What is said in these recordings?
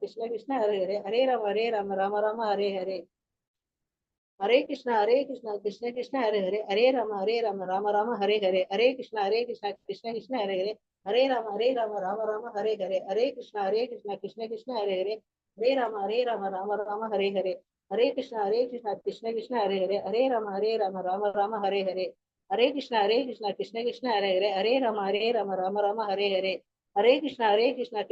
कृष्ण कृष्ण हरे हरे राम राम हरे हरे, हरे कृष्ण कृष्ण कृष्ण हरे राम राम राम हरे हरे कृष्ण कृष्ण कृष्ण हरे राम हरे कृष्ण कृष्ण कृष्ण हरे राम राम हरे कृष्ण कृष्ण कृष्ण हरे राम हरे कृष्ण कृष्ण कृष्ण हरे राम राम हरे कृष्ण कृष्ण कृष्ण हरे राम हरे कृष्ण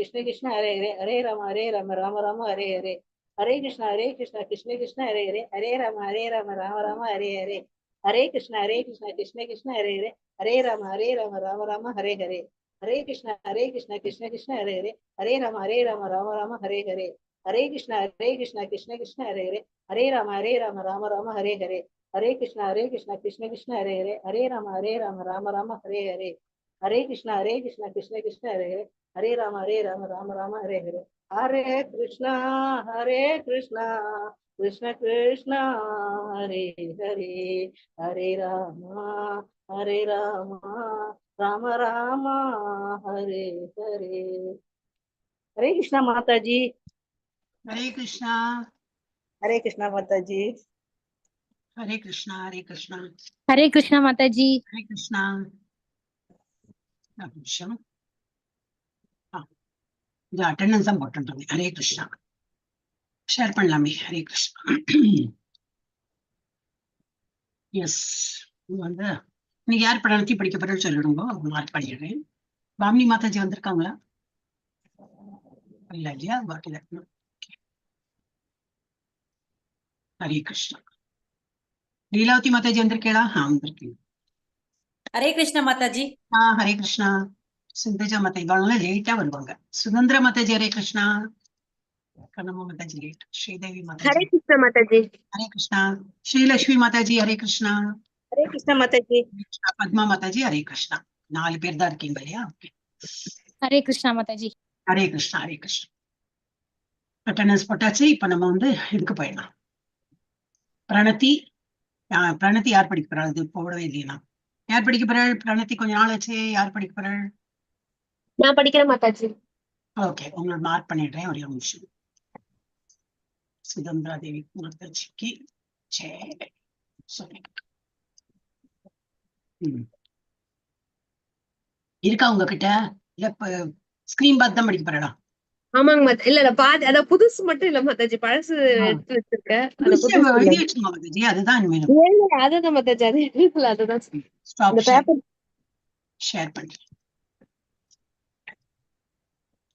कृष्ण कृष्ण हरे राम हरे कृष्ण कृष्ण कृष्ण हरे राम राम हरे कृष्ण कृष्ण कृष्ण हरे राम हरे कृष्ण कृष्ण कृष्ण हरे राम हरे कृष्ण कृष्ण कृष्ण हरे राम हरे कृष्ण कृष्ण कृष्ण हरे राम हरे कृष्णा कृष्ण कृष्णा हरे हरे, हरे राम राम हरे हरे। हरे कृष्णा माता जी। हरे कृष्णा। हरे कृष्णा माता जी। हरे कृष्णा हरे कृष्णा। हरे कृष्णा माता जी। हरे कृष्णा। நிமிஷம் இது அட்டெண்டன்ஸ் தான் போட்டுருந்தேன். ஹரே கிருஷ்ணா ஷேர் பண்ணலாமே. ஹரே கிருஷ்ணா. எஸ் வந்து நீங்க யார் பிரணத்தி படிக்க போறேன்னு சொல்லிடுங்க, மார்க் பண்ணிடுறேன். பாமினி மாதாஜி வந்திருக்காங்களா? இல்ல இல்லையா? பாக்கி ஹரே கிருஷ்ணா. லீலாவதி மாதாஜி வந்திருக்கேளா? வந்திருக்கீங்க. ஹரே கிருஷ்ணா மாதாஜி. ஹரே கிருஷ்ணா. சுந்தஜா மாதாஜி இவங்க லேட்டா வருவாங்க. சுதந்திர மாதாஜி ஹரே கிருஷ்ணா. கண்ணம்மா மாதாஜி லேட். ஸ்ரீதேவி மாதாஜி हरे कृष्णा माताजी। हरे कृष्णा. श्रीलक्ष्मी माताजी हरे कृष्णा. हरे कृष्णा माताजी। पद्मा माताजी हरे कृष्णा. 4 பேர் தான் இருக்கீங்க இல்லையா? हरे कृष्णा माता जी। ஹரே கிருஷ்ணா ஹரே கிருஷ்ணா. அட்டெண்டன்ஸ் போட்டாச்சு. இப்ப நம்ம இதுக்கு போயிடலாம். பிரணத்தி பிரணத்தி யார் படிக்க போறாள்? இது போடவே இல்லையா? யார் படிக்க போறாள்? பிரணத்தி கொஞ்ச நாள் ஆச்சு. யார் படிக்க போறாள்? நான் படிக்கிறேன் மாதாஜி. ஓகே, உங்களை மார்க் பண்ணிடுறேன். ஒரே நிமிஷம். சுதந்திரா தேவி மாதாஜிக்கு சரி இருக்கா உங்ககிட்ட? இல்ல ஸ்கிரீன் பார்த்து தான் படிக்க போறா? ஆமாங்க மாதா. இல்ல பாதி அத புதுசு மட்டும் இல்ல மாதாஜி, பழசு எடுத்து வச்சிருக்கேன். அத புதுசு மாதாஜி அதுதான் அதுதான் மாதாஜி. அது இல்ல அதுதான் ஸ்டாப் இந்த பேப்பர் ஷேர் பண்றேன்.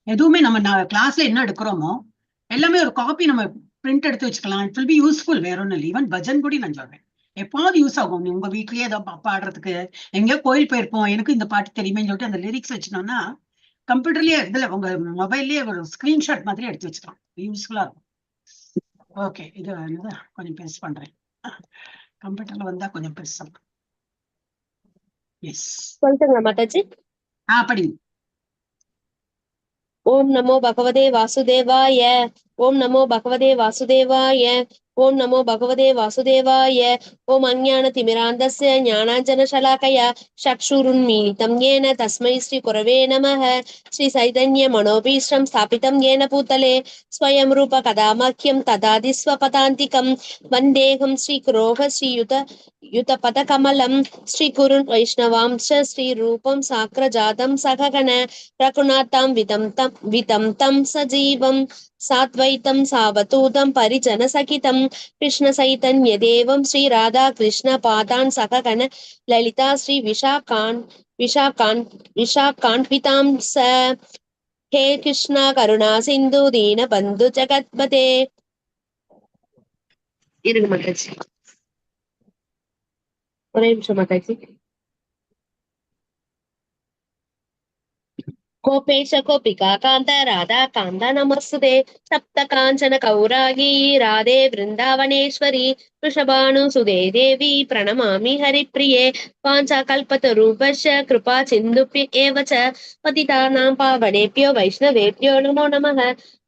எதுவுமே நம்ம கிளாஸ்ல என்ன எடுக்கிறோமோ எல்லாமே ஒரு காப்பி நம்ம பிரிண்ட் எடுத்து வச்சுக்கலாம். It will be useful. வேற ஒன்றும் இல்லை. ஈவன் பஜன் கூட நான் சொல்றேன், எப்பாவது யூஸ் ஆகும். உங்க வீட்லயே ஏதோ பாடுறதுக்கு, எங்கேயோ கோயில் போயிருப்போம், எனக்கு இந்த பாட்டு தெரியுமே சொல்லிட்டு அந்த லிரிக்ஸ் வச்சுனோம்னா கம்ப்யூட்டர்லயே இதுல உங்க மொபைல்லயே ஒரு ஸ்கிரீன்ஷாட் மாதிரி எடுத்து வச்சுக்கலாம். யூஸ்ஃபுல்லா இருக்கும். ஓகே, இது கொஞ்சம் பெருசு பண்றேன். கம்ப்யூட்டர்ல வந்தா கொஞ்சம் பெருசா. எஸ் சொல்லுங்க மாதாஜி. படிங்க. ओम नमो भगवते वासुदेवाय। ओम नमो भगवते वासुदेवाय। ओम नमो भगवते वासुदेवाय। ओम अज्ञानतिमिरान्धस्य ज्ञानाञ्जनशलाकया चक्षुरुन्मीलितं येन तस्मै श्री गुरवे नमः। श्री चैतन्य मनोभीष्टं स्थापितं येन भूतले स्वयं रूप कदा मह्यं तदादि स्वपदान्तिकं वन्देऽहं श्रीगुरोः युतपदकमलं श्रीगुरुन् वैष्णवांश्च श्रीरूपं साग्रजातं सगगण रघुनाथं वितं तं सजीवं साद्वैतं सावधूतं परिजनसहितं कृष्ण चैतन्य देवं श्री राधा कृष्ण पादान् सगगण ललिता श्री विशाखान्वितां स हे कृष्ण करुणा सिंधु दीन बंधु जगत्पते। இருங்க மாதாஜி, ஒரே நிமிஷம் மாதாஜி. गोपेश गोपिका कांता राधा कांता नमस्ते सप्त कांचन कौरागी राधे वृंदावनेश्वरी वृषभानुसुते देवी प्रणमामि हरिप्रिये वाञ्छाकल्पतरुभ्यश्च कृपा सिन्धुभ्य एव च पतितानां पावनेभ्यो वैष्णवेभ्यो नमो नमः।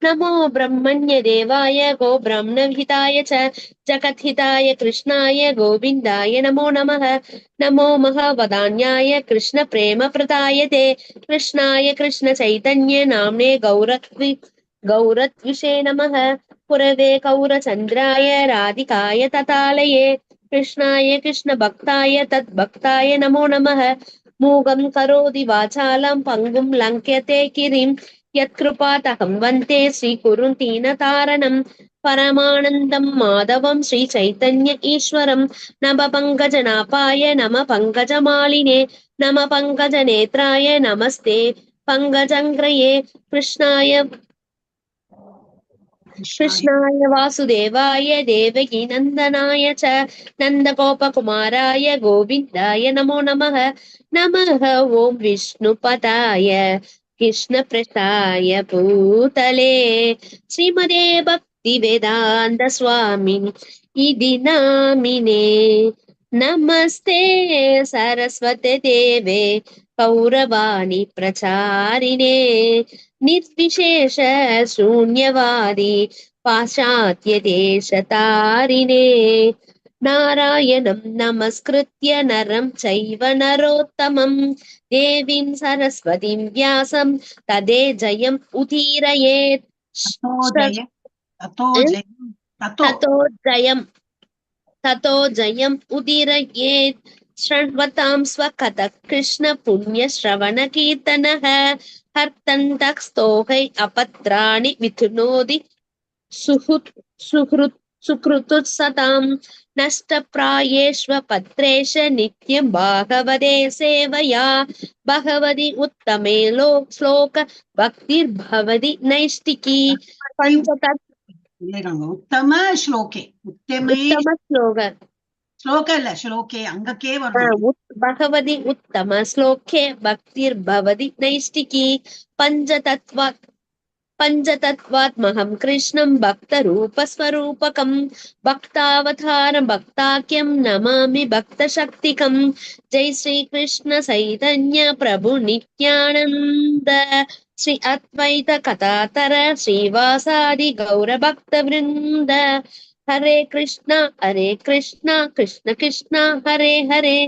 नमो ब्रह्मण्य देवाय गो ब्रह्मणहिताय च जगद्हिताय कृष्णाय गोविन्दाय नमो नमः। नमो महावदान्याय कृष्ण प्रेम प्रदायते कृष्णाय कृष्ण चैतन्य नाम्ने गौरद्विषे नमः पुरवे कौरचन्द्राय राधिकाय ततालये कृष्णाय कृष्णभक्ताय तद्भक्ताय नमो नमः मूगं करोति वाचालं पङ्गुं लङ्क्यते गिरिं यत्कृपातहं वन्दे श्रीकुरुतीनतारणं परमानन्दं माधवं श्रीचैतन्य ईश्वरं नमः पङ्कजनाभाय नमः पङ्कजमालिने नमः पङ्कजनेत्राय नमस्ते पङ्कजङ्ग्रये कृष्णाय वासुदेवाय देवकी नन्दनाय च नन्दगोपकुमाराय गोविन्दाय नमो नमः नमः ॐ विष्णुपदाय कृष्णप्रसाय भूतले श्रीमदे भक्तिवेदान्त स्वामिन् इति नामिने नमस्ते सरस्वते देवे कौरवाणी प्रचारिणे निर्विशेष शून्यवादी पाश्चात्य देशतारिणे नारायणं नमस्कृत्य नरं चैव नरोत्तमं देवीं सरस्वतीं व्यासं तदे जयम् उदीरयेत् ततो जयम् उदीरयेत् शृण्वतां स्वकथः कृष्ण पुण्य श्रवण कीर्तनः हर्तन्तः स्तोहै अपत्राणि विधुनोति सुकृतुः नष्टप्रायेष्वपत्रेश नित्यं भागवते सेवया भगवति उत्तमे श्लोक भक्तिर्भवति नैष्टिकी उत्तम श्लोके उत्तम श्लोक श्लोक अल्ल श्लोके अंगके वरणं भगवति उत्तम श्लोके भक्तिर्भवति नैष्टिकी पञ्चतत्त्वात्महं कृष्णं भक्तरूपस्वरूपकं भक्तावतारं भक्ताख्यं नमामि भक्तशक्तिकं जय श्री कृष्ण चैतन्य प्रभु नित्यानन्द श्री अद्वैत कथातर श्रीवासादि गौरभक्तवृन्द हरे कृष्ण कृष्ण कृष्ण हरे हरे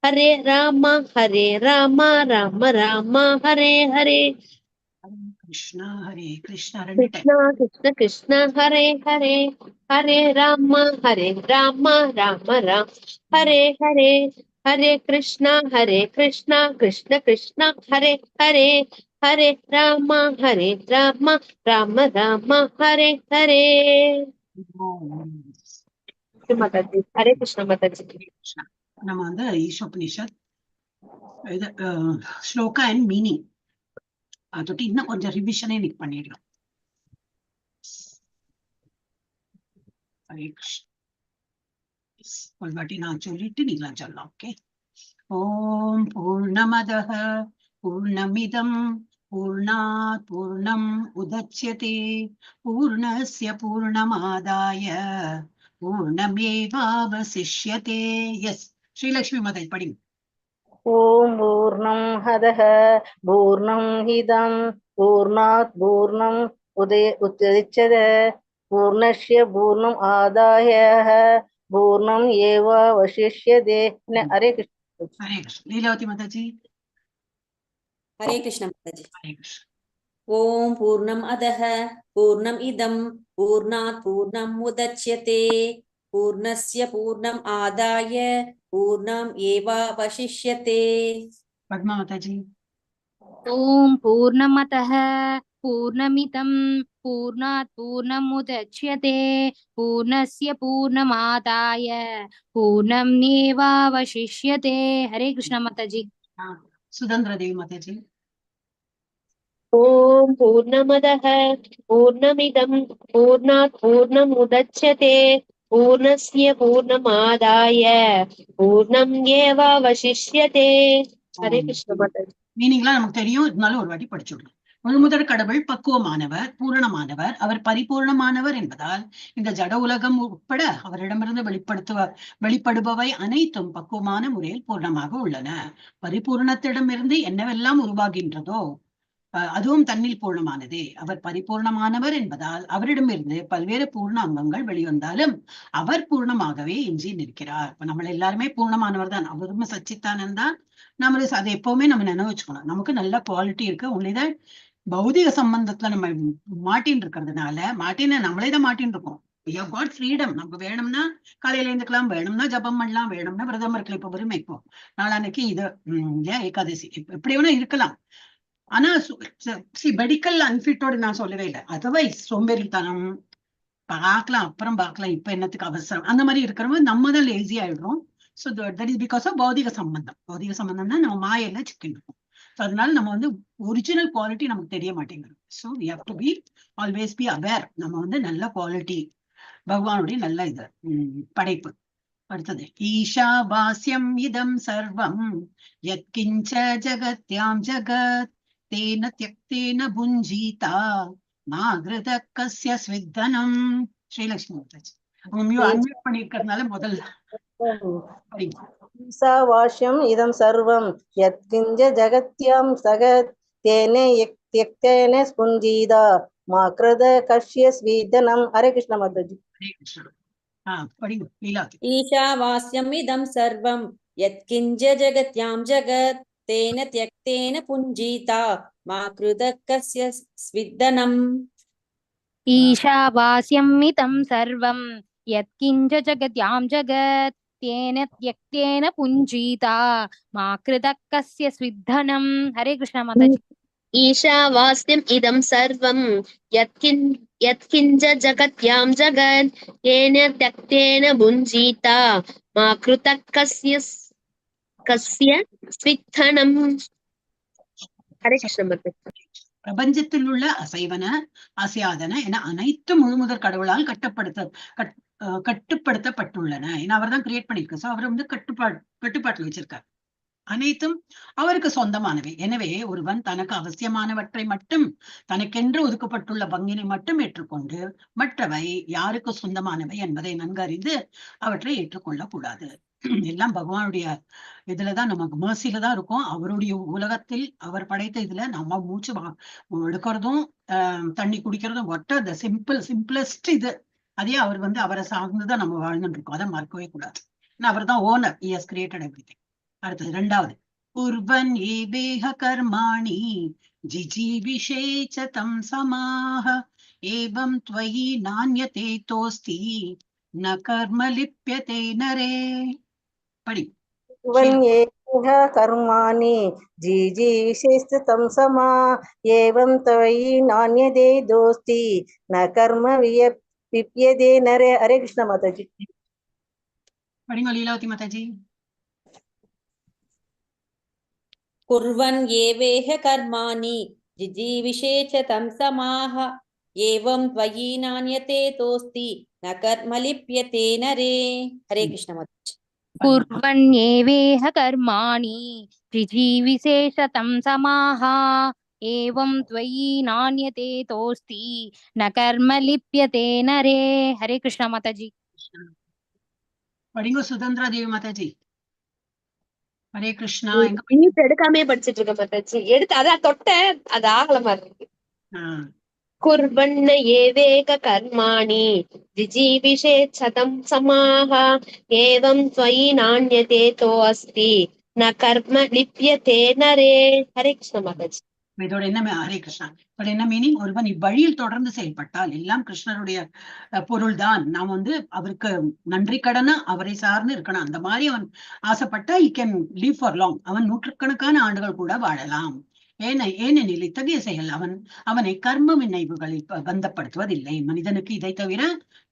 हरे राम राम राम हरे हरे कृष्ण कृष्ण कृष्ण कृष्ण हरे हरे हरे राम राम राम हरे हरे हरे कृष्ण कृष्ण कृष्ण हरे हरे हरे राम राम राम हरे हरे माताजी हरे कृष्ण माताजी நம்ம வந்து ஈஷோபனிஷத் இது ஸ்லோகா அண்ட் மீனிங் அதோட இன்னும் கொஞ்சம் ரிவிஷனே இன்னைக்கு பண்ணிடலாம். ஒரு வாட்டி நான் சொல்லிட்டு நீங்களாம் சொல்லலாம். ஓகே. ஓம் பூர்ணமதः பூர்ணமிதம் பூர்ணாத் பூர்ணம் உதச்யதே பூர்ணஸ்ய பூர்ணமாதாய பூர்ணமேவாவசிஷ்யதே. எஸ் ஸ்ரீலக்ஷ்மி மாதாஜி படிங்க. ஓம் பூர்ணம் ஹதः பூர்ணம் இதம் பூர்ணாத் பூர்ணம் உதச்யதே பூர்ணஸ்ய பூர்ணம் ஆதாய பூர்ணம் ஏவாவசிஷ்யதே. ஹரே கிருஷ்ண. ஹரே கிருஷ்ண. லீலாவதி மாதாஜி. हरे कृष्ण माताजी. ஹரே கிருஷ்ண. ओम पूर्णम अधः पूर्णम इदं पूर्णात् पूर्णम् उदच्यते पूर्णस्य पूर्णम् आदाय पूर्णम् एवावशिष्यते. பத்மா மாதாஜி. ॐ पूर्णमतः पूर्णमिदं पूर्णात् पूर्णमुदच्यते पूर्णस्य पूर्णमादाय पूर्णमेवावशिष्यते. हरे कृष्ण माताजी. சுதந்திர தேவி மாதாஜி. ஓம் பூர்ணமதः பூர்ணமிதம் பூர்ணாத் பூர்ணம் உதச்யதே பூர்ணஸ்ய பூர்ணமாதாய பூர்ணம் ஏவாவசிஷ்யதே. ஹரே கிருஷ்ண மாதாஜி. மீனிங்லாம் நமக்கு தெரியும், இருந்தாலும் ஒரு வாட்டி படிச்சுடலாம். முதல் கடவுள் பக்குவமானவர், பூரணமானவர், அவர் பரிபூர்ணமானவர் என்பதால் இந்த ஜட உலகம் உட்பட அவரிடமிருந்து வெளிப்படுபவை அனைத்தும் பக்குவமான முறையில் பூர்ணமாக உள்ளன. பரிபூர்ணத்திடமிருந்து என்னவெல்லாம் உருவாகின்றதோ அதுவும் தன்னில் பூர்ணமானதே. அவர் பரிபூர்ணமானவர் என்பதால் அவரிடமிருந்து பல்வேறு பூர்ண அங்கங்கள் வெளிவந்தாலும் அவர் பூர்ணமாகவே எஞ்சி நிற்கிறார். இப்ப நம்ம எல்லாருமே பூர்ணமானவர் தான். அவரும் சச்சித்தானந்தான். நம்மளுக்கு அதை எப்பவுமே நம்ம நினைவு வச்சுக்கணும். நமக்கு நல்ல குவாலிட்டி இருக்கு. ஒன்லிதான் பௌதிக சம்பந்தத்துல நம்ம மாட்டின்னு இருக்கிறதுனால நம்மளே தான் மாட்டின்னு இருக்கோம். we have got freedom. நமக்கு வேணும்னா காலையில எழுந்துக்கலாம், வேணும்னா ஜபம் பண்ணலாம், வேணும்னா விரதம் இருக்கலாம். இப்ப வெறுமை இப்போ நாளான்னைக்கு இது ஏகாதசி எப்படி வேணா இருக்கலாம். ஆனா மெடிக்கல் அன்ஃபிட்டோட நான் சொல்லவே இல்லை. அதர்வைஸ் சோம்பேறித்தனம் பார்க்கலாம், அப்புறம் பார்க்கலாம், இப்ப என்னத்துக்கு அவசரம், அந்த மாதிரி இருக்கிறவங்க நம்ம தான் லேசி ஆயிடுறோம். So that is because of பௌதிக சம்பந்தம்னா நம்ம மாயல்ல சிக்கிருக்கோம். ஸோ அதனால நம்ம வந்து ஒரிஜினல் குவாலிட்டி நமக்கு தெரிய மாட்டேங்குது. So we have to be always be aware. நம்ம வந்து நல்ல குவாலிட்டி, பகவானுடைய நல்ல இது படைப்பு. அடுத்தது ஈஷாவாஸ்யம் இதம் சர்வம் யத்கிஞ்ச ஜகத்யாம் ஜகத் தேன தியக்தேன புஞ்சீதா மா கிருத கஸ்ய ஸ்வித்தனம். ஸ்ரீலட்சுமி மாதாஜி அன்மியூட் பண்ணிருக்கிறதுனால முதல்ல படிங்க. ஈசாவாஸ்யம் இதம் சர்வம் யத்கிஞ்ச ஜகத்யாம் சகத் தேனே யக்தேன ஸ்புஞ்சீதா மா கிருத கஷ்ய ஸ்வீதனம். ஹரே கிருஷ்ண மாதாஜி. ஹரே கிருஷ்ணா. படிங்க லீலாவதி. ஈஷாவாஸ்யம் இதம் சர்வம் யத்கிஞ்ச ஜகத்யாம் ஜகத் தேன த்யக்தேன புஞ்சீதா மா கிருத கஸ்ய ஸ்வித்தனம். ईशावास्यम् इदं सर्वं यत्किञ्च जगत्यां जगत् तेन त्यक्तेन पुञ्जीता मा कृतः कस्य स्विद्धनम्. हरे कृष्ण माताजी. ईशावास्यम् इदं सर्वं यत्किञ्च जगत्यां जगत् येन त्यक्तेन भुञ्जीता मा कृतः कस्य स्विद्धनम्. हरे कृष्ण माताजी. பிரபஞ்சத்தில் உள்ள அசைவன அசையாதன என அனைத்து முழுமுதற் கடவுளால் கட்டுப்படுத்தப்பட்டுள்ளன. ஏன்னா அவர் தான் கிரியேட் பண்ணிருக்காரு. சோ அவர் வந்து கட்டுப்பாட்டுல வச்சிருக்காரு. அனைத்தும் அவருக்கு சொந்தமானவை. எனவே ஒருவன் தனக்கு அவசியமானவற்றை மட்டும், தனக்கென்று ஒதுக்கப்பட்டுள்ள பங்கினை மட்டும் ஏற்றுக்கொண்டு மற்றவை யாருக்கு சொந்தமானவை என்பதை நன்கறிந்து அவற்றை ஏற்றுக்கொள்ள கூடாது. எல்லாம் பகவானுடைய இதுலதான், நமக்கு மர்சில தான் இருக்கும். அவருடைய உலகத்தில் அவர் படைத்த இதுல நம்ம மூச்சு எடுக்கிறதும் தண்ணி குடிக்கிறதும் ஒட்ட சிம்பிளஸ்ட் இது. அதே அவர் வந்து அவரை சார்ந்துதான் நம்ம வாழ்ந்துட்டு இருக்கோம். அதை மறக்கவே கூடாது. அவர் தான் owner. he has created everything. அடுத்தது இரண்டாவது, குர்வன் ஏவேஹ கர்மாணி ஜிஜீவிஷேச்ச தம் சமாஹ ஏவம் த்வயி நான்யதே தோஸ்தி ந கர்ம லிப்யதே நரே. படி. குர்வன் ஏவேஹ கர்மாணி ஜிஜீவிஷேச்ச தம் சமா ஏவம் த்வயி நான்யதே தோஸ்தி ந கர்ம லிப்யதே நரே. ஹரே கிருஷ்ண மாதாஜி. படிங்க லீலாவதி மாதாஜி. குர்வன் ஏவேஹ கர்மாணி ஜிஜீவிஷேச்ச தம் சமாஹ ஏவம் த்வயி நான்யதே தோஸ்தி ந கர்ம லிப்யதே நரே. ஹரே கிருஷ்ண மாதாஜி. कुर्वन्येवेह कर्माणि जिजीविषेशतं समाः एवं त्वयि नान्यते तोस्ति न कर्म लिप्यते नरे. हरे कृष्ण माताजी. படிங்க சுதந்திரா தேவி மாதாஜி. ஹரே கிருஷ்ணா. இன்னும் எடுக்காமே படிச்சிட்டு இருக்க மாட்டாச்சு. எடுத்து அதான் தொட்டேன், அது ஆகல மாதிரி இருக்கு. குர்வன்ன ஏவேக கர்மாணி ஜிஜீவிஷேச்சதம் சமாஹ ஏவம் த்வயி நான்யதே தோ அஸ்தி ந கர்ம லிப்யதே நரே. ஹரே கிருஷ்ண மாதாஜி. இதோட என்ன ஹரே கிருஷ்ணா, இதோட என்ன மீனிங்? ஒருவன் இவ்வழியில் தொடர்ந்து செயல்பட்டால் எல்லாம் கிருஷ்ணருடைய பொருள் தான். நாம் வந்து அவருக்கு நன்றி கடனா அவரை சார்ந்து இருக்கணும். அந்த மாதிரி அவன் ஆசைப்பட்டா he can live for long. அவன் நூற்றுக்கணக்கான ஆண்டுகள் கூட வாழலாம். ஏனெனில் இத்தகைய செயல் அவனை கர்ம வினைவுகளில் பந்தப்படுத்துவதில்லை. மனிதனுக்கு இதை தவிர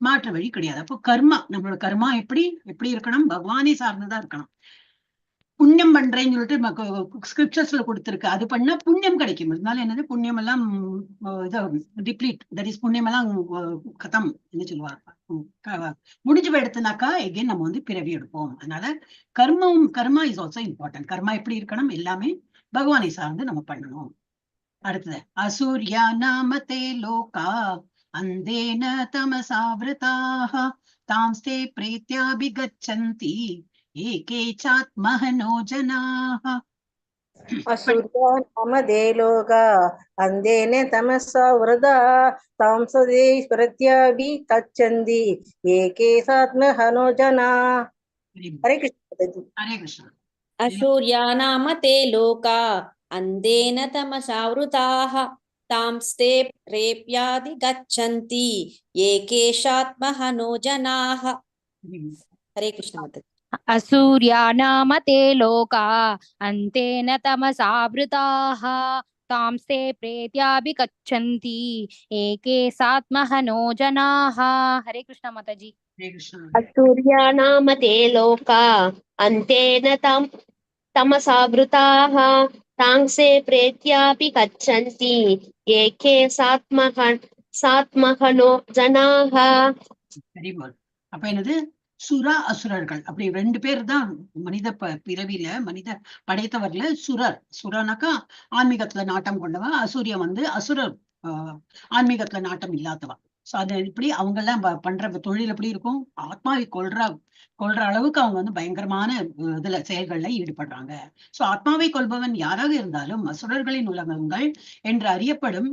மாற்று வழி கிடையாது. அப்போ கர்மா, நம்மளோட கர்மா எப்படி இருக்கணும்? பகவானை சார்ந்துதான் இருக்கணும். புண்ணியம் பண்றேன்னு சொல்லிட்டு ஸ்கிரிப்சர்ஸ்ல கொடுத்திருக்கு. அது பண்ணா புண்ணியம் கிடைக்கும். இருந்தாலும் என்னது, புண்ணியம் எல்லாம் டிப்ளீட், தட் இஸ் புண்ணியம் எல்லாம் கதம் என்ன சொல்லுவாங்க, முடிஞ்சு போயிடுத்துனாக்கா எகைன் நம்ம வந்து பிறவி எடுப்போம். அதனால கர்மா இஸ் ஆல்சோ இம்பார்ட்டன்ட். கர்மா எப்படி இருக்கணும்? எல்லாமே பகவானை சார்ந்து நம்ம பண்ணணும். அடுத்தது, அசூர்யா நாமதே லோகா அந்தேன தமசாவிருதாக தாம்ஸ்தே பிரேத்யாபிகச்சந்தி ஏகே சாத்மஹனோ ஜனாஹ. அசூர்யா நாமதே லோகா அந்தேன தமசா விரதா தாம்சதே பிரத்யாபிகச்சந்தி ஏகே சாத்மஹனோ ஜனா. ஹரே கிருஷ்ண. ஹரே கிருஷ்ணா. அசூர்யா நாம தே லோகா அந்தேன தமசாவ்ருதாः तांस्ते प्रेप्यादि गच्छन्ति एकेशात्महनो जनाः। हरे कृष्ण माताजी। असूर्यानाम ते लोका अन्तेन तमसावृताः तांस्ते प्रेत्याभिगच्छन्ति एके सात्महनो जनाः। हरे कृष्ण माताजी। हरे कृष्ण। असूर्यानाम ते लोका अन्तेन तमसावृताः तांसे प्रेत्यापि गच्छन्ति एके सात्महनो जनाः। Very good. அப்ப என்னது, சுரா அசுரர்கள் அப்படி ரெண்டு பேர் தான் மனித பிறவியில, மனித படைத்தவர்ல சுரர். சுரனாக்கா ஆன்மீகத்துல நாட்டம் கொண்டவ, அசூரிய வந்து அசுரர், ஆன்மீகத்துல நாட்டம் இல்லாதவா. சோ அது இப்படி அவங்க எல்லாம் பண்ற தொழில் எப்படி இருக்கும், ஆத்மாவை கொல்ற அளவுக்கு அவங்க வந்து பயங்கரமான இதுல செயல்கள்ல ஈடுபடுறாங்க. சோ ஆத்மாவை கொல்பவன் யாராக இருந்தாலும் அசுரர்களின் உலகங்கள் என்று அறியப்படும்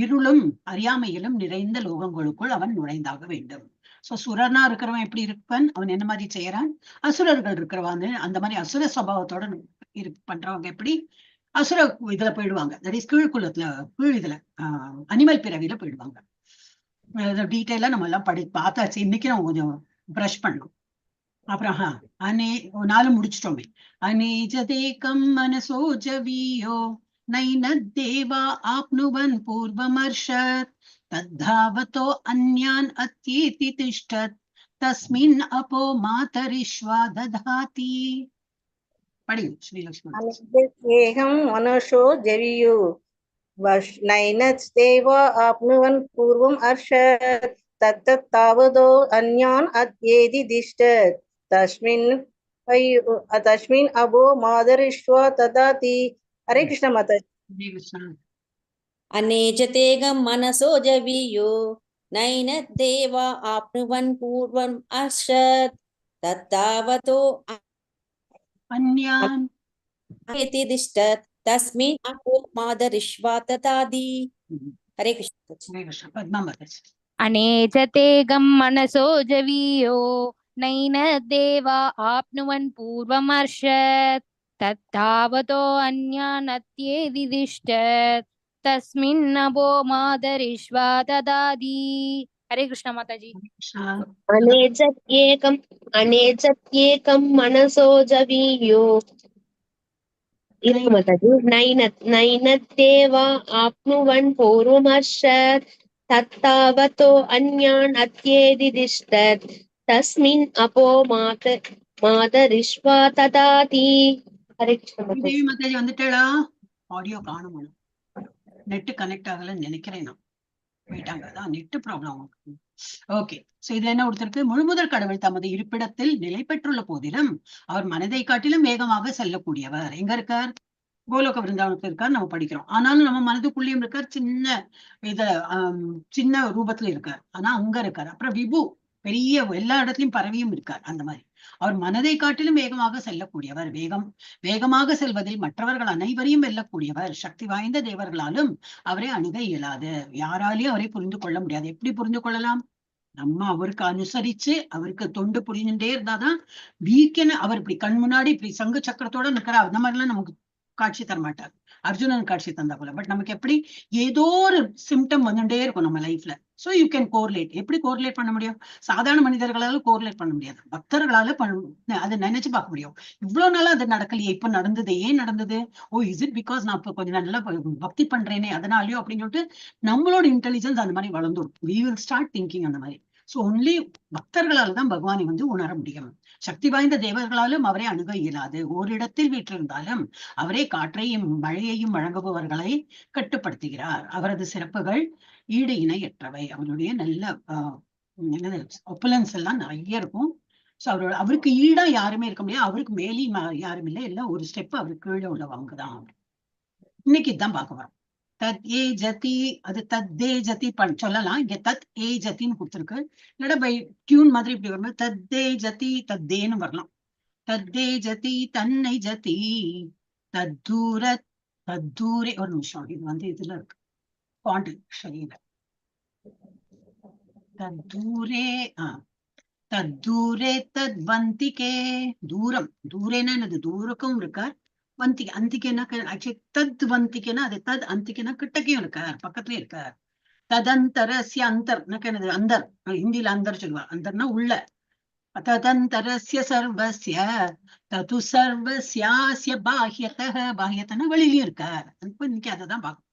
இருளும் அறியாமையிலும் நிறைந்த லோகங்களுக்குள் அவன் நுழைந்தாக வேண்டும். சோ சுரனா இருக்கிறவன் எப்படி இருப்பன், அவன் என்ன மாதிரி செய்யறான், அசுரர்கள் இருக்கிறவன் அந்த மாதிரி அசுர சபாவத்தோட பண்றவங்க எப்படி அசுர இதுல போயிடுவாங்க, தட் இஸ் கீழ்குலத்துல, இதுல அனிமல் பிறவியில போயிடுவாங்க. டீட்டெயிலா நம்ம எல்லாம் பார்த்தாச்சு. இன்னைக்கு நம்ம கொஞ்சம் பிரஷ் பண்ணணும். அப்புறம் நாலு முடிச்சிட்டோமே. அநேஜதேகம் மனசோ ஜவியோ நைனத்தேவா ஆப்னுவன் பூர்வமர்ஷத் தத்தாவதோ அன்யான் அத்யேதி திஷ்டத் தஸ்மின் அப்போ மாதரிஷ்வா ததாதி. படிங்க ஸ்ரீலக்ஷ்மி. अनेकं मनुष्यो जवियु नैनस्तेव आप्नुवन् पूर्वम् अर्षत् तत्तावदो अन्यान् अत्येति दिष्टत् तस्मिन् अबो मादरिष्वा ददाति. हरे कृष्ण माताजी। अनेजतेगं मनसो जवीयो नैन देवा आप्नुवन् पूर्वम् अर्षत् तत्तावतो अन्यान् इति दिष्टत् तस्मिन् अपो मादरिष्वा ददाति. हरे कृष्ण। पद्मा माताजी। अनेजतेगं मनसो जवीयो नैन देवा आप्नुवन् पूर्वमर्षत् तत्तावतो अन्यानत्येति दिष्टत् तस्मिन्नभो मादरिष्वा ददाति. हरे कृष्ण माताजी। अनेजत्येकं मनसो जवीयो नैनद्देव आप्नुवन् पूर्वमर्षत् तत्तावतो अन्यान् अत्येति दिष्टत् तस्मिन् अपो मादरिष्वा ददाति. हरे कृष्ण माताजी வந்துட்டேளா? ஆடியோ காணோம், நெட் கனெக்ட் ஆகலன்னு நினைக்கிறேன் நான். போயிட்டாங்க, அதான் நெட் ப்ராப்ளம். ஓகே. சோ இதுல என்ன கொடுத்திருக்கு, முழுமுதற் கடவுள் தமது இருப்பிடத்தில் நிலை பெற்றுள்ள போதிலும் அவர் மனதை காட்டிலும் வேகமாக செல்லக்கூடியவர். எங்க இருக்கார்? கோலோக விருந்தாவனத்துல இருக்கார், நம்ம படிக்கிறோம். ஆனாலும் நம்ம மனதுக்குள்ளேயும் இருக்கார், சின்ன ரூபத்துல இருக்கார், ஆனா அங்க இருக்கார். அப்புறம் விபு பெரிய எல்லா இடத்துலயும் பரவியும் இருக்கார். அந்த மாதிரி அவர் மனதை காட்டிலும் வேகமாக செல்லக்கூடியவர். வேகமாக செல்வதில் மற்றவர்கள் அனைவரையும் வெல்லக்கூடியவர். சக்தி வாய்ந்த தேவர்களாலும் அவரை அணுக இயலாது. யாராலையும் அவரை புரிந்து கொள்ள முடியாது. எப்படி புரிந்து கொள்ளலாம்? நம்ம அவருக்கு அனுசரிச்சு அவருக்கு தொண்டு புரிஞ்சுட்டே இருந்தாதான் அவர் இப்படி கண் முன்னாடி இப்படி சங்கு சக்கரத்தோட நிற்கிறார். அந்த மாதிரி எல்லாம் நமக்கு காட்சி தர மாட்டார். அர்ஜுனன் காட்சி தந்தா போல. பட் நமக்கு எப்படி ஏதோ ஒரு சிம்டம் வந்துட்டே இருக்கும் நம்ம லைஃப்ல. So you can correlate. எப்படி கோரிலேட் பண்ண முடியும்? சாதாரண மனிதர்களால கோரிலேட் பண்ண முடியாது, பக்தர்களால அதை நினைச்சு பார்க்க முடியும். இவ்வளவு நாளா அது நடக்கலையே, இப்ப நடந்தது. ஏன் நடந்தது? ஓ, இஸ் இட் பிகாஸ் நான் இப்ப கொஞ்சம் நல்லா பக்தி பண்றேனே அதனாலயோ அப்படின்னு சொல்லிட்டு நம்மளோட இன்டெலிஜென்ஸ் அந்த மாதிரி வளர்ந்துடும். we will start thinking அந்த மாதிரி. சோ ஒன்லி பக்தர்களால் தான் பகவானை வந்து உணர முடியும். சக்தி வாய்ந்த தேவர்களாலும் அவரை அணுக இயலாது. ஓரிடத்தில் வீற்றிருந்தாலும் அவரே காற்றையும் மழையையும் வழங்குபவர்களை கட்டுப்படுத்துகிறார். அவரது சிறப்புகள் ஈடு இணையற்றவை. அவருடைய நல்ல ஒப்புலன்ஸ் எல்லாம் நிறைய இருக்கும். சோ அவருக்கு ஈடா யாருமே இருக்க முடியாது. அவருக்கு மேலேயும் யாரும் இல்லை, எல்லாம் ஒரு ஸ்டெப் அவருக்கு கீழே உள்ளவங்கதான். இன்னைக்கு இதுதான் பார்க்க வரோம். தத் ஏ ஜதி, அது தத்தே ஜதி சொல்லலாம். இங்க தத் ஏ ஜத்தின்னு கொடுத்துருக்கு. இல்லடா பை டியூன் மாதிரி இப்படி வரும்போது தத்தே ஜதி தத்தேன்னு வரலாம். தத்தே ஜதி தன்னை ஜதி தத்தூரே. ஒரு நிமிஷம், இது வந்து இதுல இருக்கு பாண்டு சரியில்லை. தத்தூரே தத்வந்திகே. தூரம், தூரேன்னா என்னது? தூரக்கும் இருக்கார், வந்திக்கு அந்திக்கன்னா ஆக்சுவலி தத் வந்திக்கன்னா அது தத் அந்திக்கன்னா கிட்டக்கையும் இருக்கார், பக்கத்துலயும் இருக்கார். ததந்தரஸ்ய அந்தர் அந்தர், ஹிந்தியில அந்தர் சொல்லுவா, அந்தர்னா உள்ள. ததந்தரஸ்ய சர்வஸ்ய தது சர்வஸ்யாஸ்ய பாஹ்யதஹ, பாஹ்யத்தனா வெளியிலயும் இருக்கார். இப்ப இன்னைக்கு அதைதான் பார்க்கணும்.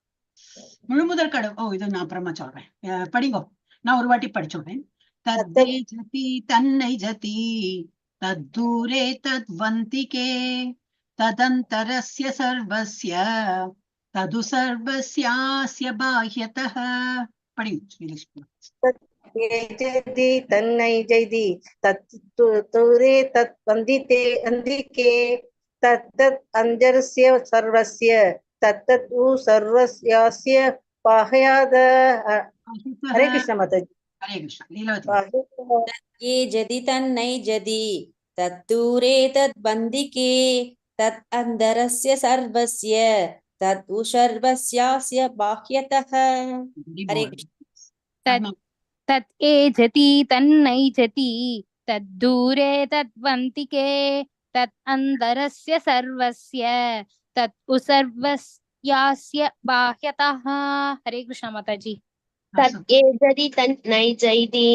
முழுமுதற் கடவுள். இது நான் அப்புறமா சொல்றேன், படிங்கோ. நான் ஒரு வாட்டி படிச்சுடுறேன். தத்தே ஜதி தன்னை ஜதி தத்தூரே தத்வந்திகே ததந்தரஸ்ய சர்வஸ்ய தது சர்வஸ்யாஸ்ய பாஹ்யதஹ. படிங்க. जयति तन्नै जयति तत्तुरे तत्वन्दिते अन्दिके तत्तत् अञ्जरस्य सर्वस्य तत्तत् उ सर्वस्यास्य बाह्याद. हरे कृष्ण माताजी. हरे कृष्ण. लीलावती ये जदि तन्नै जदि तद्दूरे तद्बन्दिके तत् अन्दरस्य सर्वस्य तत् उ सर्वस्यास्य बाह्यतः. हरे कृष्ण. तत् एजति तन्नैजति तद्दूरे तद्वन्तिके तत् अन्तरस्य सर्वस्य तत् उ सर्वस्यास्य बाह्यतः. हरे कृष्ण माताजी. तत् एजति तन्नै जयति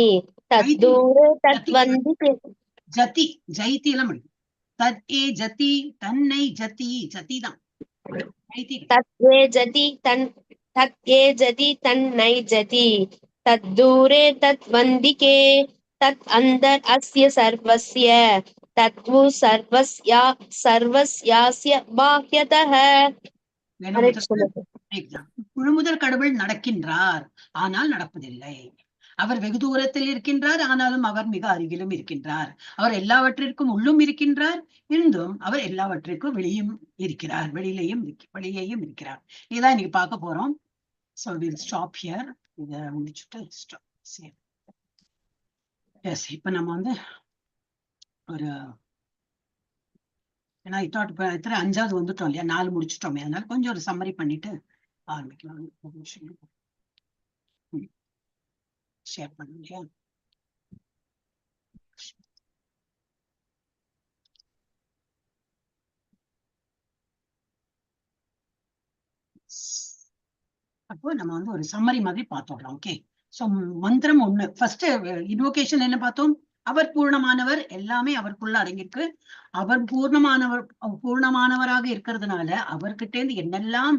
तद्दूरे तद्वन्दिके. ஜதி ஜெயதி எல்லாம் முடியும். தத் ஏ ஜதி தன்னை ஜதி, ஜதி தான் तत् एजति तन्नै जति तद्दूरे तद्वन्दिके तत् अन्दर अस्य सर्वस्य तत् उ सर्वस्यास्य बाह्यतः. முழுமுதற் கடவுள் நடக்கின்றார், ஆனால் நடப்பதில்லை. அவர் வெகு தூரத்தில் இருக்கின்றார், ஆனாலும் அவர் மிக அருகிலும் இருக்கின்றார். அவர் எல்லாவற்றிற்கும் உள்ளும் இருக்கின்றார், இருந்தும் அவர் எல்லாவற்றிற்கும் வெளியும் இருக்கிறார், வெளியிலையும் இருக்கிறார். இதான் இன்னைக்கு பார்க்க போறோம். So we'll stop here. இத முடிச்சுட்டு stop. Yes, இப்ப நம்ம வந்து ஒரு ஏன்னா இப்ப எத்தனை 5வது வந்துட்டோம் இல்லையா, 4 முடிச்சுட்டோமே, அதனால கொஞ்சம் ஒரு சம்மரி பண்ணிட்டு ஆரம்பிக்கலாம். ஷேர் பண்ணுங்க. அப்போ நம்ம வந்து ஒரு சம்மரி மாதிரி பார்த்துடலாம். ஓகே, சோ மந்திரம் 1 ஃபர்ஸ்ட் இன்வோகேஷன் என்ன பார்த்தோம்? அவர் பூர்ணமானவர், எல்லாமே அவருக்குள்ள அடங்கியிருக்கு. அவர் பூர்ணமானவராக இருக்கிறதுனால அவர்கிட்ட இருந்து என்னெல்லாம்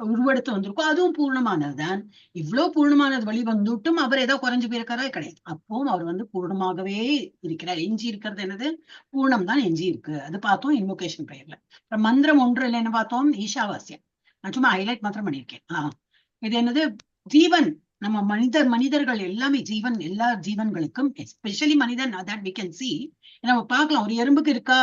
உருவெடுத்து வந்திருக்கோ அதுவும் பூர்ணமானதுதான். இவ்வளவு பூர்ணமானது வழி வந்துட்டும் அவர் ஏதோ குறைஞ்சு போயிருக்காரா? கிடையாது. அப்பவும் அவர் வந்து பூர்ணமாகவே இருக்கிறார். எஞ்சி இருக்கிறது என்னது? பூர்ணம் தான் எஞ்சி இருக்கு. அது பார்த்தோம் இன்வோகேஷன் பெயர்ல. மந்திரம் 1 என்ன பார்த்தோம்? ஈஷாவாஸ்யம். நான் சும்மா ஹைலைட் மாத்திரம் பண்ணியிருக்கேன். இது என்னது? ஜீவன், நம்ம மனிதர்கள் எல்லாமே ஜீவன், எல்லா ஜீவன்களுக்கும் எஸ்பெஷலி மனிதன் that we can see. நம்ம பார்க்கலாம், ஒரு எறும்புக்கு இருக்கா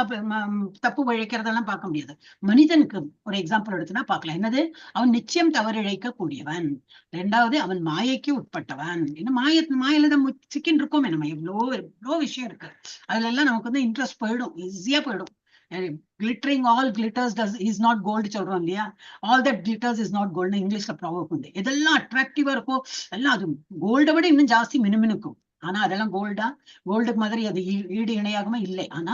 தப்பு இழைக்கிறதெல்லாம் பார்க்க முடியாது. மனிதனுக்கு ஒரு எக்ஸாம்பிள் எடுத்துனா பார்க்கலாம். என்னது? அவன் நிச்சயம் தவறிழைக்க கூடியவன். 2வது, அவன் மாயைக்கு உட்பட்டவன். ஏன்னா மாயில தான் சிக்கின் இருக்கோமே நம்ம. எவ்வளோ விஷயம் இருக்கு, அதுல எல்லாம் நமக்கு வந்து இன்ட்ரெஸ்ட் போயிடும், ஈஸியா போயிடும். Glittering all glitters is not gold சொல்றோம் இல்லையா? All that glitters is not gold. இங்கிலீஷ்ல ப்ராவர்ப் உண்டு. எதெல்லாம் அட்ராக்டிவா இருக்கோ எல்லாம் அது கோல்டை விட இன்னும் ஜாஸ்தி மினுமினுக்கும். ஆனா அதெல்லாம் கோல்டுக்கு மாதிரி அது ஈடு இணையாகவே இல்லை. ஆனா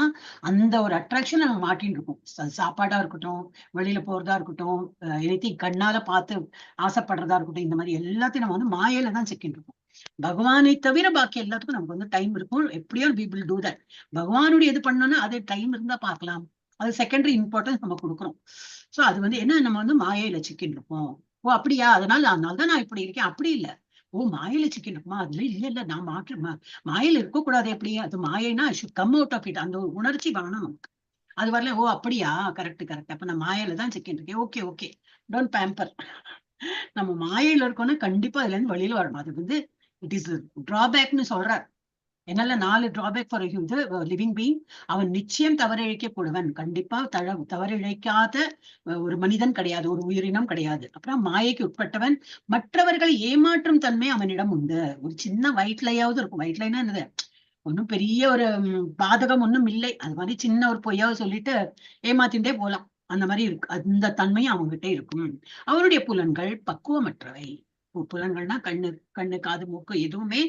அந்த ஒரு அட்ராக்ஷன் நம்ம மாட்டின்னு இருக்கும். சாப்பாடா இருக்கட்டும், வெளியில போறதா இருக்கட்டும், எனிதிங் கண்ணால பார்த்து ஆசைப்படுறதா இருக்கட்டும், இந்த மாதிரி எல்லாத்தையும் நம்ம வந்து மாயையில தான் சிக்கின்னு இருக்கும். பகவானை தவிர பாக்கி எல்லாத்துக்கும் நமக்கு வந்து டைம் இருக்கும். எப்படியோ we will do that. பகவானுடைய எது பண்ணோம்னா அது டைம் இருந்தா பார்க்கலாம். அது செகண்டரி இம்பார்ட்டன்ஸ் நம்ம கொடுக்குறோம். சோ அது வந்து என்ன, நம்ம வந்து மாயையில சிக்கின்னு இருப்போம். ஓ அப்படியா, அதனாலதான் நான் இப்படி இருக்கேன். அப்படி இல்ல. ஓ மாயில சிக்கன் இருக்குமா? அதுல இல்ல நான் மாயில இருக்க கூடாது. எப்படி? அது மாயைனா கம் அவுட் ஆஃப் இட். அந்த உணர்ச்சி வேணும் நமக்கு. அது வரல. ஓ அப்படியா, கரெக்ட். அப்ப நான் மாயில தான் சிக்கன் இருக்கேன். Okay don't pamper. நம்ம மாயையில இருக்கோம்னா கண்டிப்பா அதுல இருந்து வெளியில வரணும். அது வந்து இட் இஸ் டிராபேக்னு சொல்றார். என்னால 4 டிராபேக் ஃபார் லிவிங் பீயிங். அவன் நிச்சயம் தவறிழைக்க கூடுவன். கண்டிப்பா தவறிழைக்காத ஒரு மனிதன் கிடையாது, ஒரு உயிரினம் கிடையாது. அப்புறம் மாயைக்கு உட்பட்டவன். மற்றவர்களை ஏமாற்றும் தன்மை அவனிடம் உண்டு. ஒரு சின்ன வயிற்றுலையாவது இருக்கும். வயிற்றுலைன்னா என்னது? ஒன்னும் பெரிய ஒரு பாதகம் ஒன்னும் இல்லை. அது மாதிரி சின்ன ஒரு பொய்யாவது சொல்லிட்டு ஏமாத்தின்றே போலாம். அந்த மாதிரி இருக்கு. அந்த தன்மையும் அவங்ககிட்ட இருக்கும். அவருடைய புலன்கள் பக்குவமற்றவை. புலன்கள்னா கண்ணு கண்ணு காது மூக்கு எதுவுமே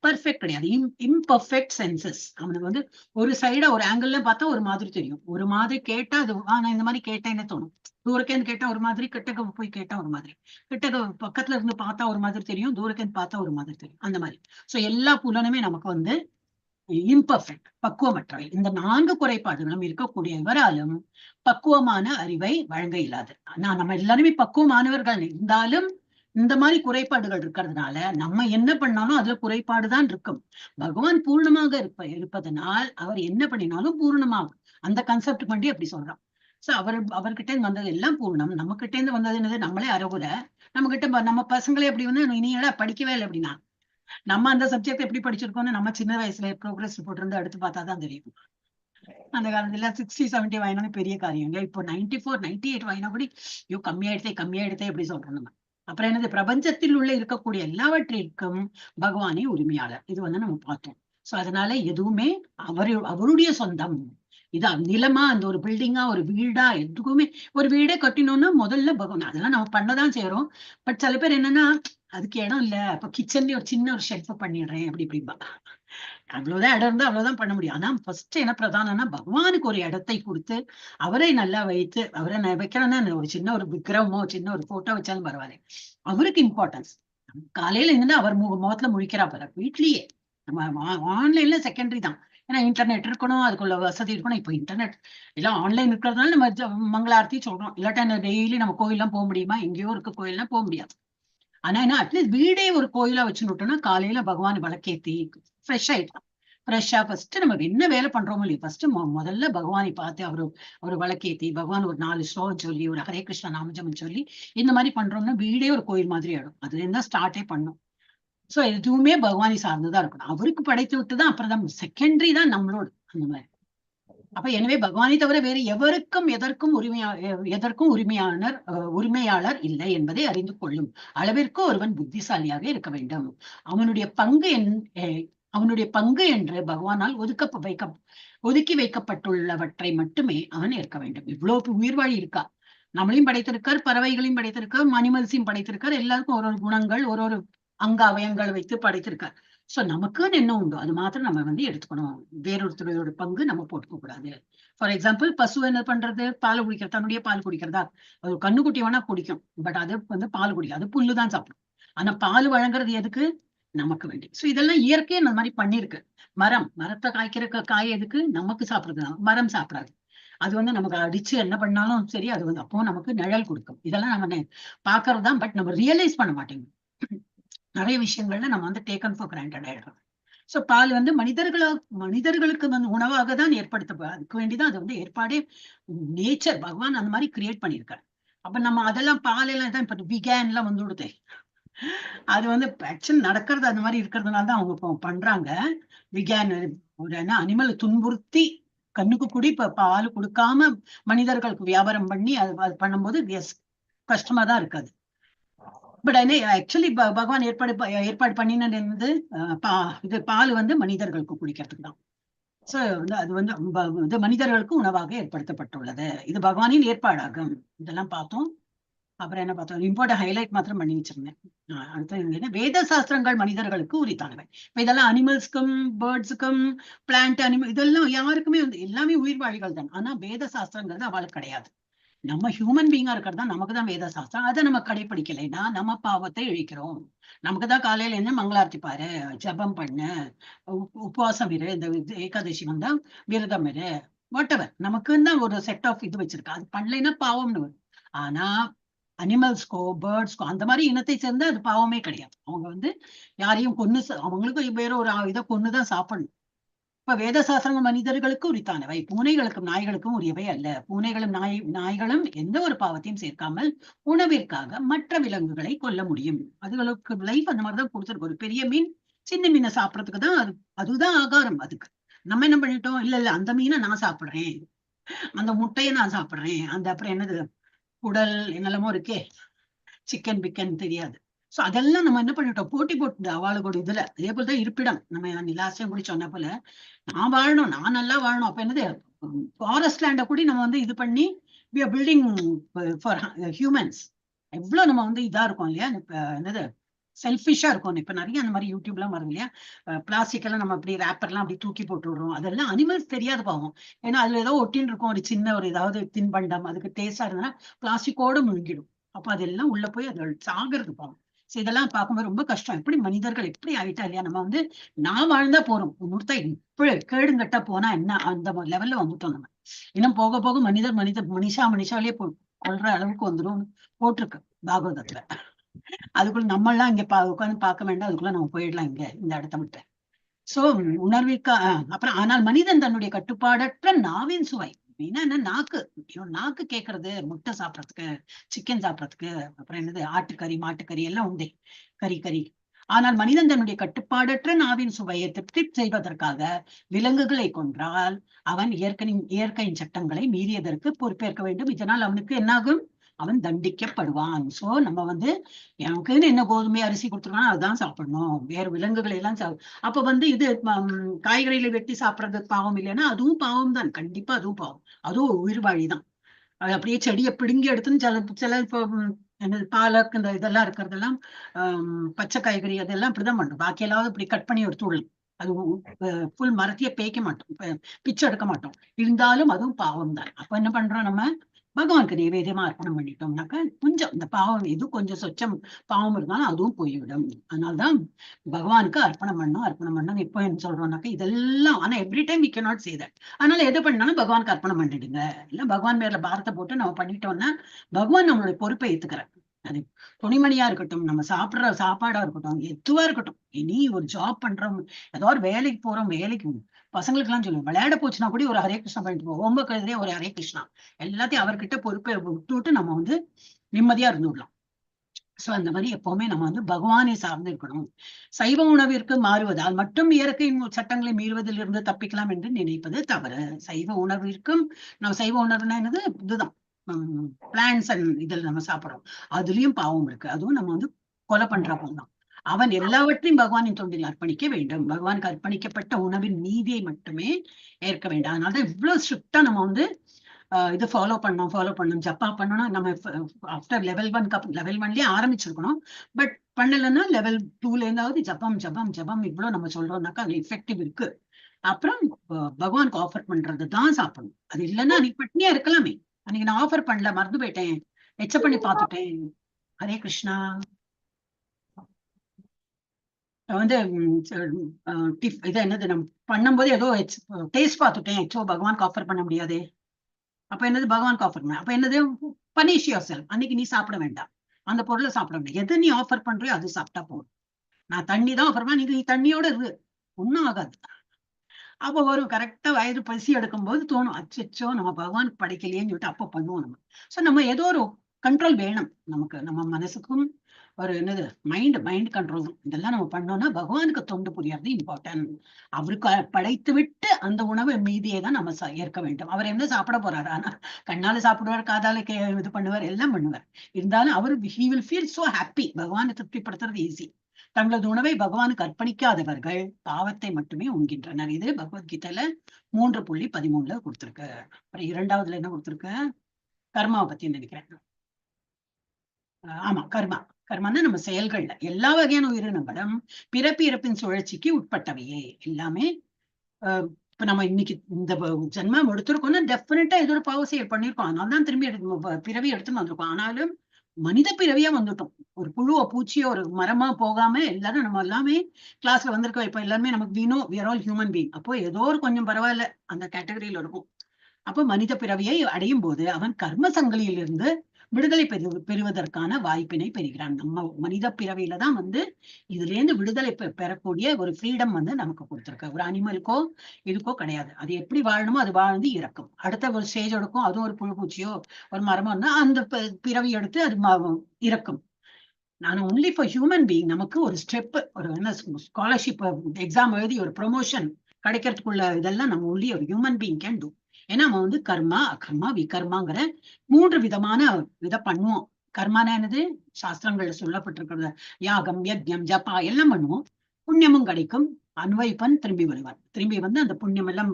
பர்ஃபெக்ட் கிடையாது. Imperfect senses. அவனுக்கு வந்து ஒரு சைடா ஒரு ஆங்கிள் பார்த்தா ஒரு மாதிரி தெரியும், ஒரு மாதிரி கேட்டா அது நான் இந்த மாதிரி கேட்டேன்னு தோணும். தூரக்கேந்து கேட்டா ஒரு மாதிரி, கிட்டக்க போய் கேட்டா ஒரு மாதிரி, கிட்டக்க பக்கத்துல இருந்து பார்த்தா ஒரு மாதிரி தெரியும், தூரக்கேந்து பார்த்தா ஒரு மாதிரி தெரியும், அந்த மாதிரி. சோ எல்லா புலனுமே நமக்கு வந்து இம்பர்ஃபெக்ட், பக்குவமற்றவை. இந்த 4 குறைபாடுகளும் இருக்கக்கூடிய எவராலும் பக்குவமான அறிவை வழங்க இயலாது. நம்ம எல்லாருமே பக்குவமானவர்கள் இருந்தாலும் இந்த மாதிரி குறைபாடுகள் இருக்கிறதுனால நம்ம என்ன பண்ணாலும் அதுல குறைபாடுதான் இருக்கும். பகவான் பூர்ணமாக இருப்பதனால் அவர் என்ன பண்ணினாலும் பூர்ணமாகும். அந்த கான்செப்ட் பண்ணி அப்படி சொல்றான். சோ அவர்கிட்ட இருந்து வந்தது எல்லாம் பூர்ணம், நம்ம கிட்ட இருந்து வந்தது என்னது, நம்மளே அறகுற. நம்ம கிட்ட நம்ம பசங்களே அப்படி வந்து இனியடா படிக்கவே இல்லை அப்படின்னா, நம்ம அந்த சப்ஜெக்ட் எப்படி படிச்சிருக்கோம்னு நம்ம சின்ன வயசுல ப்ரோக்ரஸ் ரிப்போர்ட் இருந்து எடுத்து பார்த்தா தான் தெரியும். அந்த காலத்துல 60-70 வாங்கினாலும் பெரிய காரியம் இல்லையா? இப்போ 94-98 வாங்கினா கூட ஐயோ கம்மியாயிடுத்தே எப்படி சொல்றோம் நம்ம. அப்புறம் என்னது, பிரபஞ்சத்தில் உள்ள இருக்கக்கூடிய எல்லாவற்றிற்கும் பகவானே உரிமையாளர். இது வந்து நம்ம பார்த்தோம். சோ அதனால எதுவுமே அவருடைய சொந்தம். இதான் நிலமா, அந்த ஒரு பில்டிங்கா, ஒரு வீடா, எதுக்குமே ஒரு வீடே கட்டினோம்னா முதல்ல பகவான். அதெல்லாம் நம்ம பண்ணதான் செய்யறோம். பட் சில பேர் என்னன்னா, அதுக்கு இடம் இல்ல, அப்ப கிச்சன்லயே ஒரு சின்ன ஒரு ஷெல்ஃப் பண்ணிடுறேன் அப்படி இப்படிப்பா. அவ்வளவுதான் இடம் இருந்தா அவ்வளவுதான் பண்ண முடியும். ஆனா ஃபர்ஸ்ட் என்ன பிரதானம்னா, பகவானுக்கு ஒரு இடத்தை கொடுத்து அவரை நல்லா வைத்து, அவரை வைக்கிறேன்னா ஒரு சின்ன ஒரு விக்கிரமோ சின்ன ஒரு போட்டோ வச்சாலும் பரவாயில்ல, அவருக்கு இம்பார்ட்டன்ஸ். காலையில என்னன்னா அவர் முகத்துல முழிக்கிறா பாரு, வீட்லயே. நம்ம ஆன்லைன்ல செகண்டரி தான். ஏன்னா இன்டர்நெட் இருக்கணும், அதுக்குள்ள வசதி இருக்கணும். இப்போ இன்டர்நெட் எல்லாம் ஆன்லைன் இருக்கிறதுனால நம்ம மங்களாரத்தி சொல்றோம். இல்லாட்டா டெய்லி நம்ம கோயில்லாம் போக முடியுமா? எங்கேயோ இருக்க கோயில்லாம் போக முடியாது. ஆனா என்ன, அட்லீஸ்ட் வீடே ஒரு கோயிலா வச்சுட்டோம்னா காலையில பகவான் விளக்கேத்தி ஃப்ரெஷ் ஆயிட்டான். ஃப்ரெஷ்ஷா ஃபர்ஸ்ட் நம்ம என்ன வேலை பண்றோமோ இல்லையா, ஃபர்ஸ்ட் முதல்ல பகவானை பார்த்து ஒரு விளக்கேத்தி பகவான் ஒரு 4 ஸ்லோகம் சொல்லி ஒரு ஹரே கிருஷ்ணா நாமஜபம் சொல்லி இந்த மாதிரி பண்றோம்னா வீடே ஒரு கோயில் மாதிரி ஆயிடும். அதுல இருந்தா ஸ்டார்டே பண்ணும். சோ எதுவுமே பகவானை சார்ந்துதான் இருக்கணும். அவருக்கு படைத்து விட்டுதான் அப்புறம் தான் செகண்டரி தான் நம்மளோட, அந்த மாதிரி. அப்ப எனவே பகவானை தவிர வேறு எதற்கும் உரிமையாளர் இல்லை என்பதை அறிந்து கொள்ளும் அளவிற்கு ஒருவன் புத்திசாலியாக இருக்க வேண்டும். அவனுடைய பங்கு என்று பகவானால் ஒதுக்கி வைக்கப்பட்டுள்ளவற்றை மட்டுமே அவன் ஏற்க வேண்டும். இவ்வளவு உயிர் வாழி இருக்கா, நம்மளையும் படைத்திருக்கார், பறவைகளையும் படைத்திருக்கார், அனிமல்ஸையும் படைத்திருக்கார். எல்லாருக்கும் ஒரு குணங்கள், ஒரு அங்க அவயங்கள் வைத்து படைத்திருக்கார். சோ நமக்குன்னு என்ன உண்டோ அது மாத்திரம் நம்ம வந்து எடுத்துக்கணும். வேறொருத்தரோட பங்கு நம்ம போட்டுக்க கூடாது. ஃபார் எக்ஸாம்பிள், பசு என்ன பண்றது, பால் குடிக்கிறது, தன்னுடைய பால் குடிக்கிறதா? ஒரு கண்ணுக்குட்டி வேணா குடிக்கும், பட் அது வந்து பால் குடிக்கும், அது புல்லுதான் சாப்பிடும். ஆனா பால் வழங்குறது எதுக்கு? நமக்கு வேண்டி. சோ இதெல்லாம் இயற்கையை அந்த மாதிரி பண்ணிருக்கு. மரத்தை காய்க்கிற காய் எதுக்கு? நமக்கு சாப்பிடுறதுதான். மரம் சாப்பிடாது. அது வந்து நமக்கு அடிச்சு என்ன பண்ணாலும் சரி, அது வந்து அப்போ நமக்கு நிழல் கொடுக்கும். இதெல்லாம் நம்ம பாக்குறதுதான், பட் நம்ம ரியலைஸ் பண்ண மாட்டேங்குது. நிறைய விஷயங்கள்ல நம்ம வந்து டேக்கன் ஃபார் கிராண்டட் ஆயிடுறோம். சோ பால் வந்து மனிதர்களுக்கு வந்து உணவாக தான் அதுக்கு வேண்டிதான் அது வந்து ஏற்பாடே, நேச்சர் பகவான் அந்த மாதிரி கிரியேட் பண்ணியிருக்காரு. அப்ப நம்ம அதெல்லாம் பாலெல்லாம் தான் இப்ப விகேன் எல்லாம் வந்து விடுதே, அது வந்து ஆக்சுவல் நடக்கிறது அந்த மாதிரி இருக்கிறதுனால தான் அவங்க இப்போ பண்றாங்க. விகேன் ஒரு அனிமல் துன்புறுத்தி கண்ணுக்கு கூடி இப்ப பால் கொடுக்காம மனிதர்களுக்கு வியாபாரம் பண்ணி அது பண்ணும்போது கஷ்டமா தான் இருக்காது. பட் ஆக்சுவலி பகவான் ஏற்பாடு பண்ணினது வந்து இது பால் வந்து மனிதர்களுக்கு குடிக்கிறதுக்கு தான். சோ வந்து அது வந்து மனிதர்களுக்கு உணவாக ஏற்படுத்தப்பட்டுள்ளது. இது பகவானின் ஏற்பாடாகும். இதெல்லாம் பார்த்தோம். அப்புறம் என்ன பார்த்தோம், இம்பார்ட்டன் ஹைலைட் மாத்திரம் பண்ணி வச்சிருந்தேன். அடுத்து வேத சாஸ்திரங்கள் மனிதர்களுக்கு உரித்தானவை. இப்ப இதெல்லாம் அனிமல்ஸ்க்கும், பேர்ட்ஸுக்கும், பிளான்ட், இதெல்லாம் யாருக்குமே வந்து எல்லாமே உயிர்வாழிகள் தான். ஆனா வேத சாஸ்திரங்கிறது அவளுக்கு கிடையாது. நம்ம ஹியூமன் பீங்கா இருக்கிறதா நமக்கு தான் வேத சாஸ்திரம். அதை நம்ம கடைபிடிக்கலைன்னா நம்ம பாவத்தை இழிக்கிறோம். நமக்குதான் காலையில என்ன மங்களார்த்தி பாரு, ஜபம் பண்ணு, உபவாசம் இரு, இந்த ஏகாதசி வந்தா விரதம் இரு, வாட் எவர், நமக்குன்னு தான் ஒரு செட் ஆஃப் இது வச்சிருக்கா. அது பண்ணலைன்னா பாவம்னு வரும். ஆனா அனிமல்ஸ்கோ, பேர்ட்ஸ்கோ, அந்த மாதிரி இனத்தை சேர்ந்தா அது பாவமே கிடையாது. அவங்க வந்து யாரையும் அவங்களுக்கு வேற ஒரு இதை கொன்னுதான் சாப்பிடணும். இப்ப வேத சாஸ்திரங்கள் மனிதர்களுக்கு உரித்தானவை, பூனைகளுக்கும் நாய்களுக்கும் உரியவை அல்ல. பூனைகளும் நாய்களும் எந்த ஒரு பாவத்தையும் சேர்க்காமல் உணவிற்காக மற்ற விலங்குகளை கொல்ல முடியும். அதுகளுக்கு லைஃப் அந்த மாதிரிதான் கொடுத்துருக்கு. ஒரு பெரிய மீன் சின்ன மீனை சாப்பிடறதுக்கு தான் அதுதான் ஆகாரம். அதுக்கு நம்ம என்ன பண்ணிட்டோம், இல்ல அந்த மீனை நான் சாப்பிடுறேன், அந்த முட்டையை நான் சாப்பிடுறேன், அந்த அப்புறம் என்னது குடல் என்னெல்லாமோ இருக்கே, சிக்கன் பிக்கன் தெரியாது. சோ அதெல்லாம் நம்ம என்ன பண்ணிட்டோம், போட்டி போட்டு அவளுக்கு இதுல. அதே போலதான் இருப்பிடம். நம்ம லாஸ்ட் டைம் கூட சொன்ன போல, நான் வாழணும், நான் நல்லா வாழணும். அப்ப என்னது, ஃபாரஸ்ட் லேண்ட கூட நம்ம வந்து இது பண்ணி பில்டிங் ஃபார் ஹியூமன்ஸ். எவ்வளவு நம்ம வந்து இதா இருக்கும் இல்லையா? என்னது செல்ஃபிஷா இருக்கும். இப்ப நிறைய அந்த மாதிரி யூடியூப் எல்லாம் வருது இல்லையா, பிளாஸ்டிக் எல்லாம் நம்ம அப்படி ரேப்பர் எல்லாம் அப்படி தூக்கி போட்டு விடுறோம். அதெல்லாம் அனிமல்ஸ் தெரியாது பாவம். ஏன்னா அதுல ஏதோ ஒட்டின்னு இருக்கும், ஒரு சின்ன ஒரு ஏதாவது தின்பண்டம், அதுக்கு டேஸ்டா இருந்ததுன்னா பிளாஸ்டிக்கோட முழுங்கிடும். அப்ப அதெல்லாம் உள்ள போய் அது சாகிறது பாவம். இதெல்லாம் பார்க்கும்போது ரொம்ப கஷ்டம். எப்படி மனிதர்கள் எப்படி ஆயிட்டா இல்லையா, நம்ம வந்து நான் வாழ்ந்தா போறோம், இன்னொருத்தா இப்ப கேடுங்கட்டா போனா என்ன, அந்த லெவல்ல வந்துட்டோம் நம்ம. இன்னும் போக போக மனுஷாலேயே கொள்ற அளவுக்கு வந்துடும் போட்டிருக்கு பாகவதத்துல. அதுக்குள்ள நம்ம எல்லாம் இங்க உட்காந்து பார்க்க வேண்டாம், அதுக்குள்ள நம்ம போயிடலாம் இங்க இந்த இடத்த விட்டு. சோ உணர்விற்கா அப்புறம் ஆனால் மனிதன் தன்னுடைய கட்டுப்பாடற்ற நாவின் சுவை, என்ன நாக்கு, நாக்கு கேட்கறது முட்டை சாப்பிடறதுக்கு, சிக்கன் சாப்பிடறதுக்கு, அப்புறம் என்னது ஆட்டுக்கறி மாட்டுக்கறி எல்லாம் உண்டே, கறி. ஆனால் மனிதன் தன்னுடைய கட்டுப்பாடற்ற நாவின் சுவையை திருப்தி செய்வதற்காக விலங்குகளை கொன்றால் அவன் இயற்கையின் சட்டங்களை மீறியதற்கு பொறுப்பேற்க வேண்டும். இதனால் அவனுக்கு என்னாகும், அவன் தண்டிக்கப்படுவான். சோ நம்ம வந்து எனக்குன்னு என்ன கோதுமை அரிசி கொடுத்துருக்கானோ அதுதான் சாப்பிடணும், வேற விலங்குகளை எல்லாம் அப்ப வந்து இது காய்கறிகளை வெட்டி சாப்பிடுறது பாவம் இல்லைன்னா அதுவும் பாவம் தான், கண்டிப்பா அதுவும் பாவம், அதுவும் உயிர் வாழிதான். அது அப்படியே செடியை பிடுங்கி எடுத்துன்னு சில இப்போ என்னது பாலக் இந்த இதெல்லாம் இருக்கிறதெல்லாம் பச்சை காய்கறி அதெல்லாம் இப்படிதான் பண்றோம். பாக்கி எல்லாம் இப்படி கட் பண்ணி எடுத்து விடலாம். அது ஃபுல் மரத்தையே பேய்க்க மாட்டோம், பிச்சை எடுக்க மாட்டோம். இருந்தாலும் அதுவும் பாவம் தான். அப்ப என்ன பண்றோம், நம்ம பகவானுக்கு நைவேத்தியமா அர்ப்பணம் பண்ணிட்டோம்னாக்க கொஞ்சம் இந்த பாவம் இது கொஞ்சம் சொச்சம் பாவம் இருந்தாலும் அதுவும் போய்விடும். அதனால்தான் பகவானுக்கு அர்ப்பணம் பண்ணணும். இப்போ என்ன சொல்றோம்னாக்க இதெல்லாம், ஆனா every time we can not say that. அதனால எது பண்ணாலும் பகவானுக்கு அர்ப்பணம் பண்ணிடுங்க, இல்ல பகவான் மேல பாரத்தை போட்டு நம்ம பண்ணிட்டோம்னா பகவான் நம்மளுடைய பொறுப்பை ஏத்துக்கிறார். அது துணிமணியா இருக்கட்டும், நம்ம சாப்பிடுற சாப்பாடா இருக்கட்டும், எதுவா இருக்கட்டும், இனி ஒரு ஜாப் பண்றோம், ஏதோ ஒரு வேலைக்கு போறோம், வேலைக்கு பசங்களுக்கு எல்லாம் சொல்லுவோம், விளையாட போச்சுன்னா கூட ஒரு ஹரே கிருஷ்ணா பண்ணிட்டு போவோம், ஹோம்ஒர்க் எழுதியே ஒரு ஹரே கிருஷ்ணா, எல்லாத்தையும் அவர்கிட்ட பொறுப்பை விட்டு நம்ம வந்து நிம்மதியா இருந்துடலாம். சோ அந்த மாதிரி எப்பவுமே நம்ம வந்து பகவானை சார்ந்து இருக்கணும். சைவ உணவிற்கு மாறுவதால் மட்டும் இயற்கையின் சட்டங்களை மீறுவதில் இருந்து தப்பிக்கலாம் என்று நினைப்பது தவறு. சைவ உணவிற்கும், நம்ம சைவ உணவுனா என்னது, இதுதான் பிளான்ஸ் அண்ட் இதில் நம்ம சாப்பிடுறோம், அதுலயும் பாவம் இருக்கு. அதுவும் நம்ம வந்து கொலை பண்றப்போ தான். அவன் எல்லாவற்றையும் பகவானின் தொண்டில் அர்ப்பணிக்க வேண்டும். பகவானுக்கு அர்ப்பணிக்கப்பட்ட உணவின் நீதியை மட்டுமே ஏற்க வேண்டும். அதனாலதான் இவ்வளவு ஸ்ட்ரிக்டா நம்ம வந்து இது ஃபாலோ பண்ணணும். ஜப்பா பண்ணணும். நம்ம ஆஃப்டர் லெவல் 1லயே ஆரம்பிச்சிருக்கணும். பட் பண்ணலன்னா லெவல் 2ல இருந்தாவது ஜபம் இவ்வளவு நம்ம சொல்றோம்னாக்கா அது எஃபெக்டிவ் இருக்கு. அப்புறம் பகவானுக்கு ஆஃபர் பண்றதுதான் சாப்பிடணும். அது இல்லைன்னா அன்னைக்கு பட்னியா இருக்கலாமே. அன்னைக்கு நான் ஆஃபர் பண்ணல, மறந்து போயிட்டேன், எச்ச பண்ணி பார்த்துட்டேன், ஹரே கிருஷ்ணா. வந்து இது என்னது, நம்ம பண்ணும்போது ஏதோ டேஸ்ட் பார்த்துட்டேன், எச்சோ பகவானுக்கு ஆஃபர் பண்ண முடியாது. அப்ப என்னது, பகவானுக்கு ஆஃபர் பண்ண, அப்ப என்னது, பனிஷ் யுவர் செல்ஃப். அன்னைக்கு நீ சாப்பிட வேண்டாம், அந்த பொருளை சாப்பிட வேண்டாம். எது நீ ஆஃபர் பண்றியோ அது சாப்பிட்டா போதும். நான் தண்ணி தான் ஆஃபர் பண்ண, நீ தண்ணியோட இரு, ஒன்னும் ஆகாது. அப்போ ஒரு கரெக்டா வயிறு பசி எடுக்கும் போது தோணும், அச்சோ நம்ம பகவானுக்கு படைக்கலையேன்னு சொல்லிட்டு அப்ப பண்ணுவோம் நம்ம. சோ நம்ம ஏதோ ஒரு கண்ட்ரோல் வேணும் நமக்கு, நம்ம மனசுக்கும் ஒரு என்னது மைண்ட் கண்ட்ரோல். இதெல்லாம் நம்ம பண்ணோம்னா பகவானுக்கு தொண்டு புரியறது இம்பார்ட்டன்ட். அவருக்கு படைத்து விட்டு அந்த உணவு மீதியை தான் நம்ம ஏற்க வேண்டும். அவர் என்ன சாப்பிட போறாரு, ஆனா கண்ணால சாப்பிடுவார், காதால இது பண்ணுவார், எல்லாம் பண்ணுவார். இருந்தாலும் அவர் he will feel so happy. பகவானை திருப்திப்படுத்துறது ஈஸி. தங்களது உணவை பகவானுக்கு அர்ப்பணிக்காதவர்கள் பாவத்தை மட்டுமே உண்கின்றனர். இது பகவத்கீதையில 3.13 கொடுத்திருக்கு. அப்புறம் 2வதுல என்ன கொடுத்திருக்கு, கர்மாவை பத்தி நினைக்கிறேன். ஆமா, கர்மான்னா நம்ம செயல்கள்ல எல்லா வகையான உயிரினங்களும் பிறப்பு இறப்பின் சுழற்சிக்கு உட்பட்டவையே. எல்லாமே இப்ப நம்ம இன்னைக்கு இந்த ஜென்மம் எடுத்திருக்கோம்னா டெஃபினட்டா ஏதோ ஒரு பாவ செயல் பண்ணிருக்கோம், அதனால்தான் திரும்பி பிறவி எடுத்துன்னு வந்திருக்கோம். ஆனாலும் மனித பிறவியா வந்துட்டோம். ஒரு புழுவோ பூச்சியோ ஒரு மரமா போகாம எல்லாரும் நம்ம எல்லாமே கிளாஸ்ல வந்திருக்கோம். இப்ப எல்லாருமே நமக்கு we are all human being. அப்போ ஏதோ ஒரு கொஞ்சம் பரவாயில்ல அந்த கேட்டகரியில இருக்கும். அப்போ மனித பிறவியை அடையும் போது அவன் கர்ம சங்கிலியிலிருந்து விடுதலை பெறுவதற்கான வாய்ப்பினை பெறுகிறான். நம்ம மனித பிறவியில தான் வந்து இதுல இருந்து விடுதலை பெறக்கூடிய ஒரு ஃப்ரீடம் வந்து நமக்கு கொடுத்திருக்கு. ஒரு அனிமலுக்கோ இதுக்கோ கிடையாது. அது எப்படி வாழணுமோ அது வாழ்ந்து இறக்கும். அடுத்த ஒரு ஸ்டேஜ் எடுக்கும், அதுவும் ஒரு புழு பூச்சியோ ஒரு மரமோன்னா அந்த பிறவி எடுத்து அது இறக்கும். நான் ஒன்லி ஃபார் ஹியூமன் பீயிங். நமக்கு ஒரு ஸ்டெப், ஒரு என்ன ஸ்காலர்ஷிப் எக்ஸாம் எழுதி ஒரு ப்ரொமோஷன் கிடைக்கிறதுக்குள்ள இதெல்லாம் நம்ம ஒன்லி ஒரு ஹியூமன் பீயிங் கேன் டூ. ஏன்னா நம்ம வந்து கர்மா, அகர்மா, விகர்மாங்கிற 3 விதமான இதை பண்ணுவோம். கர்மானா என்னது, சாஸ்திரங்கள்ல சொல்லப்பட்டிருக்கிறது யாகம், யஜ்ஞம், ஜபா எல்லாம் பண்ணுவோம். புண்ணியமும் கிடைக்கும், அன்வைப்பன் திரும்பி வருவான். திரும்பி வந்து அந்த புண்ணியம் எல்லாம்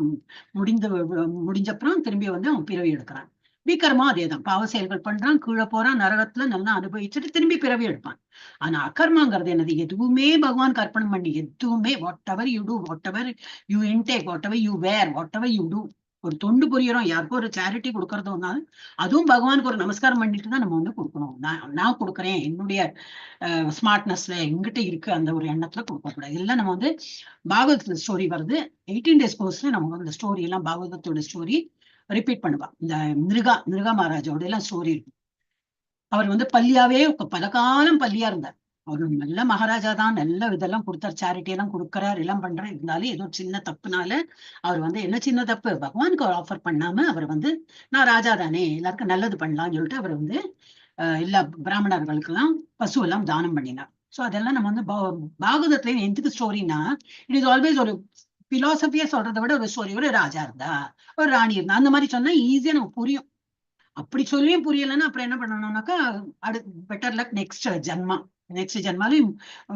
முடிஞ்சப்பறம் திரும்பி வந்து அவன் பிறவி எடுக்கிறான். விகர்மா அதேதான், பாவ செயல்கள் பண்றான், கீழே போறான், நரகத்துல நல்லா அனுபவிச்சுட்டு திரும்பி பிறவி எடுப்பான். ஆனா அகர்மாங்கிறது என்னது? எதுவுமே பகவான் அர்ப்பணம் பண்ணி, எதுவுமே whatever you do, whatever you intake, whatever you wear, whatever you do, ஒரு தொண்டு புரியறோம், யாருக்கும் ஒரு சேரிட்டி கொடுக்கறதுனா அதுவும் பகவானுக்கு ஒரு நமஸ்காரம் பண்ணிட்டு தான் நம்ம வந்து கொடுக்கணும். நான் கொடுக்குறேன், என்னுடைய ஸ்மார்ட்னஸ்ல எங்கிட்ட இருக்கு அந்த ஒரு எண்ணத்துல கொடுக்க கூடாது. இதெல்லாம் நம்ம வந்து பாகவதத்துல ஸ்டோரி வருது, 18 days கோர்ஸ்ல நம்ம வந்து இந்த ஸ்டோரி எல்லாம் பாகவதத்தோட ஸ்டோரி ரிப்பீட் பண்ணுவா. இந்த மிருகா மகாராஜாவோட எல்லாம் ஸ்டோரி இருக்கும். அவர் வந்து பள்ளியாவே பல காலம் பள்ளியா இருந்தார். அவர் நல்ல மகாராஜா தான், நல்ல இதெல்லாம் கொடுத்தார், சேரிட்டி எல்லாம் கொடுக்கறாரு, எல்லாம் பண்றாரு. இருந்தாலும் ஏதோ சின்ன தப்புனால அவர் வந்து, என்ன சின்ன தப்பு, பகவானுக்கு ஆஃபர் பண்ணாம அவர் வந்து, நான் ராஜா தானே எல்லாருக்கும் நல்லது பண்ணலாம்னு சொல்லிட்டு அவர் வந்து எல்லா பிராமணர்களுக்கு எல்லாம் பசு எல்லாம் தானம் பண்ணினார். சோ அதெல்லாம் நம்ம வந்து பாகவதத்துல எதுக்கு ஸ்டோரினா, இட் இஸ் ஆல்வேஸ் ஒரு பிலாசபியா சொல்றதை விட ஒரு ஸ்டோரி. ஒரு ராஜா இருந்தா, ஒரு ராணி இருந்தா, அந்த மாதிரி சொன்னா ஈஸியா நமக்கு புரியும். அப்படி சொல்லியும் புரியலன்னா அப்புறம் என்ன பண்ணணும்னாக்கா, பெட்டர் லக் நெக்ஸ்ட் ஜென்மாலும்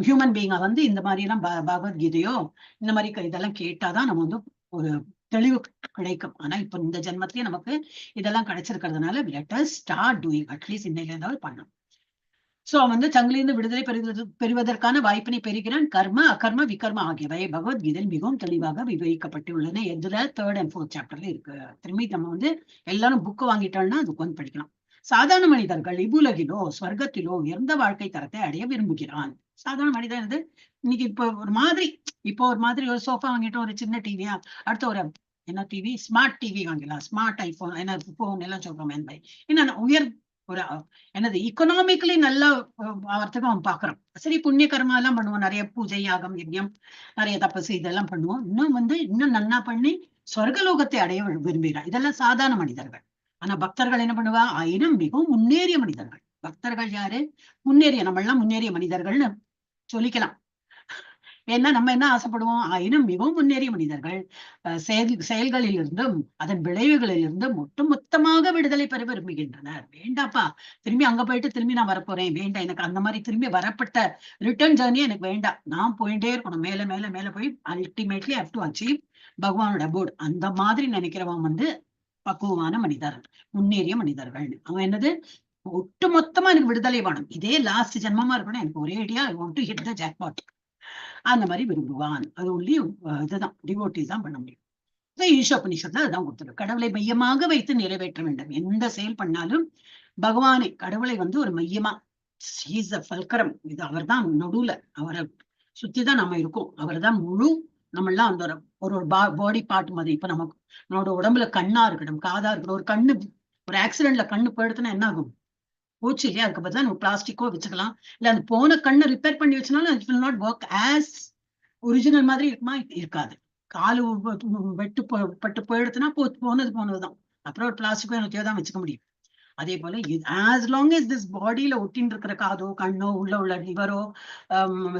ஹியூமன் பீயிங்கா வந்து இந்த மாதிரி எல்லாம் பகவத்கீதையோ இந்த மாதிரி இதெல்லாம் கேட்டாதான் நம்ம வந்து ஒரு தெளிவு கிடைக்கும். ஆனா இப்ப இந்த ஜென்மத்திலேயே நமக்கு இதெல்லாம் கிடைச்சிருக்கிறதுனால let us start doing, at least இன்னையில இருந்தாவது பண்ணணும். சோ அவன் வந்து சங்கிலிருந்து விடுதலை பெறுவதற்கான வாய்ப்பினை பெறுகிறான். கர்ம அகர்ம விகர்ம ஆகியவை பகவத்கீதையில் மிகவும் தெளிவாக விவரிக்கப்பட்டுள்ளன. எதுல 3rd and 4th சாப்டர்ல இருக்கு. திரும்பி நம்ம வந்து எல்லாரும் புக்கு வாங்கிட்டோம்னா அது உட்காந்து படிக்கலாம். சாதாரண மனிதர்கள் இவ்வுலகிலோ ஸ்வர்க்கத்திலோ உயர்ந்த வாழ்க்கை தரத்தை அடைய விரும்புகிறான். சாதாரண மனிதன் வந்து இன்னைக்கு இப்போ ஒரு மாதிரி ஒரு சோஃபா வாங்கிட்டோம், ஒரு சின்ன டிவியா, அடுத்த ஒரு என்ன டிவி, ஸ்மார்ட் டிவி வாங்கலாம், ஸ்மார்ட் ஐபோன், என்ன போன் எல்லாம் சொல்றோம். என்ன உயர் ஒரு என்னது இக்கனாமிக்கலி நல்லா ஆகிறதுக்கு அவன் பாக்குறான். சரி, புண்ணிய கர்மா எல்லாம் பண்ணுவோம், நிறைய பூஜை யாகம் யஜ்யம், நிறைய தபசு இதெல்லாம் பண்ணுவோம். இன்னும் நன்னா பண்ணி சொர்க்கலோகத்தை அடைய விரும்புகிறான். இதெல்லாம் சாதாரண மனிதர்கள். ஆனா பக்தர்கள் என்ன பண்ணுவா, ஆயினும் மிகவும் முன்னேறிய மனிதர்கள். பக்தர்கள் யாரு? நம்ம எல்லாம் முன்னேறிய மனிதர்கள்னு சொல்லிக்கலாம். ஏன்னா நம்ம என்ன ஆசைப்படுவோம், ஆயினும் மிகவும் முன்னேறிய மனிதர்கள் செயல்களில் இருந்தும் அதன் விளைவுகளில் இருந்தும் ஒட்டுமொத்தமாக விடுதலை பெற விரும்புகின்றனர். வேண்டாப்பா, திரும்பி அங்க போயிட்டு திரும்பி நான் வரப்போறேன், வேண்டாம், எனக்கு அந்த மாதிரி திரும்பி வரப்பட்ட ரிட்டர்ன் ஜேர்னி எனக்கு வேண்டாம். நான் போயிட்டே இருக்கணும், மேல மேல மேல போய் அல்டிமேட்லி ஹேவ் டு அச்சீவ் பகவானோட அபோர்ட். அந்த மாதிரி நினைக்கிறவன் வந்து பக்குவமான மனிதர்கள், முன்னேறிய மனிதர்கள். அவன் என்னது, ஒட்டுமொத்தமா எனக்கு விடுதலை வேணும், இதே லாஸ்ட் ஜென்மமா இருக்கணும், எனக்கு ஒரே idea, I want to hit the jackpot, அந்த மாதிரி விரும்புவான். அது உள்ளி இதுதான் டிவோட்டி தான் பண்ண முடியும். ஈஷோபனிஷத்துல அதுதான் கொடுத்துருக்கு. கடவுளை மையமாக வைத்து நிறைவேற்ற வேண்டும். எந்த செயல் பண்ணாலும் பகவானை, கடவுளை வந்து ஒரு மையமா, ஃபல்கரம், இது அவர் தான் நடுவுல, அவரை சுத்திதான் நம்ம இருக்கோம். அவர் தான் முழு, நம்ம எல்லாம் அந்த ஒரு பாடி பார்ட் மாதிரி. இப்ப நம்மளோட உடம்புல கண்ணா இருக்கட்டும், காதா இருக்கட்டும். ஒரு கண்ணு, ஒரு ஆக்சிடென்ட்ல கண்ணு போயிடுத்துன்னா என்ன ஆகும்? போச்சு இல்லையா? அதுக்கு பதிலா நம்ம பிளாஸ்டிக்கோ வச்சுக்கலாம், இல்ல அந்த போன கண்ணை ரிப்பேர் பண்ணி வச்சனாலும் it will not work as original மாதிரி இருக்குமா? இருக்காது. காலு பட்டு போயிடுத்துனா போனதுதான். அப்புறம் ஒரு பிளாஸ்டிக்கோ என்னத்தையோ தான் வச்சுக்க முடியும். அதே போல ஆஸ் லாங் as திஸ் பாடியில ஒட்டின்னு இருக்கிற காதோ கண்ணோ உள்ள லிவரோ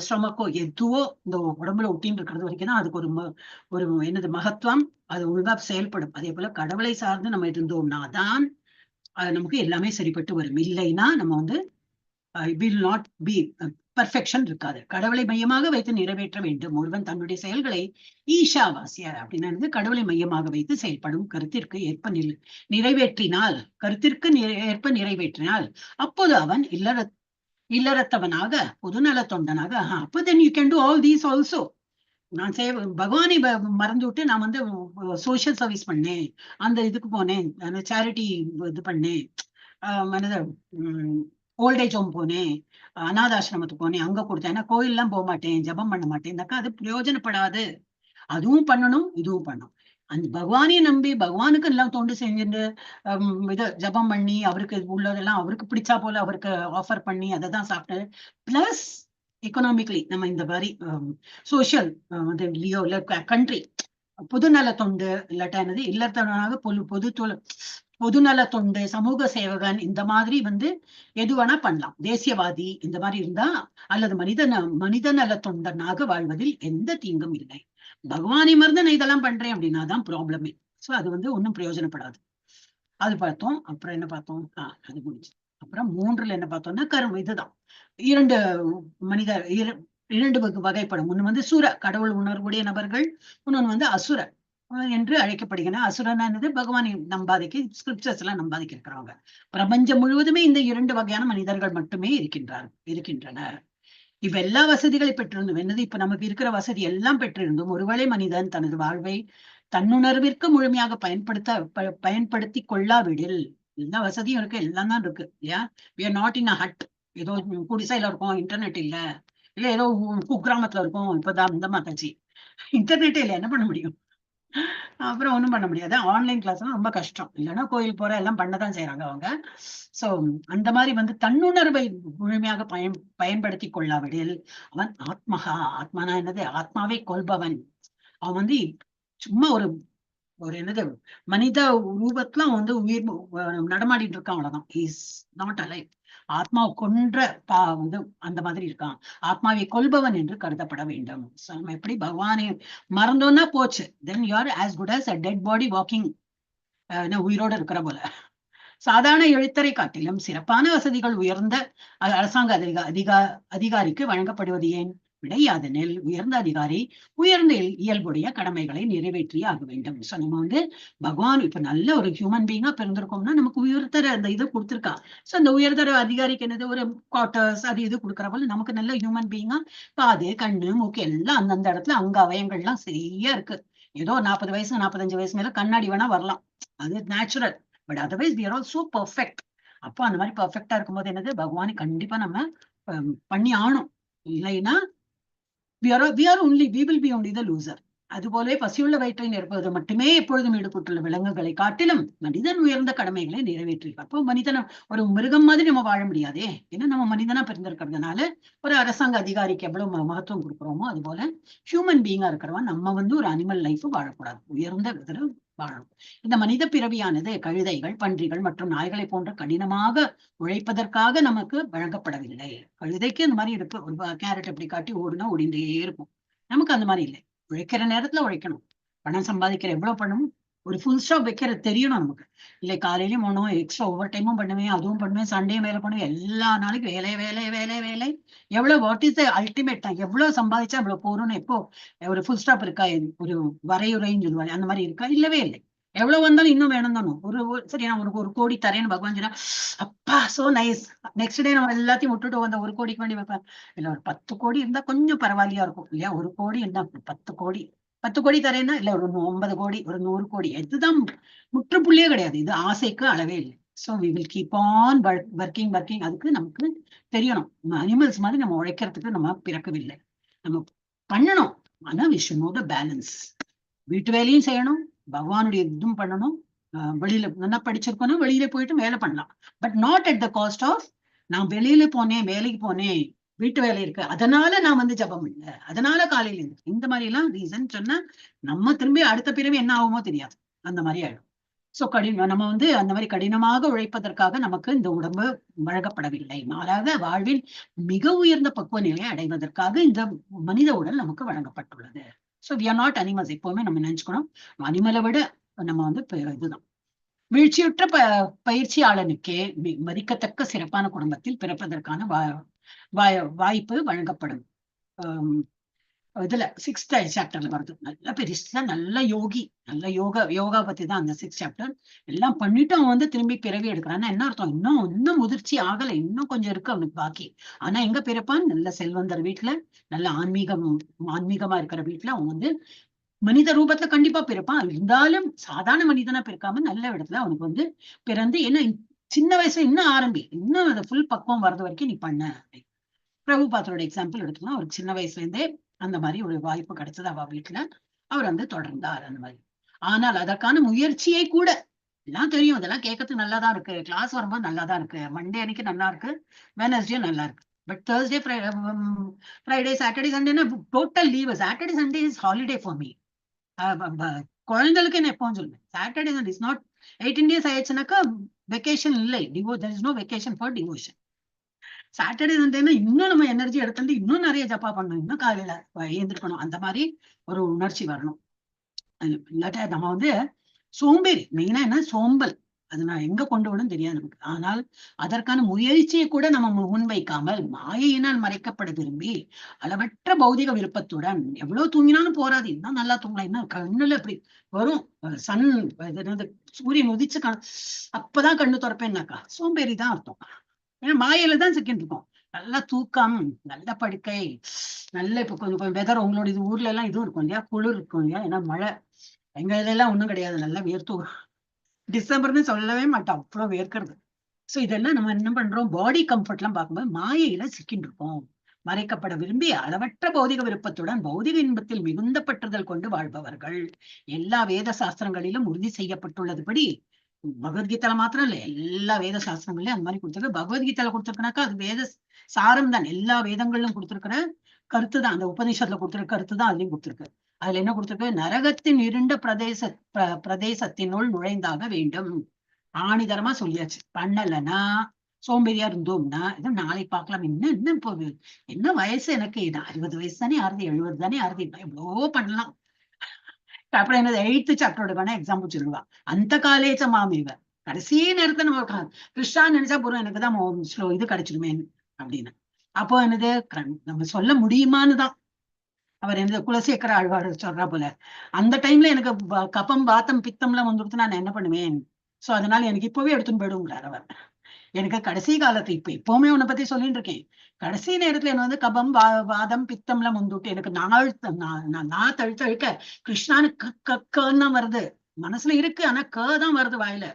ஸ்டொமக்கோ எதுவோ இந்த உடம்புல ஒட்டின்னு இருக்கிறது வரைக்கும் தான் அதுக்கு ஒரு என்னது மகத்துவம், அது ஒழுங்கா செயல்படும். அதே போல கடவுளை சார்ந்து நம்ம இருந்தோம்னா தான் நமக்கு எல்லாமே சரிப்பட்டு வரும். இல்லைன்னா நம்ம வந்து will not be பர்ஃபெக்ஷன் இருக்காது. கடவுளை மையமாக வைத்து நிறைவேற்ற வேண்டும். ஒருவன் தன்னுடைய செயல்களை ஈஷாவாசிய அப்படின்னா கடவுளை மையமாக வைத்து செயல்படும் கருத்திற்கு ஏற்ப நிறைவேற்றினால், அப்போது அவன் இல்லறத்தவனாக, பொதுநல தொண்டனாக, அப்போ then you can do all these also. நான் பகவானை மறந்து விட்டு நான் வந்து சோசியல் சர்வீஸ் பண்ணேன், அந்த இதுக்கு போனேன், சேரிட்டி இது பண்ணேன், ஓல்டேஜ் ஹோம் போனேன், அநாதாசிரமத்துக்கு போனேன், அங்க கொடுத்தேன், ஏன்னா கோயில்லாம் போக மாட்டேன், ஜபம் பண்ண மாட்டேன்னாக்கா அது பிரயோஜனப்படாது. அதுவும் பண்ணணும், இதுவும் பண்ணணும். அந்த பகவானையே நம்பி பகவானுக்கு எல்லாம் தொண்டு செஞ்சுட்டு இதை ஜபம் பண்ணி அவருக்கு உள்ளதெல்லாம் அவருக்கு பிடிச்சா போல அவருக்கு ஆஃபர் பண்ணி அதை தான் சாப்பிட்டு, பிளஸ் எக்கனாமிக்கலி நம்ம இந்த மாதிரி சோசியல் இல்ல கண்ட்ரி பொதுநல தொண்டு இல்லாட்டா என்னது இல்லத்தவனாக பொதுநல தொண்டு, சமூக சேவகன், இந்த மாதிரி வந்து எது வேணா பண்ணலாம். தேசியவாதி இந்த மாதிரி இருந்தா, அல்லது மனித நல தொண்டனாக வாழ்வதில் எந்த தீங்கும் இல்லை. பகவானை மறந்து நான் இதெல்லாம் பண்றேன் அப்படின்னா தான் ப்ராப்ளமே. சோ அது வந்து ஒன்னும் பிரயோஜனப்படாது. அது பார்த்தோம். அப்புறம் என்ன பார்த்தோம்? அது முடிஞ்சு. அப்புறம் 3ல என்ன பார்த்தோம்னா இதுதான் 2 வகைப்படும். ஒண்ணு வந்து சுர கடவுள் உணர்வுடைய நபர்கள், இன்னொன்னு வந்து அசுர என்று அழைக்கப்படுகிற அசுரனானது பகவானை நம்பாதைக்கு ஸ்கிரிப்சர்ஸ் எல்லாம் நம்பாதைக்கு இருக்கிறவங்க. பிரபஞ்சம் முழுவதுமே இந்த 2 வகையான மனிதர்கள் மட்டுமே இருக்கின்றனர். இப்ப எல்லா வசதிகளை பெற்றிருந்தும் என்னது இப்ப நமக்கு இருக்கிற வசதி எல்லாம் பெற்றிருந்தும் ஒருவேளை மனிதன் தனது வாழ்வை தன்னுணர்விற்கு முழுமையாக பயன்படுத்தி கொள்ளாவிடில், எல்லா வசதியும் இருக்கு, எல்லாம் தான் இருக்கு இல்லையா. we are not in a hut. ஏதோ குடிசையில இருக்கும், இன்டர்நெட் இல்ல ஏதோ குக்கிராமத்துல இருக்கும், இப்பதான் இந்த மாத்தாச்சு இன்டர்நெட்டே இல்லை, என்ன பண்ண முடியும்? அப்புறம் ஒண்ணும் பண்ண முடியாது. ஆன்லைன் கிளாஸ் ரொம்ப கஷ்டம். இல்லைன்னா கோயில் போற எல்லாம் பண்ணதான் செய்யறாங்க அவங்க. சோ அந்த மாதிரி தன்னுணர்வை முழுமையாக பயன்படுத்தி கொள்ளாவிடில் அவன் ஆத்மகா, ஆத்மானா என்னது, ஆத்மாவை கொள்பவன். அவன் சும்மா ஒரு என்னது மனித ரூபத்துல உயிர் நடமாடிட்டு இருக்கான், அவ்வளவுதான். Is not alive. ஆத்மாவை கொன்ற அந்த மாதிரி இருக்கான். ஆத்மாவை கொல்பவன் என்று கருதப்பட வேண்டும். நம்ம எப்படி பகவானை மறந்தோம்னா போச்சு, then you are as good as a dead body walking, உயிரோட இருக்கிற போல. சாதாரண எழுத்தரை காட்டிலும் சிறப்பான வசதிகள் உயர்ந்த அரசாங்க அதிகாரிக்கு வழங்கப்படுவது ஏன்? விடையாதெனில் உயர்ந்த அதிகாரி உயர்ந்த இயல்புடைய கடமைகளை நிறைவேற்றியே ஆக வேண்டும். சோ நம்ம பகவான் இப்ப நல்ல ஒரு ஹியூமன் பீயிங்கா பிறந்திருக்கோம்னா நமக்கு உயர்தர அந்த இது கொடுத்திருக்கா. சோ அந்த உயர்தர அதிகாரிக்கு என்னது ஒரு குவார்டர்ஸ் அது இது கொடுக்குற போல நமக்கு நல்ல ஹியூமன் பீயிங்கா காது கண்ணு மூக்கு எல்லாம் அந்தந்த இடத்துல அங்க அவயங்கள்லாம் சரியா இருக்கு. ஏதோ 40 வயசு 45 வயசு மேல கண்ணாடி வேணா வரலாம், அது natural. But otherwise we are all so perfect. அப்போ அந்த மாதிரி பர்ஃபெக்டா இருக்கும்போது என்னது பகவானை கண்டிப்பா நம்ம பண்ணி ஆகணும். இல்லைன்னா we will be only the loser. அதுபோலவே பசியுள்ள வயிற்றை நிரப்புவது மட்டுமே எப்பொழுதும் ஈடுபட்டுள்ள விலங்குகளை காட்டிலும் மனிதன் உயர்ந்த கடமைகளை நிறைவேற்றிருக்கார். அப்போ மனிதனை ஒரு மிருகம் மாதிரி நம்ம வாழ முடியாதே, ஏன்னா நம்ம மனிதனா பிறந்திருக்கிறதுனால ஒரு அரசாங்க அதிகாரிக்கு எவ்வளவு மகத்துவம் கொடுக்குறோமோ அது போல ஹியூமன் பீயிங்கா இருக்கிறவன் நம்ம ஒரு அனிமல் லைஃப் வாழக்கூடாது, உயர்ந்த விதத்துல வாழணும். இந்த மனித பிறவியானது கழுதைகள், பன்றிகள் மற்றும் நாய்களை போன்ற கடினமாக உழைப்பதற்காக நமக்கு வழங்கப்படவில்லை. கழுதைக்கு அந்த மாதிரி இருக்கு, ஒரு கேரட் எப்படி காட்டி ஓடுனா ஓடிண்டே இருக்கும். நமக்கு அந்த மாதிரி இல்லை. உழைக்கிற நேரத்துல உழைக்கணும், பணம் சம்பாதிக்கிற எவ்வளவு பணம் ஒரு ஃபுல் ஸ்டாப் வைக்கிறது தெரியணும் நமக்கு. இல்லை காலையிலயும் போனோம், எக்ஸ்ட்ரா ஓவர் டைமும் பண்ணுவேன், அதுவும் பண்ணுவேன், சண்டேயும் வேலை பண்ணுவேன், எல்லா நாளைக்கும் வேலை வேலை வேலை வேலை. எவ்வளவு வாட் இஸ் த அல்டிமேட் தான், எவ்வளவு சம்பாதிச்சா எவ்வளவு போறோம்னு எப்போ ஒரு ஃபுல் ஸ்டாப் இருக்கா? ஒரு வரையுறைன்னு சொல்லுவாங்க, அந்த மாதிரி இருக்கா? இல்லவே இல்லை. எவ்வளவு வந்தாலும் இன்னும் வேணும் தானும். சரி நான் ஒரு கோடி தரேன்னு பகவான் சொன்னா அப்பா சோ நைஸ், நெக்ஸ்ட் டே நம்ம எல்லாத்தையும் விட்டுட்டு வந்த 1 கோடிக்கு வேண்டி வைப்பேன். இல்ல ஒரு 10 கோடி இருந்தா கொஞ்சம் பரவாயில்லையா இருக்கும் இல்லையா? 1 கோடி இருந்தா 10 கோடி தரேன்னா இல்ல ஒரு 9 கோடி ஒரு 100 கோடி, இதுதான் முற்றுப்புள்ளியே கிடையாது. இது ஆசைக்கு அளவே இல்லை. So we will keep on working. அதுக்கு நமக்கு தெரியணும், அனிமல்ஸ் மாதிரி நம்ம உழைக்கிறதுக்கு நம்ம பிறக்கவில்லை, நம்ம பண்ணணும். ஆனா we should know the balance. வீட்டு வேலையும் செய்யணும், பகவானுடைய இதுவும் பண்ணணும். வெளியில நல்லா படிச்சிருக்கோம்னா வெளியில போயிட்டு வேலை பண்ணலாம், but not at the cost of நான் வெளியில போனேன், வேலைக்கு போனேன், வீட்டு வேலை இருக்கு அதனால நான் ஜபம் இல்லை, அதனால காலையில இருந்து இந்த மாதிரி எல்லாம் ரீசன் சொன்னா நம்ம திரும்பி அடுத்த பிறவி என்ன ஆகுமோ தெரியாது, அந்த மாதிரி ஆயிடும். சோ நம்ம அந்த மாதிரி கடினமாக உழைப்பதற்காக நமக்கு இந்த உடம்பு வழங்கப்படவில்லை. மாறாக வாழ்வில் மிக உயர்ந்த பக்குவ நிலையை அடைவதற்காக இந்த மனித உடல் நமக்கு வழங்கப்பட்டுள்ளது. So we are not animals. எப்பவுமே நம்ம நினைச்சுக்கணும், அனிமலை விட நம்ம இதுதான். வீழ்ச்சியுற்ற பயிற்சியாளனுக்கே மதிக்கத்தக்க சிறப்பான குடும்பத்தில் பிறப்பதற்கான வாய்ப்பு வழங்கப்படும். இதுல 6th சாப்டர்ல வருது. நல்ல பெருசா நல்ல யோகா பத்தி தான் அந்த 6th சாப்டர். எல்லாம் பண்ணிட்டு அவன் திரும்பி பிறவி எடுக்கிறான்னா என்ன அர்த்தம்? இன்னும் முதிர்ச்சி ஆகல, இன்னும் கொஞ்சம் இருக்கு அவனுக்கு பாக்கி. ஆனா எங்க பிறப்பான்? நல்ல செல்வந்தர் வீட்டுல, நல்ல ஆன்மீகமா இருக்கிற வீட்டுல அவன் மனித ரூபத்துல கண்டிப்பா பிறப்பான். இருந்தாலும் சாதாரண மனிதனா பிறக்காம நல்ல இடத்துல அவனுக்கு பிறந்து என்ன சின்ன வயசுல இன்னும் இன்னும் அதை ஃபுல் பக்குவம் வர்றது வரைக்கும் நீ பண்ண. பிரபுபாதரோட எக்ஸாம்பிள் எடுத்துக்கலாம். அவருக்கு சின்ன வயசுல இருந்தே அந்த மாதிரி ஒரு வாய்ப்பு கிடைச்சது அவ வீட்டுல, அவர் தொடர்ந்தார் அந்த மாதிரி. ஆனால் அதற்கான முயற்சியை கூட எல்லாம் தெரியும், அதெல்லாம் கேட்கறதுக்கு நல்லாதான் இருக்கு, கிளாஸ் வரும்போது நல்லாதான் இருக்கு, மண்டே அன்னைக்கு நல்லா இருக்கு, வெனஸ்டே நல்லா இருக்கு, பட் தேர்ஸ்டே ஃப்ரைடே சாட்டர்டே சண்டேன்னா total leave. Saturday Sunday is holiday for me. குழந்தைகளுக்கு என்ன எப்பவும் சொல்லுவேன், Saturday Sunday is not 18 days ஆயிடுச்சுனாக்கா வெக்கேஷன் இல்லை, there is no vacation for devotion. Saturday சண்டேன்னா இன்னும் நம்ம எனர்ஜி எடுத்துட்டு இன்னும் நிறைய ஜப்பா பண்ணணும், இன்னும் காலையில எழுந்திருக்கணும், அந்த மாதிரி ஒரு உணர்ச்சி வரணும். இல்லாட்ட நம்ம சோம்பேறி, மெயினா என்ன சோம்பல், அது நான் எங்க கொண்டு விடும் தெரியாது நமக்கு. ஆனால் அதற்கான முயற்சியை கூட நம்ம முன்வைக்காமல் மாயையினால் மறைக்கப்பட விரும்பி அளவற்ற பௌதிக விருப்பத்துடன் எவ்வளவு தூங்கினாலும் போராது, இன்னும் நல்லா தூங்கலாம், இன்னும் கண்ணுல இப்படி வரும் சன் சூரியன் உதிச்சு அப்பதான் கண்ணு திறப்பேன்னாக்கா சோம்பேறி தான் அர்த்தம். ஏன்னா மாயையில தான் சிக்கிட்டு இருக்கோம். நல்ல தூக்கம், நல்ல படுக்கை, நல்ல இப்ப கொஞ்சம் வெதர் உங்களோட இது ஊர்ல எல்லாம் இதுவும் இருக்கும் இல்லையா, குளிர் இருக்கும் இல்லையா, ஏன்னா மழை. எங்க இதெல்லாம் ஒண்ணும் கிடையாது, நல்லா வேர்த்து டிசம்பர்னு சொல்லவே மாட்டோம், அவ்வளவு வேர்க்கிறது. சோ இதெல்லாம் நம்ம என்ன பண்றோம், பாடி கம்ஃபர்ட் எல்லாம் பார்க்கும்போது மாயையில சிக்கிட்டு இருக்கோம். மறைக்கப்பட விரும்பி அளவற்ற பௌதிக விருப்பத்துடன் பௌதிக இன்பத்தில் மிகுந்த பற்றுதல் கொண்டு வாழ்பவர்கள். எல்லா வேத சாஸ்திரங்களிலும் உறுதி செய்யப்பட்டுள்ளதுபடி, பகவத்கீதையில மாத்திரம் இல்ல, எல்லா வேத சாஸ்திரங்களையும் அந்த மாதிரி கொடுத்துருக்கு. பகவத்கீதையில கொடுத்துருக்கனாக்கா அது வேத சாரம் தான், எல்லா வேதங்களிலும் கொடுத்திருக்கிற கருத்து தான், அந்த உபநிஷத்துல கொடுத்திருக்க கருத்து தான் அதுலயும் கொடுத்திருக்கு. அதுல என்ன கொடுத்திருக்கு, நரகத்தின் இருண்ட பிரதேசத்தினுள் நுழைந்தாக வேண்டும். ஆணிதரமா சொல்லியாச்சு. பண்ணலன்னா சோம்பேறியா இருந்தோம்னா இது நாளை பார்க்கலாம், என்ன போகுது, என்ன வயசு எனக்கு, 60 வயசு தானே ஆறுது, 70 தானே ஆறுது, எவ்வளவோ பண்ணலாம். அப்புறம் என்னது 8th சாப்டரோட எக்ஸாம் வச்சிருவா. அந்த காலேஜ மாமேவ கடைசி நேரத்தை நம்ம கிருஷ்ணா நினைச்சா போறோம், எனக்குதான் இது கிடைச்சிருமே அப்படின்னு. அப்போ என்னது நம்ம சொல்ல முடியுமான்னு தான் அவர் என்னது குலசேகர ஆழ்வார் சொல்றா போல, அந்த டைம்ல எனக்கு கபம் வாத்தம் பித்தம்லாம் வந்துடுத்து, நான் என்ன பண்ணுவேன், சோ அதனால எனக்கு இப்பவே எடுத்துன்னு போயிடுங்கிறார் அவர். எனக்கு கடைசி காலத்து இப்பவுமே உன்னை பத்தி சொல்லிட்டு இருக்கேன், கடைசி நேரத்துல என்ன கபம் வாதம் பித்தம்லாம் வந்துட்டு எனக்கு நான் தழுக்க கிருஷ்ணானு கன்னு வருது, மனசுல இருக்கு ஆனா தான் வருது வாயில.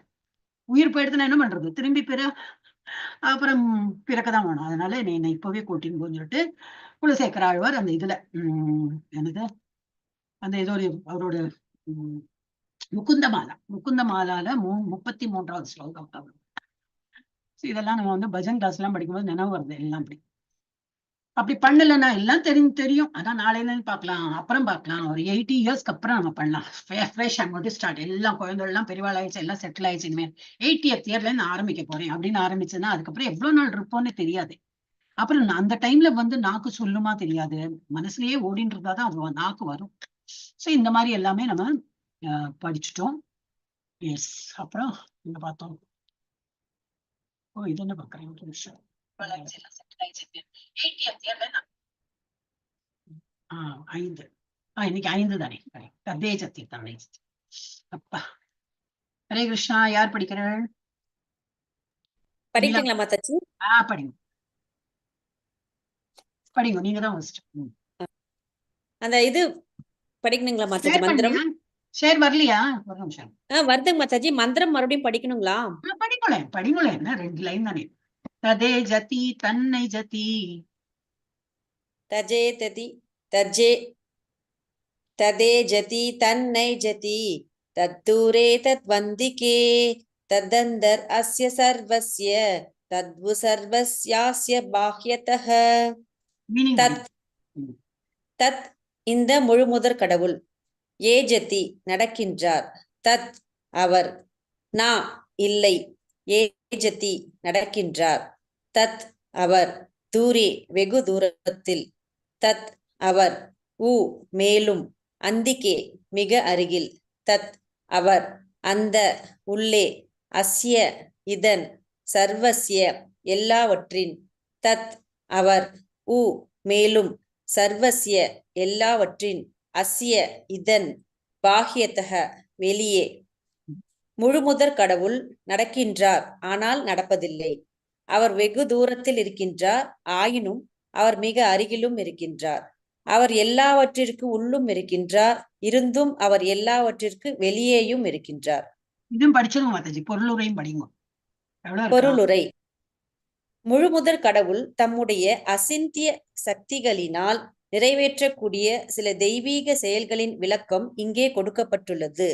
உயிர் போயிடுத்துனா என்ன பண்றது, திரும்பி அப்புறம் பிறக்கதான் வேணும். அதனால என்னை இப்பவே கூட்டின்னு போன்னு சொல்லிட்டு குலசேகர ஆழ்வார் அந்த இதுல என்னது அந்த ஏதோ ஒரு அவரோட முகுந்தமாலால 33வது ஸ்லோகம். இதெல்லாம் நம்ம பஜன் கிளாஸ் எல்லாம் படிக்கும்போது நினைவு வருது எல்லாம். அப்படி பண்ணலன்னா எல்லாம் தெரியும், ஆனா நாளையில பார்க்கலாம், அப்புறம் பார்க்கலாம், ஒரு 80 இயர்ஸ்க்கு அப்புறம் நம்ம பண்ணலாம். ஃப்ரெஷ் ஸ்டார்ட், எல்லாம் குழந்தைகள் எல்லாம் பெரியவாள் ஆயிடுச்சு, எல்லாம் செட்டில் ஆயிடுச்சு, இனிமேல் 80th இயர்ல இருந்து ஆரம்பிக்க போறேன் அப்படின்னு ஆரம்பிச்சுன்னா அதுக்கப்புறம் எவ்வளவு நாள் இருப்போம்னு தெரியாது. அப்புறம் அந்த டைம்ல நாக்கு சொல்லுமா தெரியாது, மனசுலயே ஓடின்னு இருந்தாதான் அது நாக்கு வரும். சோ இந்த மாதிரி எல்லாமே நம்ம படிச்சுட்டோம். எஸ், அப்புறம் இங்க பார்த்தோம். இது என்ன பாக்குறேன், 5 இன்னைக்கு 5 தானே, ததே ஜத்தி தானே. அப்பா ஹரே கிருஷ்ணா. யார் படிக்கிறாள்? படிக்கீங்களா மாதாஜி? படிங்க நீங்க தான் ஃபர்ஸ்ட். அந்த இது படிக்கணுங்களா மாதாஜி? மந்திரம் ஷேர் வரலையா? ஒரு நிமிஷம். வருதுங்க மாதாஜி. மந்திரம் மறுபடியும் படிக்கணுங்களா? படிங்களேன் என்ன 2 லைன் தானே. ததே ஜதி தன்னை ஜதி, தஜே ததி தஜே ததே ஜதி தன்னை ஜதி, தத்தூரே தத்வந்திகே, ததந்தர் அஸ்ய சர்வஸ்ய, தத்வு சர்வஸ்யாஸ்ய பாஹ்யதஹ. தத் இந்த முழுமுதற் கடவுள், ஏஜதி நடக்கின்றார், தத் அவர், நா இல்லை, ஏஜதி நடக்கின்றார், தத் அவர், தூரே வெகு தூரத்தில், தத் அவர், உ மேலும், அந்திகே மிக அருகில், தத் அவர், அந்த உள்ளே, அஸ்ய இதன், சர்வஸ்ய எல்லாவற்றின், தத் அவர், உ மேலும், சர்வஸ்ய எல்லாவற்றின், அஸ்ய இதன், பாஹ்யதஹ வெளியே. முழுமுதற் கடவுள் நடக்கின்றார் ஆனால் நடப்பதில்லை. அவர் வெகு தூரத்தில் இருக்கின்றார், ஆயினும் அவர் மிக அருகிலும் இருக்கின்றார். அவர் எல்லாவற்றிற்கு உள்ளும் இருக்கின்றார், இருந்தும் அவர் எல்லாவற்றிற்கு வெளியேயும் இருக்கின்றார். இதுவும் படிச்சிருங்க மாதாஜி, பொருளுரையும் படிங்க. பொருளுரை. முழுமுதற் கடவுள் தம்முடைய அசிந்திய சக்திகளினால் நிறைவேற்றக்கூடிய சில தெய்வீக செயல்களின் விளக்கம் இங்கே கொடுக்கப்பட்டுள்ளது.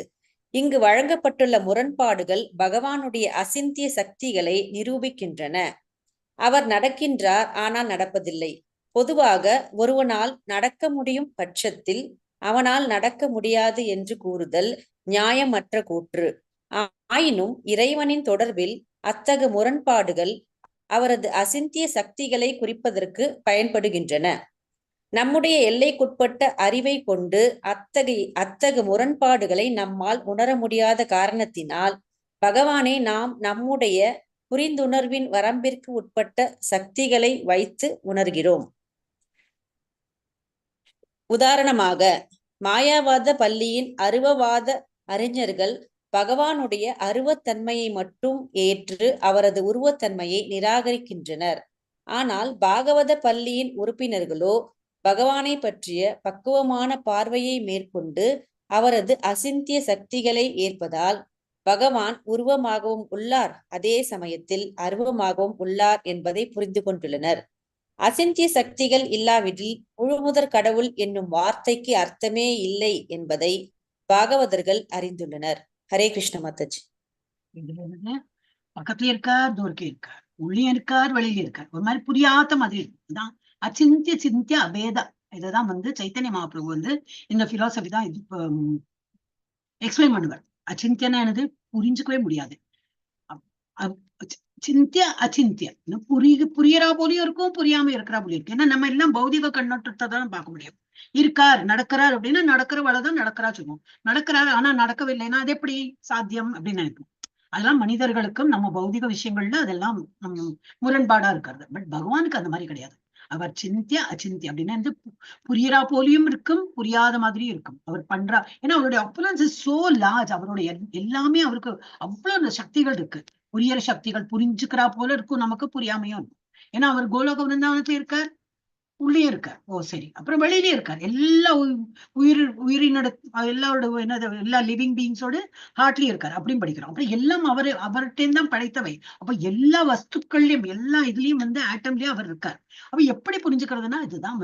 இங்கு வழங்கப்பட்டுள்ள முரண்பாடுகள் பகவானுடைய அசிந்திய சக்திகளை நிரூபிக்கின்றன. அவர் நடக்கின்றார் ஆனால் நடப்பதில்லை. பொதுவாக ஒருவனால் நடக்க முடியும் பட்சத்தில் அவனால் நடக்க முடியாது என்று கூறுதல் நியாயமற்ற கூற்று. ஆயினும் இறைவனின் தொடர்பில் அத்தகு முரண்பாடுகள் அவரது அசிந்திய சக்திகளை குறிப்பதற்கு பயன்படுகின்றன. நம்முடைய எல்லைக்குட்பட்ட அறிவை கொண்டு அத்தகு முரண்பாடுகளை நம்மால் உணர முடியாத காரணத்தினால் பகவானை நாம் நம்முடைய புரிந்துணர்வின் வரம்பிற்கு உட்பட்ட சக்திகளை வைத்து உணர்கிறோம். உதாரணமாக, மாயாவாத பள்ளியின் அருவவாத அறிஞர்கள் பகவானுடைய அருவத்தன்மையை மட்டும் ஏற்று அவரது உருவத்தன்மையை நிராகரிக்கின்றனர். ஆனால் பாகவத பள்ளியின் உறுப்பினர்களோ பகவானை பற்றிய பக்குவமான பார்வையை மேற்கொண்டு அவரது அசிந்திய சக்திகளை ஏற்பதால் பகவான் உருவமாகவும் உள்ளார், அதே சமயத்தில் அருவமாகவும் உள்ளார் என்பதை புரிந்து கொண்டுள்ளனர். அசிந்திய சக்திகள் இல்லாவிடில் முழுமுதற் கடவுள் என்னும் வார்த்தைக்கு அர்த்தமே இல்லை என்பதை பாகவதர்கள் அறிந்துள்ளனர். ஹரே கிருஷ்ண மாதாஜி. பக்கத்துல இருக்கார், தூரக்கே இருக்கார், உள்ளே இருக்கார், வெளியில இருக்கார், ஒரு மாதிரி புரியாத மாதிரி தான் அச்சிந்திய சிந்திய அபேத. இதுதான் சைத்தன்ய மகாபிரபு இந்த பிலாசபி தான் இது எக்ஸ்பிளைன் பண்ணுவார். அச்சிந்தியனா என்னது புரிஞ்சுக்கவே முடியாது. சிந்திய அச்சிந்திய புரியறா போலியும் இருக்கும், புரியாம இருக்கிறா போலியும் இருக்கு. ஏன்னா நம்ம எல்லாம் பௌதிக கண்ணோட்டத்தை தான் பார்க்க முடியும். இருக்கார், நடக்கிறார் அப்படின்னா நடக்கிற வளதான் நடக்கிறா சொல்லுவோம். நடக்கிறாரு ஆனா நடக்கவில்லைன்னா அது எப்படி சாத்தியம் அப்படின்னு நினைப்போம். அதெல்லாம் மனிதர்களுக்கும் நம்ம பௌதிக விஷயங்கள்ல அதெல்லாம் முரண்பாடா இருக்கிறது. பட் பகவானுக்கு அந்த மாதிரி கிடையாது. அவர் சிந்திய அச்சிந்திய அப்படின்னா புரியறா போலியும் இருக்கும், புரியாத மாதிரியும் இருக்கும். அவர் பண்றா, ஏன்னா அவருடைய அப்புலன்ஸ் இஸ் சோ லார்ஜ். அவருடைய எல்லாமே அவருக்கு அவ்வளவு சக்திகள் இருக்கு. புரியற சக்திகள், புரிஞ்சுக்கிறா போல இருக்கும், நமக்கு புரியாமையும் இருக்கும். ஏன்னா அவர் கோலோக விருந்தாவனத்துல இருக்கார், உள்ளே இருக்கார். ஓ சரி, அப்புறம் வெளியிலே இருக்கார். எல்லா உயிரினோட எல்லாரோட என்னது எல்லா லிவிங் பீயிங்ஸோட ஹார்ட்லயும் இருக்கார் அப்படின்னு படிக்கிறோம். அப்புறம் எல்லாம் அவர்கிட்ட தான் படைத்தவை. அப்ப எல்லா வஸ்துக்கள்லயும் எல்லா இதுலயும் ஆட்டம்லயும் அவர் இருக்கார். அப்ப எப்படி புரிஞ்சுக்கிறதுனா இதுதான்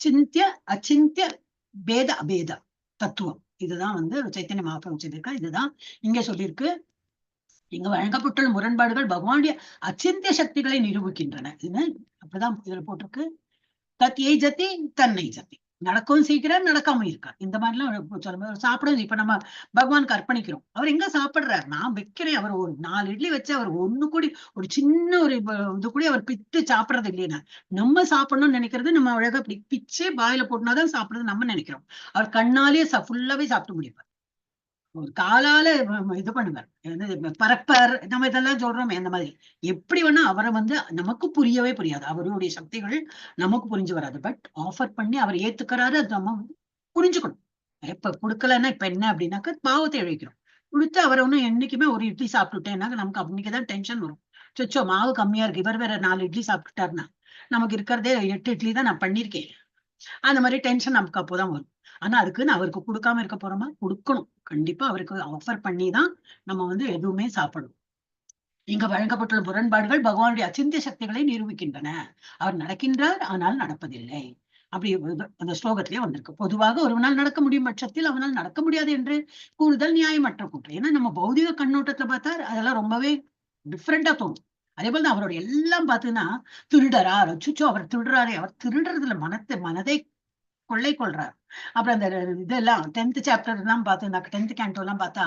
சிந்திய அச்சிந்திய பேத அபேத தத்துவம். இதுதான் சைத்தன்ய மகாபிரபு சொல்லியிருக்கார். இதுதான் இங்க சொல்லியிருக்கு. இங்க வழங்கப்பட்டுள்ள முரண்பாடுகள் பகவானுடைய அச்சிந்திய சக்திகளை நிரூபிக்கின்றன. இது அப்படிதான் இதுல போட்டிருக்கு. தத்தியை ஜத்தி தன்னை ஜத்தி, நடக்கவும் செய்கிறார், நடக்காம இருக்கார். இந்த மாதிரிலாம் சொல்ல சாப்பிட. இப்ப நம்ம பகவானுக்கு அர்ப்பணிக்கிறோம். அவர் எங்க சாப்பிடுறாரு? நான் வைக்கிறேன். அவர் ஒரு 4 இட்லி வச்சு அவர் ஒண்ணு கூடி ஒரு சின்ன ஒரு இது கூட அவர் பிச்சு சாப்பிடுறது இல்லையா? நம்ம சாப்பிடணும்னு நினைக்கிறது நம்ம அழகா அப்படி பிச்சே வாயில போட்டுனாதான் சாப்பிடுறது நம்ம நினைக்கிறோம். அவர் கண்ணாலே ஃபுல்லாவே சாப்பிட்டு முடிப்பார். ஒரு காலால இது பண்ணுவார், பறப்பார். நம்ம இதெல்லாம் சொல்றோமே அந்த மாதிரி. எப்படி வேணா அவரை நமக்கு புரியவே புரியாது. அவருடைய சக்திகள் நமக்கு புரிஞ்சு வராது. பட் ஆஃபர் பண்ணி அவர் ஏத்துக்கிறாரு, அது நம்ம புரிஞ்சுக்கணும். இப்ப கொடுக்கலன்னா இப்ப என்ன அப்படின்னாக்க பாவத்தை இழைக்கிறோம். கொடுத்து அவரை ஒன்னும் என்னைக்குமே ஒரு இட்லி சாப்பிட்டுட்டேன்னாக்க நமக்கு அன்னைக்குதான் டென்ஷன் வரும். சொச்சோ மாவு கம்மியா இருக்கு, இவர் வேற 4 இட்லி சாப்பிட்டுட்டாருன்னா நமக்கு இருக்கிறதே 8 இட்லி தான் நான் பண்ணிருக்கேன். அந்த மாதிரி டென்ஷன் நமக்கு அப்போதான் வரும். ஆனா அதுக்குன்னு அவருக்கு கொடுக்காம இருக்க போறோமா? கொடுக்கணும். கண்டிப்பா அவருக்கு ஆஃபர் பண்ணி தான் நம்ம எதுவுமே சாப்பிடணும். இங்க வழங்கப்பட்டுள்ள முரண்பாடுகள் பகவானுடைய அச்சிந்திய சக்திகளை நிரூபிக்கின்றன. அவர் நடக்கின்றார், ஆனால் நடப்பதில்லை. அப்படி அந்த ஸ்லோகத்திலேயே வந்திருக்கு. பொதுவாக ஒருவனால் நடக்க முடியும் பட்சத்தில் அவனால் நடக்க முடியாது என்று கூறுதல் நியாயமற்ற கூற்று. ஏன்னா நம்ம பௌதிக கண்ணோட்டத்துல பார்த்தா அதெல்லாம் ரொம்பவே டிஃப்ரெண்டா தோணும். அதே போல அவரோட எல்லாம் பார்த்தீங்கன்னா திருடரா, சுச்சோ அவர் திருடுறாரே, அவர் திருடுறதுல மனதை கொள்ளை கொள்றார். அப்புறம் அந்த இதெல்லாம் 10th சாப்டர் எல்லாம் பார்த்தா 10th கேண்டோ எல்லாம் பார்த்தா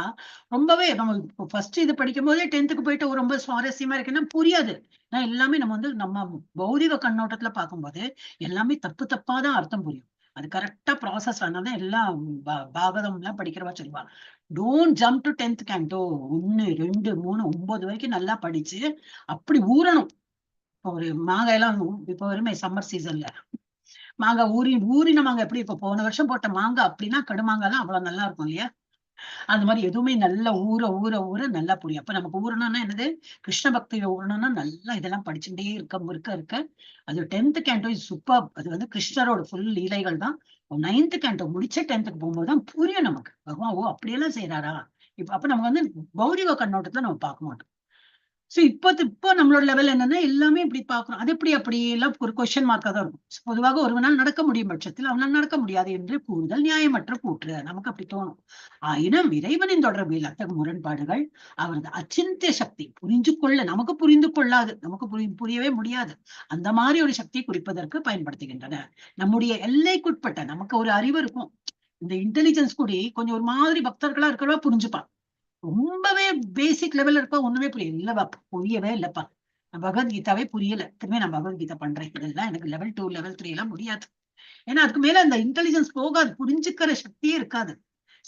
ரொம்பவே நம்ம ஃபர்ஸ்ட் இது படிக்கும் போதே 10th போயிட்டு ரொம்ப சுவாரஸ்யமா இருக்குன்னா புரியாது. எல்லாமே நம்ம நம்ம பௌதிக கண்ணோட்டத்துல பார்க்கும்போது எல்லாமே தப்பாதான் அர்த்தம் புரியும். அது கரெக்டா ப்ராசஸ் ஆனாதான் எல்லாம் பாகவதம் எல்லாம் படிக்கிறவா சொல்லுவா. Don't jump to 10th canto. 1, 2, 3, 9 வரைக்கும் நல்லா படிச்சு அப்படி ஊறணும். ஒரு மாங்காய் எல்லாம் இப்ப வருமே சம்மர் சீசன்ல மாங்காய் ஊறின மாங்காய் எப்படி இப்ப போன வருஷம் போட்ட மாங்காய் அப்படின்னா கடுமாங்காய் தான் அவ்வளவு நல்லா இருக்கும் இல்லையா? அந்த மாதிரி எதுவுமே நல்லா ஊற நல்லா புரியும். அப்ப நமக்கு ஊறணும்னா என்னது? கிருஷ்ண பக்தியில ஊறணும்னா நல்லா இதெல்லாம் படிச்சுட்டே இருக்க அது 10th கேண்டோ சூப்பர். அது கிருஷ்ணரோட ஃபுல் லீலைகள் தான். 9th கேண்டோ முடிச்ச 10th போகும்போதுதான் புரியும் நமக்கு. பகவான் ஓ அப்படியெல்லாம் செய்யறாரா. அப்ப நம்ம பௌதிக கண்ணோட்டத்துல நம்ம பார்க்க மாட்டோம். சோ இப்போ நம்மளோட லெவல் என்னன்னா எல்லாமே இப்படி பாக்குறோம். அது அப்படி எல்லாம் ஒரு கொஸ்டின் மார்க்கா தான் இருக்கும். பொதுவாக ஒருவனால் நடக்க முடியும் பட்சத்தில் அவனால் நடக்க முடியாது என்று கூறுதல் நியாயமற்ற கூற்று. நமக்கு அப்படி தோணும். ஆயினும் இறைவனின் தொடர்பில் அத்தகைய முரண்பாடுகள் அவரது அச்சிந்திய சக்தி நமக்கு புரிந்து கொள்ளாது, நமக்கு புரியவே முடியாது. அந்த மாதிரி ஒரு சக்தியை குறிப்பதற்கு பயன்படுத்துகின்றன. நம்முடைய எல்லைக்குட்பட்ட நமக்கு ஒரு அறிவு இருக்கும். இந்த இன்டெலிஜென்ஸ் கூட கொஞ்சம் ஒரு மாதிரி பக்தர்களா இருக்கிறவா புரிஞ்சுப்பான். ரொம்பவே பேசிக் லெவல்ல இருப்பா ஒண்ணுமே புரியல, புரியவே இல்லப்பா. நான் பகவத்கீதாவே புரியல, திரும்பி நான் பகவத்கீதா பண்றேன். இதெல்லாம் எனக்கு level 2 level 3 எல்லாம் முடியாது. ஏன்னா அதுக்கு மேல அந்த இன்டெலிஜென்ஸ் போகாது, புரிஞ்சுக்கிற சக்தியே இருக்காது.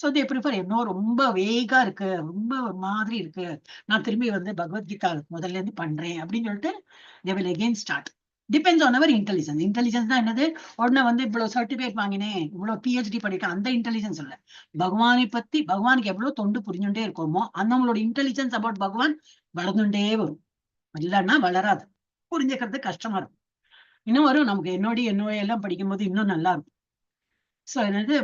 ஸோ தே ப்ரிஃபர் இன்னும் ரொம்ப வேகா இருக்கு, ரொம்ப ஒரு மாதிரி இருக்கு, நான் திரும்பி வந்து பகவத்கீதா முதல்ல இருந்து பண்றேன் அப்படின்னு சொல்லிட்டு they will again start. Depends on our intelligence. Intelligence தான் என்னது, உடனே வந்து இவ்வளவு சர்டிபிகேட் வாங்கினேன், இவ்வளவு PhD படிக்க, அந்த இன்டெலிஜென்ஸ் இல்ல. பகவானை பத்தி, பகவானுக்கு எவ்வளவு தொண்டு புரிஞ்சுட்டே இருக்கோமோ நம்மளோட இன்டெலிஜென்ஸ் அபவுட் பகவான் வளர்ந்துட்டே வரும். இல்லைன்னா வளராது, புரிஞ்சுக்கிறது கஷ்டமா இருக்கும். இன்னும் வரும், நமக்கு என்னோட எல்லாம் படிக்கும்போது இன்னும் நல்லா இருக்கும். சோ என்னது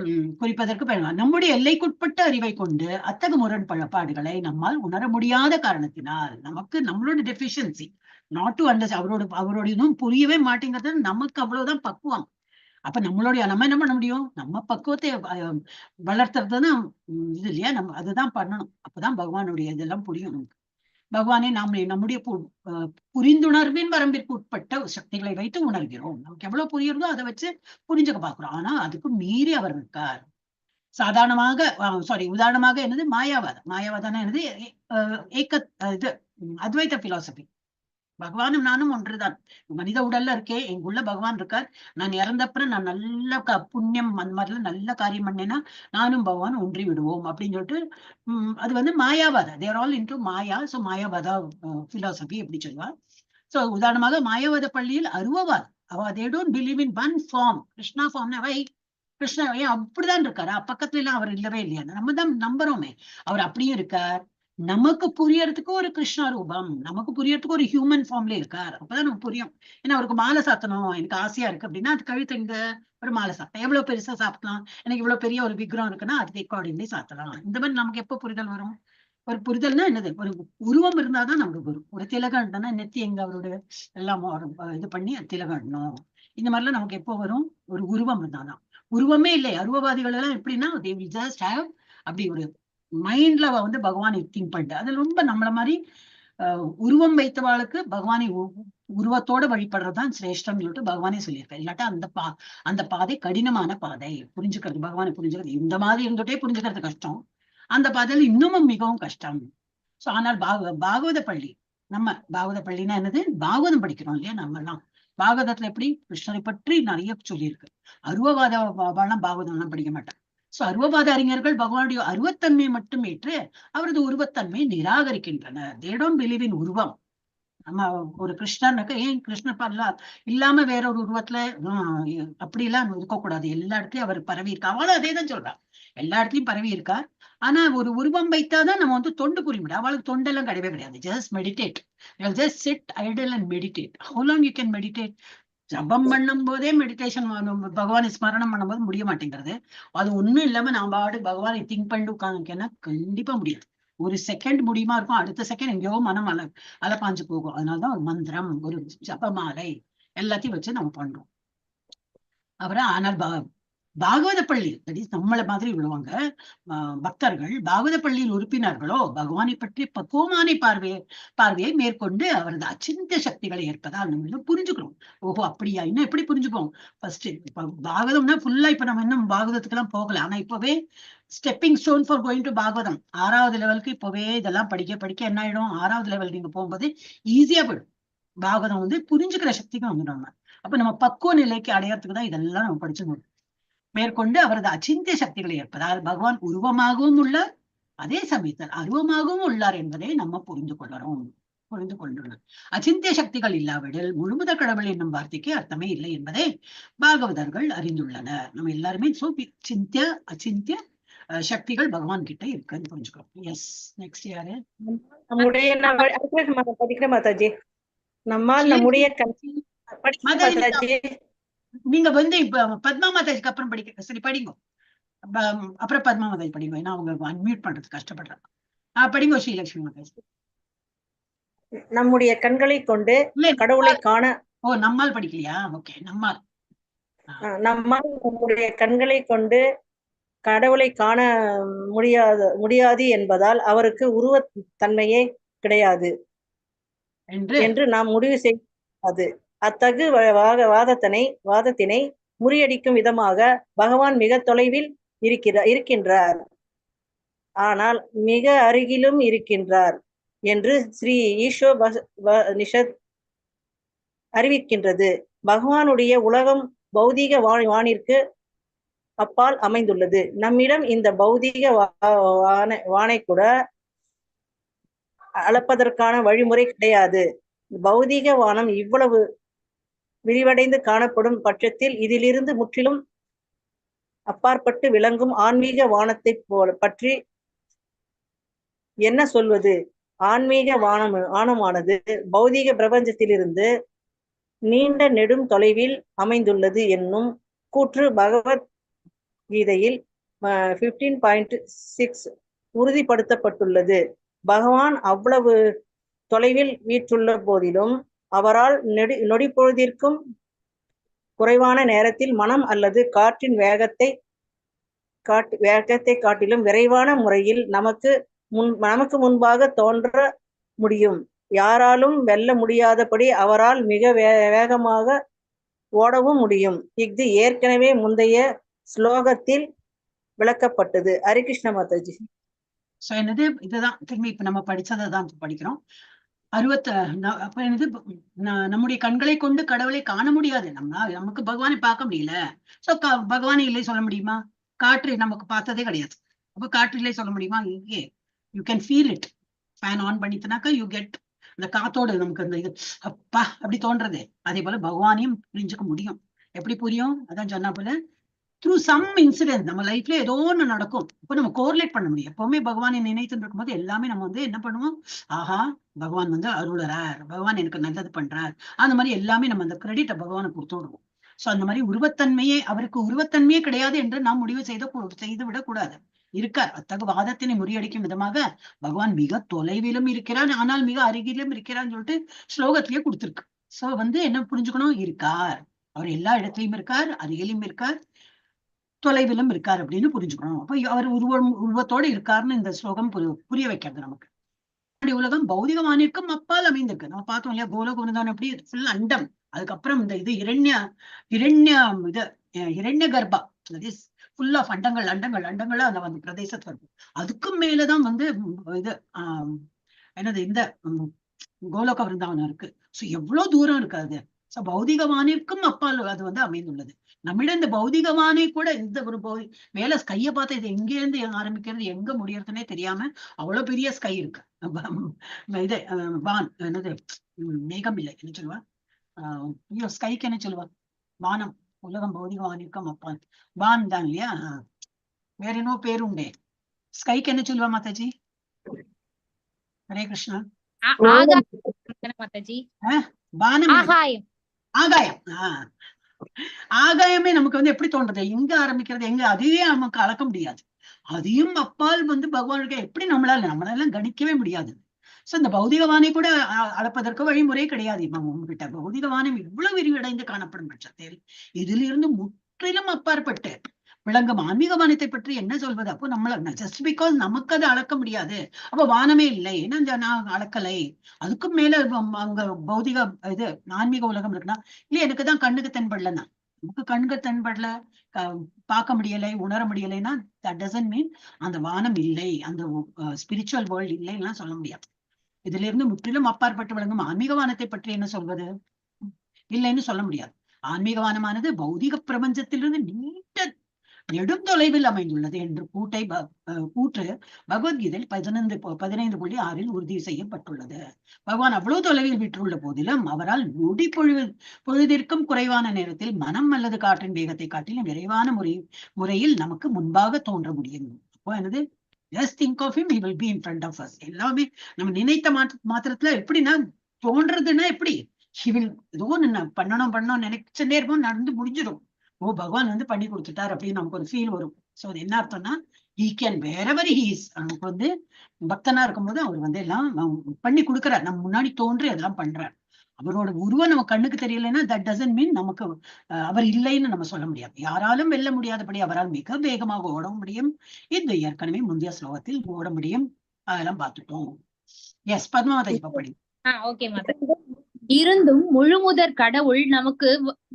குறிப்பதற்கு பயன்படும். நம்முடைய எல்லைக்குட்பட்ட அறிவை கொண்டு அத்தகு முரண்பாடுகளை நம்மால் உணர முடியாத காரணத்தினால், நமக்கு நம்மளோட டெஃபிஷியன்சி நாட் டு அண்டர்ஸ்டாண்ட், அவரோட இதுவும் புரியவே மாட்டேங்கிறது, நமக்கு அவ்வளவுதான் பக்குவம். அப்ப நம்ம என்ன பண்ண முடியும், நம்ம பக்குவத்தை வளர்த்துறதுதான் இது இல்லையா, நம்ம அதுதான் பண்ணணும். அப்பதான் பகவானுடைய இதெல்லாம் புரியும் நமக்கு. பகவானை நாம் நம்முடைய புரிந்துணர்வின் வரம்பிற்கு உட்பட்ட சக்திகளை வைத்து உணர்கிறோம். நமக்கு எவ்வளவு புரியுறதோ அதை வச்சு புரிஞ்சுக்க பாக்குறோம். ஆனா அதுக்கு மீறி அவர் இருக்கார். சாதாரணமாக உதாரணமாக என்னது, மாயாவாதம் என்னது, இது அத்வைத பிலாசபி. பகவானும் நானும் ஒன்றுதான். மனித உடல்ல இருக்கேன், எங்குள்ள பகவான் இருக்கார். நான் இறந்தப்புறம் நான் நல்ல புண்ணியம் அந்த மாதிரிலாம் நல்ல காரியம் பண்ணேன்னா நானும் பகவான் ஒன்றி விடுவோம் அப்படின்னு சொல்லிட்டு அது வந்து மாயாவாதம். They're all into maya. So மாயாவாத பிலாசபி எப்படி சொல்லுவா. சோ உதாரணமாக மாயாவாத பள்ளியில் அருவவாதம், they don't believe in one form. Krishna form அவை கிருஷ்ணா அப்படிதான் இருக்காரு, பக்கத்துல எல்லாம் அவர் இல்லவே இல்லையா. நம்ம தான் நம்புறோமே அவர் அப்படியே இருக்கார். நமக்கு புரியறதுக்கு ஒரு கிருஷ்ணா ரூபம், நமக்கு புரியறதுக்கு ஒரு ஹியூமன் ஃபார்ம்ல இருக்கார். அப்பதான் நமக்கு புரியும். ஏன்னா அவருக்கு மாலை சாத்தணும் எனக்கு ஆசையா இருக்கு அப்படின்னா அது கழுத்து எங்க ஒரு மாலை சாத்தலாம். எவ்வளவு பெருசா சாப்பிடலாம், எனக்கு இவ்வளவு பெரிய ஒரு விக்கிரம் இருக்குன்னா அதுக்கு அக்கார்டிங்லி சாத்தலாம். இந்த மாதிரி நமக்கு எப்ப புரிதல் வரும், ஒரு புரிதல்னா என்னது, ஒரு உருவம் இருந்தாதான் நமக்கு வரும். ஒரு திலகம் இருந்தானா நெத்தி எங்க அவரோட எல்லாம் இது பண்ணி திலகணும். இந்த மாதிரிலாம் நமக்கு எப்போ வரும், ஒரு உருவம் இருந்தாதான். உருவமே இல்லை, அருவவாதிகள் எல்லாம் எப்படின்னா they will just have அப்படி ஒரு மைண்ட்ல வந்து பகவானை திங்க் பண்ணிட்டு, அது ரொம்ப நம்மள மாதிரி உருவம் வைத்தவாளுக்கு பகவானை உருவத்தோட வழிபடுறதுதான் சிரேஷ்டம் சொல்லிட்டு பகவானே சொல்லியிருக்காரு. இல்லாட்டா அந்த பாதை கடினமான பாதை, புரிஞ்சுக்கிறது பகவானை புரிஞ்சுக்கிறது இந்த மாதிரி இருந்துட்டே புரிஞ்சுக்கிறது கஷ்டம், அந்த பாதையில் இன்னமும் மிகவும் கஷ்டம். சோ ஆனால் பாகவத பள்ளி, நம்ம பாகவத பள்ளினா என்னது, பாகவதம் படிக்கிறோம் இல்லையா நம்ம எல்லாம். பாகவதத்துல எப்படி கிருஷ்ணரை பற்றி நிறைய சொல்லியிருக்கு. அருவவாத பாகவதம் எல்லாம் படிக்க மாட்டான். சோ அருவவாத அறிஞர்கள் பகவானுடைய அருவத்தன்மையை மட்டும் ஏற்று அவரது உருவத்தன்மையை நிராகரிக்கின்றனர். they don't believe in உருவம். நம்ம ஒரு கிருஷ்ணனுக்கு ஏன் கிருஷ்ண இல்லாம வேற ஒரு உருவத்துல அப்படி எல்லாம் இருக்கக்கூடாது, எல்லா இடத்துலயும் அவர் பரவி இருக்கா. அவளும் அதே தான் சொல்றா, எல்லா இடத்துலயும் பரவி இருக்கா. ஆனா ஒரு உருவம் வைத்தாதான் நம்ம வந்து தொண்டு புரிய முடியும். அவளுக்கு தொண்டெல்லாம் கிடையவே கிடையாது. Just meditate, just sit idle and meditate. how long you can meditate? ஜபம் பண்ணும் போதே மெடிடேஷன் பகவானை ஸ்மரணம் பண்ணும்போது முடிய மாட்டேங்கிறது. அது ஒண்ணும் இல்லாம நான் பாடு பகவானை திங்க் பண்ணிட்டு உட்காந்துக்கேன்னா கண்டிப்பா முடியாது. ஒரு செகண்ட் முடியுமா இருக்கும், அடுத்த செகண்ட் எங்கேயோ மனம் அலப்பாஞ்சு போகும். அதனாலதான் ஒரு மந்திரம், ஒரு ஜபமாலை எல்லாத்தையும் வச்சு நம்ம பண்றோம். அப்புறம் ஆனால் பாகவத பள்ளி நம்மளை மாதிரி உள்ளவங்க பக்தர்கள் பாகவத பள்ளியில் உறுப்பினர்களோ பகவானை பற்றி பக்குவமான பார்வையை மேற்கொண்டு அவரது அச்சிந்த சக்திகளை ஏற்பதால் நம்ம புரிஞ்சுக்கிறோம். ஓஹோ அப்படியா, இன்னும் எப்படி புரிஞ்சுப்போம். ஃபர்ஸ்ட் பாகவதம்னா ஃபுல்லா இப்ப நம்ம இன்னும் பாகவதத்துக்கு எல்லாம் போகல. ஆனா இப்பவே stepping stone for going to Bhagavatam. 6வது லெவலுக்கு இப்பவே இதெல்லாம் படிக்க என்ன ஆயிடும், 6வது லெவல் நீங்க போகும்போது ஈஸியா போயிடும். பாகவதம் வந்து புரிஞ்சுக்கிற சக்திக்கு வந்துடும். அப்ப நம்ம பக்குவ நிலைக்கு அடையறதுக்கு தான் இதெல்லாம் நம்ம படிச்சுக்கணும். மேற்கொண்டு அவரது அச்சிந்திய சக்திகளை ஏற்பதால் பகவான் உருவமாகவும் உள்ளார், அதே சமயத்தில் அருவமாகவும் உள்ளார் என்பதை நம்ம புரிந்து கொண்டுள்ளோம். அச்சிந்திய சக்திகள் இல்லாவிடில் முழுமுத கடவுள் என்னும் வார்த்தைக்கு அர்த்தமே இல்லை என்பதை பாகவதர்கள் அறிந்துள்ளனர். நம்ம எல்லாருமே சிந்திய அச்சிந்திய சக்திகள் பகவான் கிட்ட இருக்குன்னு புரிஞ்சுக்கிறோம். எஸ், நெக்ஸ்ட் யாரு? படிக்கிற மாதாஜி, நம்முடைய நீங்க வந்து இப்ப பத்மா மாதாஜிக்கு அப்புறம் படிக்க, சரி படிங்க, அப்புறம் பத்மா மாதாஜி படிங்க. ஏன்னா அவங்க அன்மியூட் பண்றது கஷ்டப்படுறாங்க. படிங்க ஸ்ரீலட்சுமி மாதாஜி. நம்முடைய கண்களை கொண்டு கடவுளை காண. ஓ நம்மால் படிக்கலையா? ஓகே, நம்மால் நம்முடைய கண்களை கொண்டு கடவுளை காண முடியாது என்பதால் அவருக்கு உருவத்தன்மையே கிடையாது என்று நாம் முடிவு செய்யாது. அத்தகு வாதத்தினை முறியடிக்கும் விதமாக பகவான் மிக தொலைவில் இருக்கின்றார், ஆனால் மிக அருகிலும் இருக்கின்றார் என்று ஸ்ரீ ஈஷோபனிஷத் அறிவிக்கின்றது. பகவானுடைய உலகம் பௌதீக வானிற்கு அப்பால் அமைந்துள்ளது. நம்மிடம் இந்த பௌதீக வானை கூட அளப்பதற்கான வழிமுறை கிடையாது. பௌதீக வானம் இவ்வளவு விரிவடைந்து காணப்படும் பட்சத்தில் இதிலிருந்து முற்றிலும் அப்பாற்பட்டு விளங்கும் ஆன்மீக வானத்தை பற்றி என்ன சொல்வது? ஆன்மீக வானமானது பௌதீக பிரபஞ்சத்திலிருந்து நீண்ட நெடும் தொலைவில் அமைந்துள்ளது என்னும் கூற்று பகவத் கீதையில் 15.6 உறுதிப்படுத்தப்பட்டுள்ளது. பகவான் அவ்வளவு தொலைவில் வீற்றுள்ள போதிலும் அவரால் நொடிப்பொழுதிற்கும் குறைவான நேரத்தில் மனம் அல்லது காற்றின் வேகத்தை காட்டிலும் விரைவான முறையில் நமக்கு முன்பாக தோன்ற முடியும். யாராலும் வெல்ல முடியாதபடி அவரால் மிக வேகமாக ஓடவும் முடியும். இது ஏற்கனவே முந்தைய ஸ்லோகத்தில் விளக்கப்பட்டது. ஹரிகிருஷ்ண மாதாஜி. சோ என்னது இதுதான் திரும்பி இப்ப நம்ம படிச்சதான் படிக்கிறோம். அப்ப என்னது நம்முடைய கண்களை கொண்டு கடவுளை காண முடியாது. நமக்கு பகவானை பார்க்க முடியல. சோ பகவானை இல்லை சொல்ல முடியுமா? காற்று நமக்கு பார்த்ததே கிடையாது. அப்ப காற்று இல்லை சொல்ல முடியுமா? You can feel it. Fan on பண்ணித்தனாக்கா யூ கெட் அந்த காத்தோடு நமக்கு அந்த இது அப்பா அப்படி தோன்றது. அதே போல பகவானையும் புரிஞ்சுக்க முடியும். எப்படி புரியும்? அதான் சொன்னா போல த்ரூ சம் இன்சிடென்ட் நம்ம லைஃப்ல ஏதோ ஒண்ணு நடக்கும். இப்போ நம்ம கோரிலேட் பண்ண முடியும். எப்பவுமே பகவானை நினைத்துட்டு இருக்கும்போது எல்லாமே நம்ம என்ன பண்ணுவோம்? ஆஹா, பகவான் அருளறார், பகவான் எனக்கு நல்லது பண்றார், அந்த மாதிரி எல்லாமே நம்ம அந்த கிரெடிட்டை பகவானை கொடுத்து விடுவோம். சோ அந்த மாதிரி அவருக்கு உருவத்தன்மையே கிடையாது என்று நாம் முடிவு செய்து விடக்கூடாது. இருக்கார். அத்தகு வாதத்தினை முறியடிக்கும் விதமாக பகவான் மிக தொலைவிலும் இருக்கிறான், ஆனால் மிக அருகிலும் இருக்கிறான்னு சொல்லிட்டு ஸ்லோகத்திலேயே கொடுத்திருக்கு. சோ என்ன புரிஞ்சுக்கணும்? இருக்கார், அவர் எல்லா இடத்துலயும் இருக்கார், அருகிலும் இருக்கார், தொலைவிலும் இருக்கார் அப்படின்னு புரிஞ்சுக்கணும். அப்ப அவர் உருவத்தோடு இருக்காருன்னு இந்த ஸ்லோகம் புரிய வைக்கிறது நமக்கு. உலகம் பௌதிகமானிற்கும் அப்பால் அமைந்திருக்கு. நம்ம பார்த்தோம் இல்லையா? கோலகுணதான் அப்படி ஃபுல் அண்டம். அதுக்கப்புறம் இந்த இது இரண்ய கர்ப்பா, ஃபுல் ஆஃப் அண்டங்களா அந்த பிரதேசத்துல இருக்கும். அதுக்கும் மேலதான் இது என்னது இந்த கோலோக விருந்தாவனம் இருக்கு. சோ எவ்வளவு தூரம் இருக்காது. சோ பௌதிகவானிற்கும் அப்பால் அது அமைந்துள்ளது. நம்மிடம் இந்த பௌதிகவானை கூட இந்த ஒரு மேல ஸ்கைய பார்த்து இது எங்க இருந்து ஆரம்பிக்கிறது எங்க முடியறதுன்னே தெரியாம அவ்வளவு பெரிய ஸ்கை இருக்கு. இது வான் என்னது மேகம் இல்லை, என்ன சொல்லுவா? ஸ்கைக்கு என்ன சொல்லுவா? வானம். உலகம் பௌதிகவானிற்கும் அப்பால் வான் தான் இல்லையா? வேற என்ன பேரு உண்டே ஸ்கைக்கு? என்ன சொல்லுவா மாதாஜி? ஹரே கிருஷ்ணா. வானம், ஆகாயம். ஆகாயமே நமக்கு எப்படி தோன்றது? எங்க ஆரம்பிக்கிறது எங்க? அதையே நமக்கு அளக்க முடியாது. அதையும் அப்பால் பகவானுக்கு எப்படி நம்மளால கணிக்கவே முடியாது. சோ இந்த பௌதிகவானை கூட அளப்பதற்கு வழிமுறை கிடையாது உங்ககிட்ட. பௌதிகவானம் இவ்வளவு விரிவடைந்து காணப்படும் பட்சத்தில் இதிலிருந்து முற்றிலும் அப்பாற்பட்டு விளங்கும் ஆன்மீக வானத்தை பற்றி என்ன சொல்வது? அப்போ நம்மள ஜஸ்ட் பிகாஸ் நமக்கு அதை அளக்க முடியாது, அப்ப வானமே இல்லை, ஏன்னா நான் அளக்கலை, அதுக்கும் மேல அங்க பௌதிக இது ஆன்மீக உலகம் இருக்குன்னா இல்லையா? எனக்குதான் கண்ணுக்கு தென்படலன்னா, நமக்கு கண்ணுக்கு தென்படல, பார்க்க முடியலை, உணர முடியலைன்னா தட் டசன்ட் மீன் அந்த வானம் இல்லை, அந்த ஸ்பிரிச்சுவல் வேர்ல்ட் இல்லைன்னா சொல்ல முடியாது. இதுல இருந்து முற்றிலும் அப்பாற்பட்டு விளங்கும் ஆன்மீக வானத்தை பற்றி என்ன சொல்வது? இல்லைன்னு சொல்ல முடியாது. ஆன்மீக வானமானது பௌதிக பிரபஞ்சத்திலிருந்து நீண்ட நெடும் தொலைவில் அமைந்துள்ளது என்று கூற்று பகவத்கீதையில் 15.6 உறுதி செய்யப்பட்டுள்ளது. பகவான் அவ்வளவு தொலைவில் விட்டுள்ள போதிலும் அவரால் நொடி பொழுதிற்கும் குறைவான நேரத்தில் மனம் அல்லது காற்றின் வேகத்தை காட்டிலும் விரைவான முறையில் நமக்கு முன்பாக தோன்ற முடியும். அப்போ என்னது? Just think of him, he will be in front of us. எல்லாமே நம்ம நினைத்த மாத்திரத்துல எப்படின்னா தோன்றதுன்னா எப்படி? he will ஏதோ பண்ணணும் நினைச்ச நேரமும் நடந்து முடிஞ்சிடும். ஓ, பகவான் பண்ணி கொடுத்துட்டார் அப்படின்னு நமக்கு ஒரு ஃபீல் வரும். சோ அது என்ன அர்த்தம்னா he can wherever he is, நமக்கு பக்தனா இருக்கும்போது அவர் எல்லாம் பண்ணி கொடுக்கிறார். நம்ம முன்னாடி தோன்றி அதெல்லாம் பண்றார். அவரோட உருவம் நம்ம கண்ணுக்கு தெரியலைன்னா தட் டசன்ட் மீன் நமக்கு அவர் இல்லைன்னு நம்ம சொல்ல முடியாது. யாராலும் வெல்ல முடியாதபடி அவரால் மிக வேகமாக ஓட முடியும். இது ஏற்கனவே முந்தைய ஸ்லோகத்தில் ஓட முடியும். அதெல்லாம் பார்த்துட்டோம். எஸ் பத்மாவதி படி. ஓகே மாதா. இருந்தும் முழுமுதற் கடவுள் நமக்கு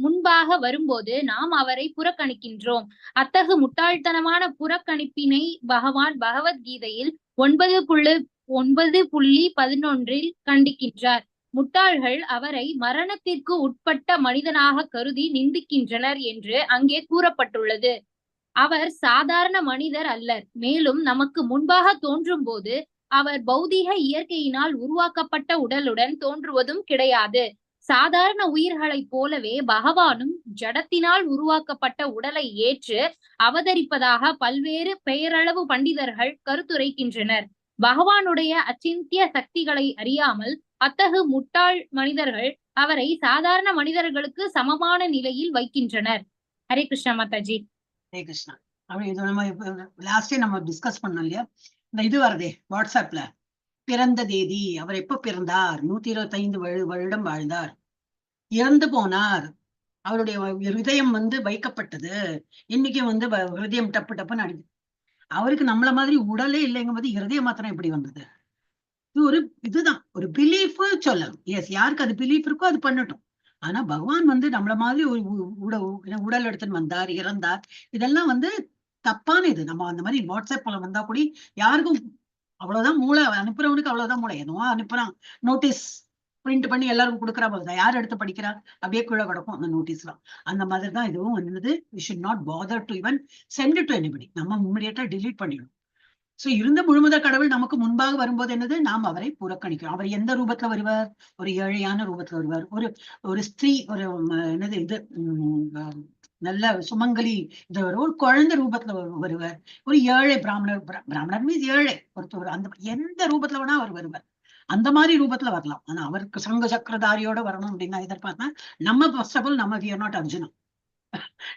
முன்பாக வரும்போது நாம் அவரை புறக்கணிக்கின்றோம். அத்தகு முட்டாள்தனமான புறக்கணிப்பினை பகவான் பகவத்கீதையில் 9.11 கண்டிக்கின்றார். முட்டாள்கள் அவரை மரணத்திற்கு உட்பட்ட மனிதனாக கருதி நிந்திக்கின்றனர் என்று அங்கே கூறப்பட்டுள்ளது. அவர் சாதாரண மனிதர் அல்லர். மேலும் நமக்கு முன்பாக தோன்றும் போது அவர் பௌதீக இயற்கையினால் உருவாக்கப்பட்ட உடலுடன் தோன்றுவதும் கிடையாது. சாதாரண உயிர்களைப் போலவே பகவானும் ஜடத்தினால் உருவாக்கப்பட்ட உடலை ஏற்று அவதரிப்பதாக பல்வேறு பெயரளவு பண்டிதர்கள் கருத்துரைக்கின்றனர். பகவானுடைய அச்சிந்திய சக்திகளை அறியாமல் அத்தகு முட்டாள் மனிதர்கள் அவரை சாதாரண மனிதர்களுக்கு சமமான நிலையில் வைக்கின்றனர். ஹரே கிருஷ்ணா மாதாஜி. ஹரே கிருஷ்ணா. அப்படி இது நம்ம லாஸ்டே நம்ம டிஸ்கஸ் பண்ணோம் இல்லையா, இந்த இது வருதே வாட்ஸ்அப்ல, பிறந்த தேதி, அவர் எப்ப பிறந்தார், 125 வருடம் வாழ்ந்தார், இறந்து போனார், அவருடைய ஹிருதயம் வைக்கப்பட்டது, இன்னைக்கு ஹிருதயம் டப்பு டப்புன்னு அடிக்குது. அவருக்கு நம்மள மாதிரி உடலே இல்லைங்கும் போது ஹிருதயம் மாத்திரம் எப்படி வந்தது? இது இதுதான் ஒரு பிலீஃப் சொல்லலாம். எஸ், யாருக்கு அது பிலீஃப் இருக்கோ அது பண்ணட்டும். ஆனா பகவான் நம்மள மாதிரி ஒரு உடல் எடுத்துன்னு வந்தார், இறந்தார், இதெல்லாம் தப்பான இது. நம்ம அந்த மாதிரி வாட்ஸ்அப்ல வந்தா கூட யாருக்கும் அவ்வளவுதான் மூளை, அனுப்புறவனுக்கு அவ்வளவுதான் மூளை. எதுவோ அனுப்புறான், நோட்டீஸ் பிரிண்ட் பண்ணி எல்லாருக்கும் கொடுக்குறா போதுதான், யார் எடுத்து படிக்கிறா, அப்படியே கீழே கிடக்கும் அந்த நோட்டீஸ்லாம். அந்த மாதிரிதான் இதுவும் we should not bother to even send it to anybody. நம்ம இம்மிடியேட்டா delete பண்ணிடும். சோ இருந்த முழுமுதற் கடவுள் நமக்கு முன்பாக வரும்போது நாம் அவரை புறக்கணிக்கிறோம். அவர் எந்த ரூபத்துல வருவார்? ஒரு ஏழையான ரூபத்துல வருவார். ஒரு ஸ்திரீ, ஒரு நல்ல சுமங்கலி, ஒரு குழந்தை ரூபத்துல வருவார். ஒரு ஏழை பிராமணர் மீன்ஸ் ஏழை ஒருத்தர், அந்த எந்த ரூபத்துல வேணா அவர் வருவார். அந்த மாதிரி ரூபத்துல வரலாம். ஆனா அவருக்கு சங்க சக்கரதாரியோட வரணும் அப்படின்னு எதிர்பார்த்தா நம்ம ஃபர்ஸ்ட் ஆஃப் ஆல் நம்ம we are not Arjuna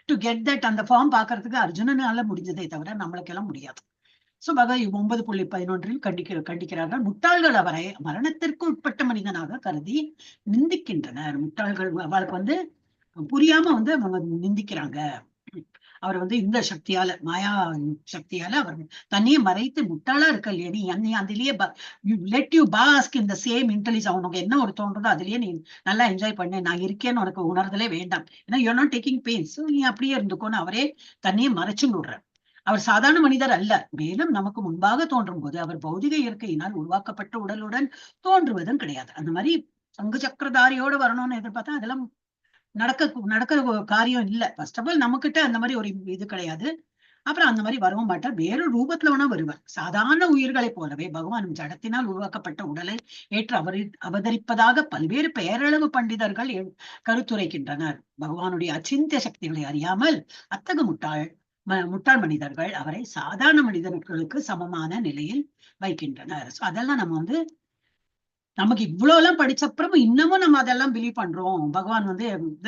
to get that. அந்த ஃபார்ம் பாக்குறதுக்கு அர்ஜுனனால முடிஞ்சதே தவிர நம்மளுக்கெல்லாம் முடியாது. சோ பகவான் 9.11 கண்டிக்கிறார்கள். முட்டாள்கள் அவரை மரணத்திற்கு உட்பட்ட மனிதனாக கருதி நிந்திக்கின்றனர். முட்டாள்கள் அவளுக்கு புரியாம நிந்திக்கிறாங்க. அவர் இந்த சக்தியால, மாயா சக்தியால அவர் தன்னையே மறைத்து முட்டாளா இருக்க இல்லையா, நீ அதுலயே லெட் யூ பாஸ்க் இந்த சேம் இன்டெலிஜென்ஸ். அவனுக்கு என்ன ஒரு தோன்றதோ அதுலயே நீ நல்லா என்ஜாய் பண்ண, நான் இருக்கேன்னு உனக்கு உணர்தலே வேண்டாம், ஏன்னா you are not taking pains, நீ அப்படியே இருந்துக்கோன்னு அவரே தன்னையே மறைச்சுன்னு விடுறார். அவர் சாதாரண மனிதர் அல்ல. மேலும் நமக்கு முன்பாக தோன்றும் போது அவர் பௌதிக இயற்கையினால் உருவாக்கப்பட்ட உடலுடன் தோன்றுவதும் கிடையாது. அந்த மாதிரி சங்கு சக்கரதாரியோட வரணும்னு எதிர்பார்த்தா அதெல்லாம் நடக்கிற காரியம் இல்ல. ஃபர்ஸ்ட் ஆஃப் ஆல் நமக்கிட்ட அந்த மாதிரி ஒரு இது கிடையாது. அப்புறம் அந்த மாதிரி வரவும் மாட்டார். வேறு ரூபத்துல வேணா வருவார். சாதாரண உயிர்களை போலவே பகவான் ஜடத்தினால் உருவாக்கப்பட்ட உடலை ஏற்று அவதரிப்பதாக பல்வேறு பெயரளவு பண்டிதர்கள் கருத்துரைக்கின்றனர். பகவானுடைய அச்சிந்திய சக்திகளை அறியாமல் அத்தகு முட்டாள் மனிதர்கள் அவரை சாதாரண மனிதர்களுக்கு சமமான நிலையில் வைக்கின்றனர். சோ அதெல்லாம் நம்ம நமக்கு இவ்வளவு எல்லாம் படிச்சப்புறமும் இன்னமும் நம்ம அதெல்லாம் பிலீவ் பண்றோம். பகவான்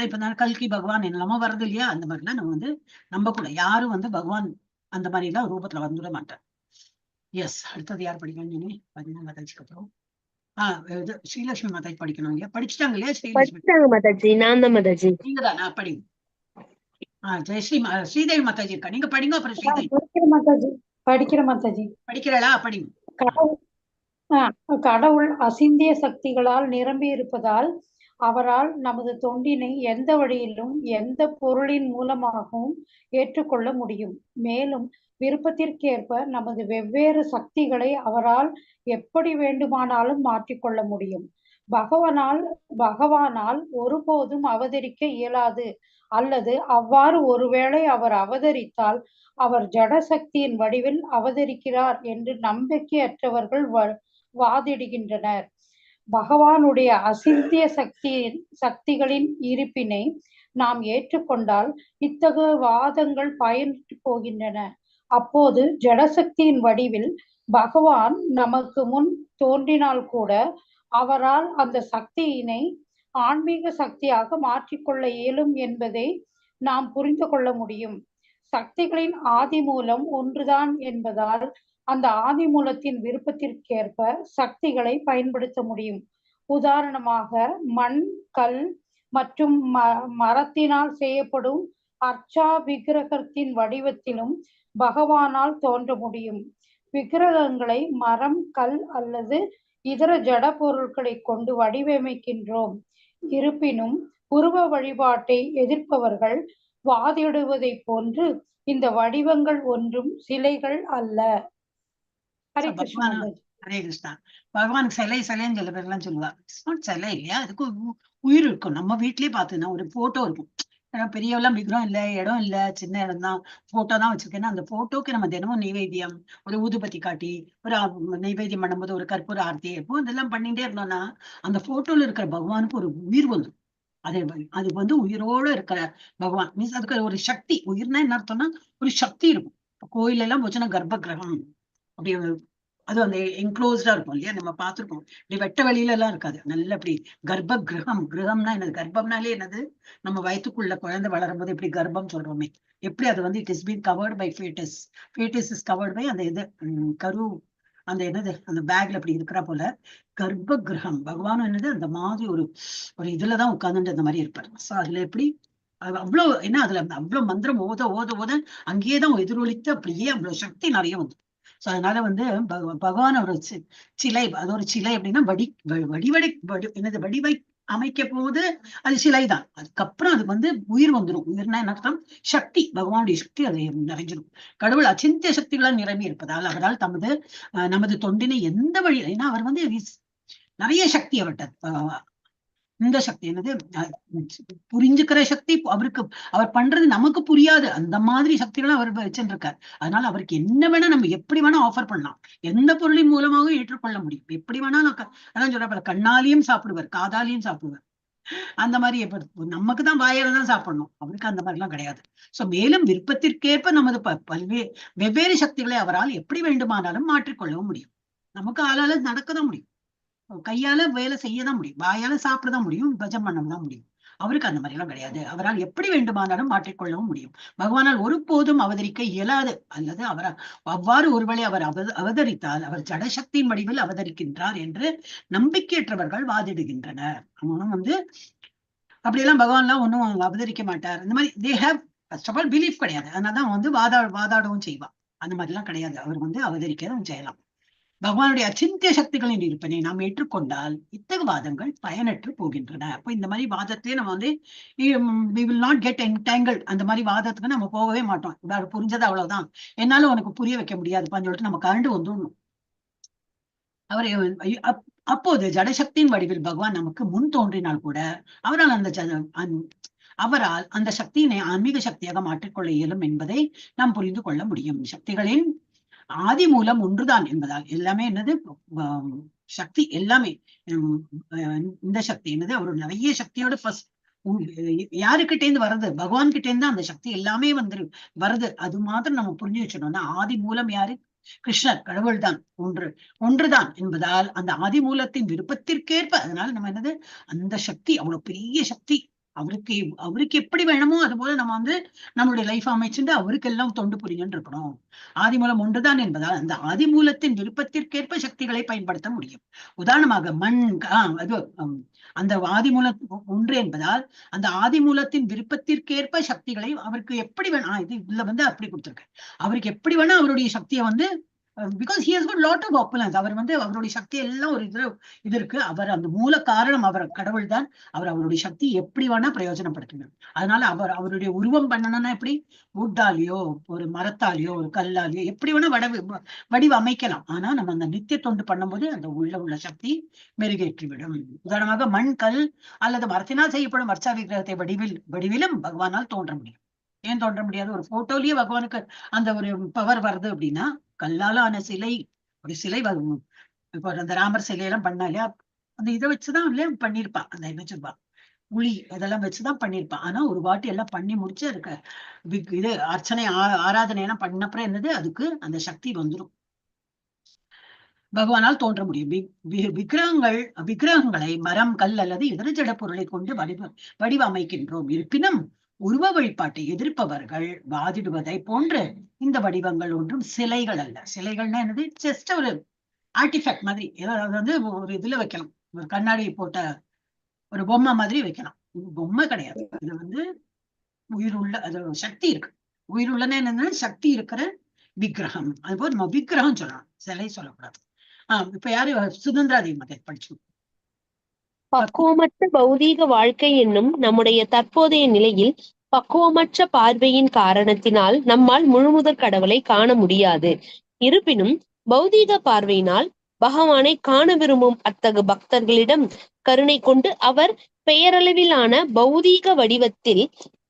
இப்ப கல்கி பகவான் என்னெல்லாமோ வருது இல்லையா, அந்த மாதிரிலாம் நம்ம நம்ப கூட யாரும் பகவான் அந்த மாதிரி எல்லாம் ரூபத்துல வந்துட மாட்டார். எஸ், அடுத்தது யார் படிக்கணும்? பதினா மாதாஜிக்கு அப்புறம் ஸ்ரீலட்சுமி மாதாஜி படிக்கணும் இல்லையா? படிச்சுட்டாங்க இல்லையா ஸ்ரீலட்சுமி? நீங்க தானா? படிங்க. ஜெயஸ்ரீ ஸ்ரீதேவி மாதாஜி இருக்கா, நீங்க படிங்க. அப்புறம் ஸ்ரீதேவி படிக்கிற மாதாஜி படிக்கிறாளா? படிங்க. கடவுள் அசிந்திய சக்திகளால் நிரம்பி இருப்பதால் அவரால் நமது தொண்டினை எந்த வழியிலும் எந்த பொருளின் மூலமாகவும் ஏற்றுக்கொள்ள முடியும். மேலும் விருப்பத்திற்கேற்ப நமது வெவ்வேறு சக்திகளை அவரால் எப்படி வேண்டுமானாலும் மாற்றிக்கொள்ள முடியும். பகவானால் ஒருபோதும் அவதரிக்க இயலாது, அல்லது அவ்வாறு ஒருவேளை அவர் அவதரித்தால் அவர் ஜடசக்தியின் வடிவில் அவதரிக்கிறார் என்று நம்பிக்கையற்றவர்கள் வாதிடுகின்றனர். பகவானுடைய அசிந்திய சக்திகளின் இருப்பினை நாம் ஏற்றுக்கொண்டால் இத்தகைய வாதங்கள் பயனிட்டு போகின்றன. அப்போது ஜடசக்தியின் வடிவில் பகவான் நமக்கு முன் தோன்றினால் கூட அவரால் அந்த சக்தியினை ஆன்மீக சக்தியாக மாற்றிக்கொள்ள இயலும் என்பதை நாம் புரிந்து கொள்ள முடியும். சக்திகளின் ஆதி மூலம் ஒன்றுதான் என்பதால் அந்த ஆதி மூலத்தின் விருப்பத்திற்கேற்ப சக்திகளை பயன்படுத்த முடியும். உதாரணமாக மண், கல் மற்றும் மரத்தினால் செய்யப்படும் அர்ச்சா விக்கிரகத்தின் வடிவத்திலும் பகவானால் தோன்ற முடியும். விக்கிரகங்களை மரம், கல் அல்லது இதர ஜட பொருட்களை கொண்டு வடிவமைக்கின்றோம். இருப்பினும் உருவ வழிபாட்டை எதிர்ப்பவர்கள் வாதிடுவதை போன்று இந்த வடிவங்கள் ஒன்றும் சிலைகள் அல்ல. ஹரே கிருஷ்ணா. ஹரே கிருஷ்ணா. பகவான் சிலைன்னு சில பேர்லாம் சொல்லுவா. இட்ஸ் நாட் சிலை இல்லையா, அதுக்கு உயிர் இருக்கும். நம்ம வீட்லயே பாத்தீங்கன்னா ஒரு போட்டோ இருக்கும், ஏன்னா பெரியவெல்லாம் விக்கிரம் இல்ல, இடம் இல்ல, சின்ன இடம் தான், போட்டோ தான் வச்சிருக்கேன்னா அந்த போட்டோக்கு நம்ம தினமும் நெய்வேத்தியம், ஒரு ஊதுபத்தி காட்டி, ஒரு நெய்வேத்தியம் பண்ணும்போது ஒரு கற்பூர ஆர்த்தி, எப்போ இதெல்லாம் பண்ணிட்டே இருந்தோம்னா அந்த போட்டோல இருக்கிற பகவானுக்கு ஒரு உயிர் வந்துடும். அது வந்து உயிரோட இருக்கிற பகவான் மீன்ஸ் அதுக்கு ஒரு சக்தி. உயிர்னா என்ன அர்த்தம்னா ஒரு சக்தி இருக்கும். கோயில் எல்லாம் போச்சுன்னா கர்ப்ப கிரகம் அப்படி அது அந்த என்க்ளோஸ்டா இருக்கும் இல்லையா, நம்ம பார்த்திருக்கோம். இப்படி வெட்ட வெளியில எல்லாம் இருக்காது, நல்ல அப்படி கர்ப்ப கிரகம். கிரகம்னா என்னது? கர்ப்பம்னாலே என்னது? நம்ம வயிற்றுக்குள்ள குழந்தை வளரும் போது எப்படி கர்ப்பம் சொல்றோமே, எப்படி அது வந்து it is been covered by fetus. Fetus is covered by அந்த இது கரு, அந்த என்னது அந்த பேக்ல அப்படி இருக்கிற போல கர்ப்ப கிரகம் பகவானும் என்னது அந்த மாதிரி ஒரு ஒரு இதுலதான் உட்கார்ந்துட்டு அந்த மாதிரி இருப்பாரு. சோ அதுல எப்படி அவ்வளவு என்ன, அதுல அவ்வளவு மந்திரம் ஓத ஓத ஓத அங்கேயேதான் எதிரொலித்து அப்படியே அவ்வளவு சக்தி நிறைய வந்து. சோ அதனால வந்து பகவான் ஒரு சிலை, அது ஒரு சிலை அப்படின்னா என்னது வடிவை அமைக்க போது அது சிலைதான். அதுக்கப்புறம் அது வந்து உயிர் வந்துடும். உயிர்னா என்ன அர்த்தம்? சக்தி, பகவானுடைய சக்தி அது நிறைஞ்சிடும். கடவுள் அச்சிந்திய சக்திகளால் நிரம்பி இருப்பதால் அவரால் நமது தொண்டினை எந்த வழி, ஏன்னா அவர் வந்து நிறைய சக்தி அவர்கிட்ட. இந்த சக்தி என்னது? புரிஞ்சுக்கிற சக்தி அவருக்கு. அவர் பண்றது நமக்கு புரியாது, அந்த மாதிரி சக்திகளும் அவர் வச்சுருக்கார். அதனால அவருக்கு என்ன வேணா நம்ம எப்படி வேணா ஆஃபர் பண்ணலாம், எந்த பொருளின் மூலமாகவும் ஏற்றுக்கொள்ள முடியும். எப்படி வேணா அதான் சொல்ற, கண்ணாலையும் சாப்பிடுவார், காதாலையும் சாப்பிடுவார். அந்த மாதிரி நமக்கு தான் வாயால தான் சாப்பிடணும், அவருக்கு அந்த மாதிரி எல்லாம் கிடையாது. சோ மேலும் விருப்பத்திற்கேற்ப நமது வெவ்வேறு சக்திகளை அவரால் எப்படி வேண்டுமானாலும் மாற்றிக்கொள்ளவும் முடியும். நமக்கு ஆளால நடக்கதான் முடியும், கையால வேலை செய்யதான் முடியும், வாயால சாப்பிடதான் முடியும், பஜம் பண்ணதான் முடியும். அவருக்கு அந்த மாதிரி எல்லாம் கிடையாது. அவரால் எப்படி வேண்டுமானாலும் மாற்றிக்கொள்ளவும் முடியும். பகவானால் ஒருபோதும் அவதரிக்க இயலாது. அல்லது அவ்வாறு ஒருவேளை அவர் அவதரித்தால் அவர் ஜடசக்தியின் வடிவில் அவதரிக்கின்றார் என்று நம்பிக்கையற்றவர்கள் வாதிடுகின்றனர். அவனும் வந்து அப்படியெல்லாம் பகவான்லாம் ஒன்னும் அவதரிக்க மாட்டார், இந்த மாதிரி they have first of all belief கிடையாது. அதனாலதான் வந்து வாதாடவும் செய்வான். அந்த மாதிரி எல்லாம் கிடையாது, அவர் வந்து அவதரிக்கவும் செய்யலாம். பகவானுடைய அச்சிந்திய சக்திகளின் இருப்பனை நாம் ஏற்றுக்கொண்டால் இத்தகு வாதங்கள் பயனற்று போகின்றன. அப்போ இந்த மாதிரி வாதத்தையே நம்ம வந்து we will not get entangled. அந்த மாதிரி வாதத்துக்கு நம்ம போகவே மாட்டோம். புரிஞ்சது அவ்வளவுதான், என்னாலும் உனக்கு புரிய வைக்க முடியாதுப்பான்னு சொல்லிட்டு நம்ம கரண்டு வந்துடணும். அவரை அப்போது ஜடசக்தியின் வடிவில் பகவான் நமக்கு முன் தோன்றினால் கூட அவரால் அந்த சக்தியினை ஆன்மீக சக்தியாக மாற்றிக்கொள்ள இயலும் என்பதை நாம் புரிந்து கொள்ள முடியும். சக்திகளின் ஆதி மூலம் ஒன்றுதான் என்பதால் எல்லாமே என்னது சக்தி, எல்லாமே இந்த சக்தி என்னது அவரோட நிறைய சக்தியோட யாருக்கிட்டே இருந்து வருது? பகவான் கிட்டே இருந்து அந்த சக்தி எல்லாமே வருது. அது மாத்திரம் நம்ம புரிஞ்சு வச்சிடணும்னா ஆதி மூலம் யாரு? கிருஷ்ணர், கடவுள் தான், ஒன்றுதான் என்பதால் அந்த ஆதி மூலத்தின் விருப்பத்திற்கேற்ப, அதனால நம்ம என்னது அந்த சக்தி அவ்வளவு பெரிய சக்தி, அவருக்கு எப்படி வேணுமோ அது போல நம்ம வந்து நம்மளுடைய லைஃப் அமைச்சுட்டு அவருக்கு எல்லாம் தொண்டு புரிஞ்சுட்டு இருக்கணும். ஆதி மூலம் ஒன்றுதான் என்பதால் அந்த ஆதி மூலத்தின் விருப்பத்திற்கேற்ப சக்திகளை பயன்படுத்த முடியும். உதாரணமாக மண், அது அந்த ஆதி மூலம் ஒன்று என்பதால் அந்த ஆதி மூலத்தின் விருப்பத்திற்கேற்ப சக்திகளை அவருக்கு எப்படி வேணும், இதுல வந்து அப்படி கொடுத்திருக்க, அவருக்கு எப்படி வேணா அவருடைய சக்தியை வந்து because he has got lot of opulence. அவர் வந்து அவருடைய சக்தி எல்லாம் ஒரு இது இருக்கு. அவர் அந்த மூல காரணம், அவர் கடவுள் தான். அவர் அவருடைய சக்தி எப்படி வேணா பிரயோஜனப்படுத்தணும். அதனால அவருடைய உருவம் பண்ணணும்னா எப்படி? வுட்டாலேயோ ஒரு மரத்தாலேயோ ஒரு கல்லாலேயோ எப்படி வேணா வடிவ அமைக்கலாம். ஆனா நம்ம அந்த நித்திய தொண்டு பண்ணும்போது அந்த உள்ள சக்தி மெருகேற்றிவிடும். உதாரணமாக மண், கல் அல்லது மரத்தினால் செய்யப்படும் வர்ச்சா விக்கிரகத்தை வடிவிலும் பகவானால் தோன்ற முடியும். ஏன் தோன்ற முடியாது? ஒரு போட்டோலயே பகவானுக்கு அந்த ஒரு பவர் வருது அப்படின்னா, கல்லால ஆன சிலை, ஒரு சிலை இப்போ அந்த ராமர் சிலையெல்லாம் பண்ணா இல்லையா, அந்த இதை வச்சுதான் இல்லையா பண்ணிருப்பான், அந்த என்ன சொல்லுவா உளி இதெல்லாம் வச்சுதான் பண்ணிருப்பான். ஆனா ஒரு வாட்டி எல்லாம் பண்ணி முடிச்சு அதுக்கு இது அர்ச்சனை ஆராதனை எல்லாம் பண்ணப்புறம் என்னது அதுக்கு அந்த சக்தி வந்துடும். பகவானால் தோன்ற முடியும். விக்கிரகங்களை மரம், கல் அல்லது இதர ஜட பொருளை கொண்டு வடிவமைக்கின்றோம். இருப்பினும் உருவ வழிபாட்டை எதிர்ப்பவர்கள் வாதிடுவதை போன்று இந்த வடிவங்கள் ஒன்றும் சிலைகள் அல்ல. சிலைகள்னா என்னது? ஜஸ்ட் ஒரு ஆர்டிஃபேக்ட் மாதிரி, ஏதாவது வந்து ஒரு இதுல வைக்கலாம், ஒரு கண்ணாடி போட்ட ஒரு பொம்மை மாதிரி வைக்கலாம். பொம்மை கிடையாது, இது வந்து உயிருள்ள, அது சக்தி இருக்கு. உயிருள்ளன்னு என்னன்னா சக்தி இருக்கிற விக்கிரகம். அது போல நம்ம விக்கிரகம் சொல்லலாம், சிலை சொல்லக்கூடாது. இப்ப யாரு சுதந்திராதேவி மதை படிச்சோம். பக்குவமற்ற பௌதீக வாழ்க்கை என்னும் நம்முடைய தற்போதைய நிலையில் பக்குவமற்ற பார்வையின் காரணத்தினால் நம்மால் முழுமுதற் கடவுளை காண முடியாது. இருப்பினும் பௌதீக பார்வையினால் பகவானை காண விரும்பும் அத்தகு பக்தர்களிடம் கருணை கொண்டு அவர் பெயரளவிலான பௌதீக வடிவத்தில்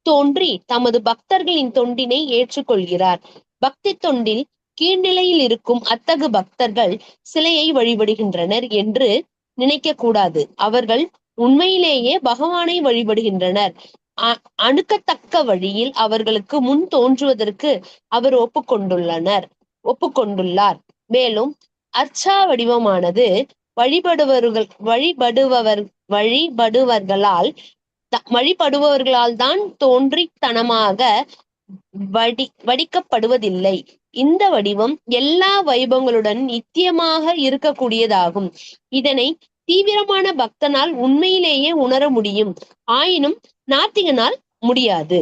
தோன்றி தமது பக்தர்களின் தொண்டினை ஏற்றுக்கொள்கிறார். பக்தி தொண்டில் கீழ்நிலையில் இருக்கும் அத்தகு பக்தர்கள் சிலையை வழிபடுகின்றனர் என்று நினைக்க கூடாது. அவர்கள் உண்மையிலேயே பகவானை வழிபடுகின்றனர். அணுக்கத்தக்க வழியில் அவர்களுக்கு முன் தோன்றுவதற்கு அவர் ஒப்புக்கொண்டுள்ளார். மேலும் அர்ச்சா வடிவமானது வழிபடுபவர்களால் தான் தோன்றித்தனமாக வடிக்கப்படுவதில்லை. இந்த வடிவம் எல்லா வைபவங்களுடன் நித்தியமாக இருக்கக்கூடியதாகும். இதனை தீவிரமான பக்தனால் உண்மையிலேயே உணர முடியும். ஆயினும் நாத்திகனால் முடியாது.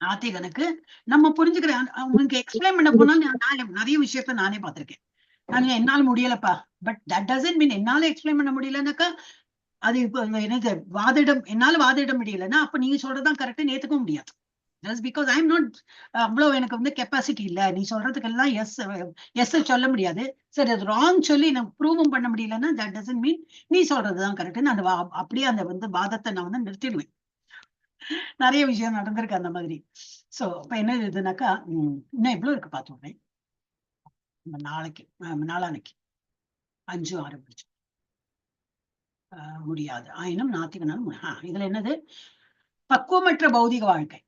நாத்திகனுக்கு நம்ம புரிஞ்சுக்கிறேன். உங்களுக்கு எக்ஸ்பிளைன் பண்ண போனா நான் நிறைய விஷயத்த நானே பார்த்திருக்கேன். நான் என்னால முடியலப்பா, பட் தட் டசன்ட் மீன் என்னால எக்ஸ்பிளைன் பண்ண முடியலன்னாக்கா அது என்னது என்னால வாதிட முடியலன்னா அப்ப நீங்க சொல்றதுதான் கரெக்ட் ஏத்துக்க முடியாது. Just because I am not அவ்வளவு எனக்கு வந்து கெப்பாசிட்டி இல்ல. நீ சொல்றதுக்கெல்லாம் எஸ் சொல்ல முடியாது. சரி, அது ராங் சொல்லி நான் ப்ரூவும் பண்ண முடியலன்னா தட் டசன்ட் மீன் நீ சொல்றதுதான் கரெக்ட். அந்த அப்படியே அந்த வந்து வாதத்தை நான் வந்து நிறுத்திடுவேன். நிறைய விஷயம் நடந்திருக்கு அந்த மாதிரி. சோ இப்ப என்ன இதுனாக்கா இன்னும் எவ்வளவு இருக்கு பாத்துடுறேன். நாளானைக்கு 5-6 முடிச்சு முடியாது. ஆயினும் நாத்திகனாலும் இதுல என்னது பக்குவமற்ற பௌதிக வாழ்க்கை.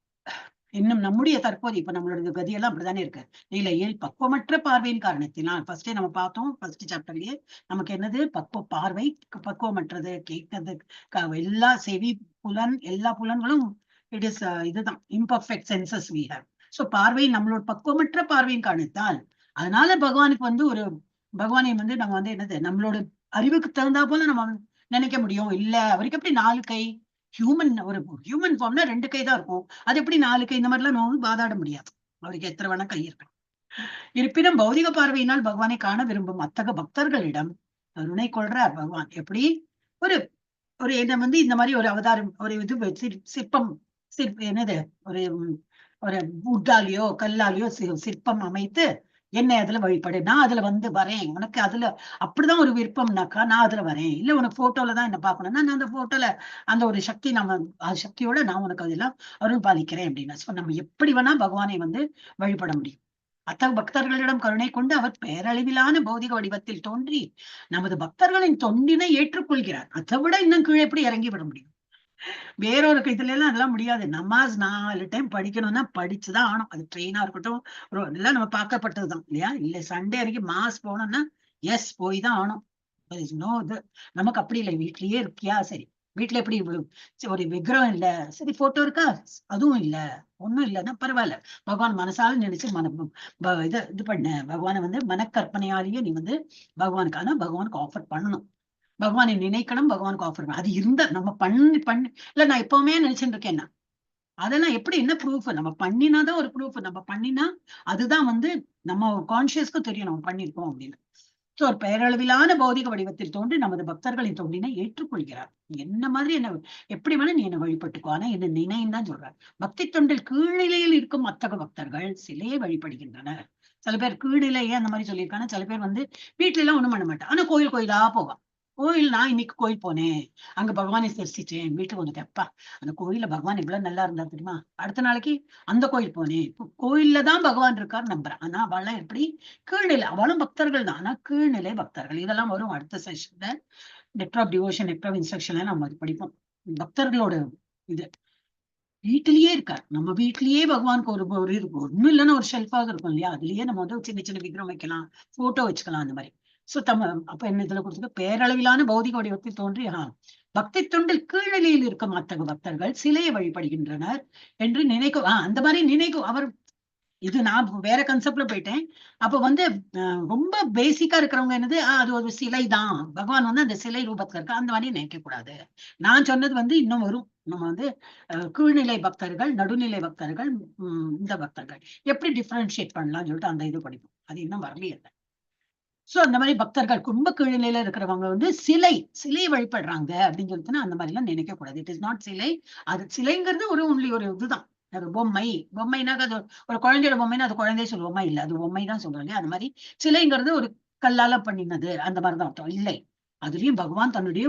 இன்னும் நம்முடைய தற்போது இப்ப நம்மளோட கதியெல்லாம் அப்படித்தானே இருக்கு. நிலையில் பக்குவமற்ற பார்வையின் காரணத்தினால் ஃபர்ஸ்டே நம்ம பார்த்தோம். ஃபர்ஸ்ட் சாப்டர்லயே நமக்கு என்னது பார்வை பக்குவமற்றது. கேட்கறது எல்லா செவி புலன் எல்லா புலன்களும் இட் இஸ் இதுதான் imperfect senses we have. So பார்வை நம்மளோட பக்குவமற்ற பார்வையின் காரணத்தால் அதனால பகவானுக்கு வந்து பகவானை வந்து நம்ம வந்து என்னது நம்மளோட அறிவுக்கு தகுந்தா போல நம்ம நினைக்க முடியும். இல்ல அவருக்கு எப்படி 4 கை ஒரு ஹியூமன் ஃபார்ம்னா 2 கை தான் இருக்கும். அது எப்படி 4 கை இந்த மாதிரிலாம் நம்ம வாதாட முடியாது. அவருக்கு எத்தனை வேணா கை இருக்கு. இருப்பினும் பௌதிக பார்வையினால் பகவானை காண விரும்பும் அத்தக பக்தர்களிடம் கருணை கொள்றார் பகவான். எப்படி ஒரு என்ன வந்து இந்த மாதிரி ஒரு அவதாரம் ஒரு இது சிற்பம் என்னது ஒரு உட்டாலியோ கல்லாலியோ சிற்பம் அமைத்து என்னை அதுல வழிபடு, நான் அதுல வந்து வரேன், உனக்கு அதுல அப்படிதான் ஒரு விருப்பம்னாக்கா நான் அதுல வரேன். இல்ல உனக்கு போட்டோல தான் என்ன பார்க்கணும்னா நான் அந்த போட்டோல அந்த ஒரு சக்தி சக்தியோட நான் உனக்கு அதெல்லாம் அருள் பாலிக்கிறேன் அப்படின்னா. சோ நம்ம எப்படி வேணா பகவானை வந்து வழிபட முடியும். அத்தகைய பக்தர்களிடம் கருணை கொண்டு அவர் பேரளவிலான பௌதிக வடிவத்தில் தோன்றி நமது பக்தர்களின் தொண்டினை ஏற்றுக்கொள்கிறார். அதை விட இன்னும் கீழே எப்படி இறங்கி விட முடியும்? வேறொரு இதுல எல்லாம் அதெல்லாம் முடியாது. நமாஸ் 4 டைம் படிக்கணும்னா படிச்சுதான் ஆகணும். அது ட்ரெயினா இருக்கட்டும் எல்லாம் நம்ம பார்க்கப்பட்டதுதான் இல்லையா? இல்ல சண்டே வரைக்கும் மாஸ் போனோம்னா எஸ் போய் தான் ஆகணும். இது நமக்கு அப்படி இல்லை. வீட்லயே இருக்கியா, சரி வீட்டுல எப்படி ஒரு விக்கிரகம் இல்ல, சரி போட்டோ இருக்கா, அதுவும் இல்ல, ஒண்ணும் இல்லைன்னா பரவாயில்ல. பகவான் மனசால நினைச்சு இது பண்ண பகவானை வந்து மனக்கற்பனையாலேயே நீ வந்து பகவானுக்கான பகவானுக்கு ஆஃபர் பண்ணணும். பகவானை நினைக்கணும், பகவானுக்கு ஆஃபர் பண்ணணும். அது இருந்தா நம்ம பண்ணி இல்ல நான் எப்பவுமே நினைச்சுட்டு இருக்கேன்னா அதெல்லாம் எப்படி என்ன ப்ரூஃப்? நம்ம பண்ணினாதான் ஒரு ப்ரூஃப். நம்ம பண்ணினா அதுதான் வந்து நம்ம கான்சியஸ்க்கு தெரியும் நம்ம பண்ணிருக்கோம் அப்படின்னு. சோ ஒரு பெயரளவிலான பௌதிக வடிவத்தில் தோன்றி நமது பக்தர்களின் தோன்றினை ஏற்றுக்கொள்கிறார். என்ன மாதிரி என்ன எப்படி வேணா நீ என்ன வழிபட்டுக்கோ, ஆனா என்ன நினைன்னு தான் சொல்றார். பக்தி தொண்டில் கீழ்நிலையில் இருக்கும் அத்தக பக்தர்கள் சிலையை வழிபடுகின்றனர். சில பேர் கீழ்நிலையே அந்த மாதிரி சொல்லியிருக்காங்க. சில பேர் வந்து வீட்டுல எல்லாம் ஒண்ணும் பண்ண மாட்டான், ஆனா கோயிலா போவான். கோயில் நான் இன்னைக்கு கோயில் போனேன், அங்க பகவானை தரிசிச்சேன், வீட்டுக்கு வந்து கேப்பா அந்த கோயில பகவான் இவ்வளவு நல்லா இருந்தா தெரியுமா, அடுத்த நாளைக்கு அந்த கோயில் போனேன், கோயில்ல தான் பகவான் இருக்காரு நம்புறேன். ஆனா அவள்லாம் எப்படி கீழ்நிலை, அவளும் பக்தர்கள் தான், ஆனா கீழ்நிலை பக்தர்கள். இதெல்லாம் வரும் அடுத்த செஷன்ல. Nectar of devotion, nectar of இன்ஸ்ட்ரக்ஷன்ல நம்ம படிப்போம். பக்தர்களோட இது வீட்டிலேயே இருக்காரு. நம்ம வீட்லயே பகவானுக்கு ஒரு இருக்கும், ஒண்ணும் இல்லைன்னா ஒரு ஷெல்ஃபாக இருக்கும் இல்லையா, அதுலயே நம்ம வந்து சின்ன சின்ன விக்கிரம் வைக்கலாம், போட்டோ வச்சுக்கலாம் அந்த மாதிரி. சோ அப்ப என்ன இதுல கொடுத்துருக்கு, பேரளவிலான பௌதிக வடிவத்தில் தோன்றி பக்தி தொண்டில் கீழ்நிலையில் இருக்கும் அத்தகு பக்தர்கள் சிலையை வழிபடுகின்றனர் என்று நினைக்கும். அந்த மாதிரி நினைக்கும் அவர். இது நான் வேற கன்செப்ட்ல போயிட்டேன். அப்ப வந்து ரொம்ப பேசிக்கா இருக்கிறவங்க என்னது, அது ஒரு சிலை தான், பகவான் வந்து அந்த சிலை ரூபத்துல இருக்க, அந்த மாதிரி நினைக்க கூடாது. நான் சொன்னது வந்து இன்னும் வரும். நம்ம வந்து கீழ்நிலை பக்தர்கள், நடுநிலை பக்தர்கள், இந்த பக்தர்கள் எப்படி டிஃபரன்ஷியேட் பண்ணலாம்னு சொல்லிட்டு அந்த இது படிப்போம். அது இன்னும் வரலையே. சோ அந்த மாதிரி பக்தர்கள் குடும்ப கீழ்நிலையில இருக்கிறவங்க வந்து சிலை வழிபடுறாங்க அப்படின்னு சொல்லிட்டுன்னா அந்த மாதிரி எல்லாம் நினைக்க கூடாது. இட் இஸ் நாட் சிலை. அது சிலைங்கிறது ஒரு இதுதான், அது பொம்மைனாக்க அது ஒரு குழந்தையோட பொம்மைன்னா அது குழந்தைய சொல்லுவோமா, இல்ல அது பொம்மை தான் சொல்றோம் இல்லையா. அந்த மாதிரி சிலைங்கிறது ஒரு கல்லால பண்ணினது அந்த மாதிரிதான் அர்த்தம். இல்லை, அதுலயும் பகவான் தன்னுடைய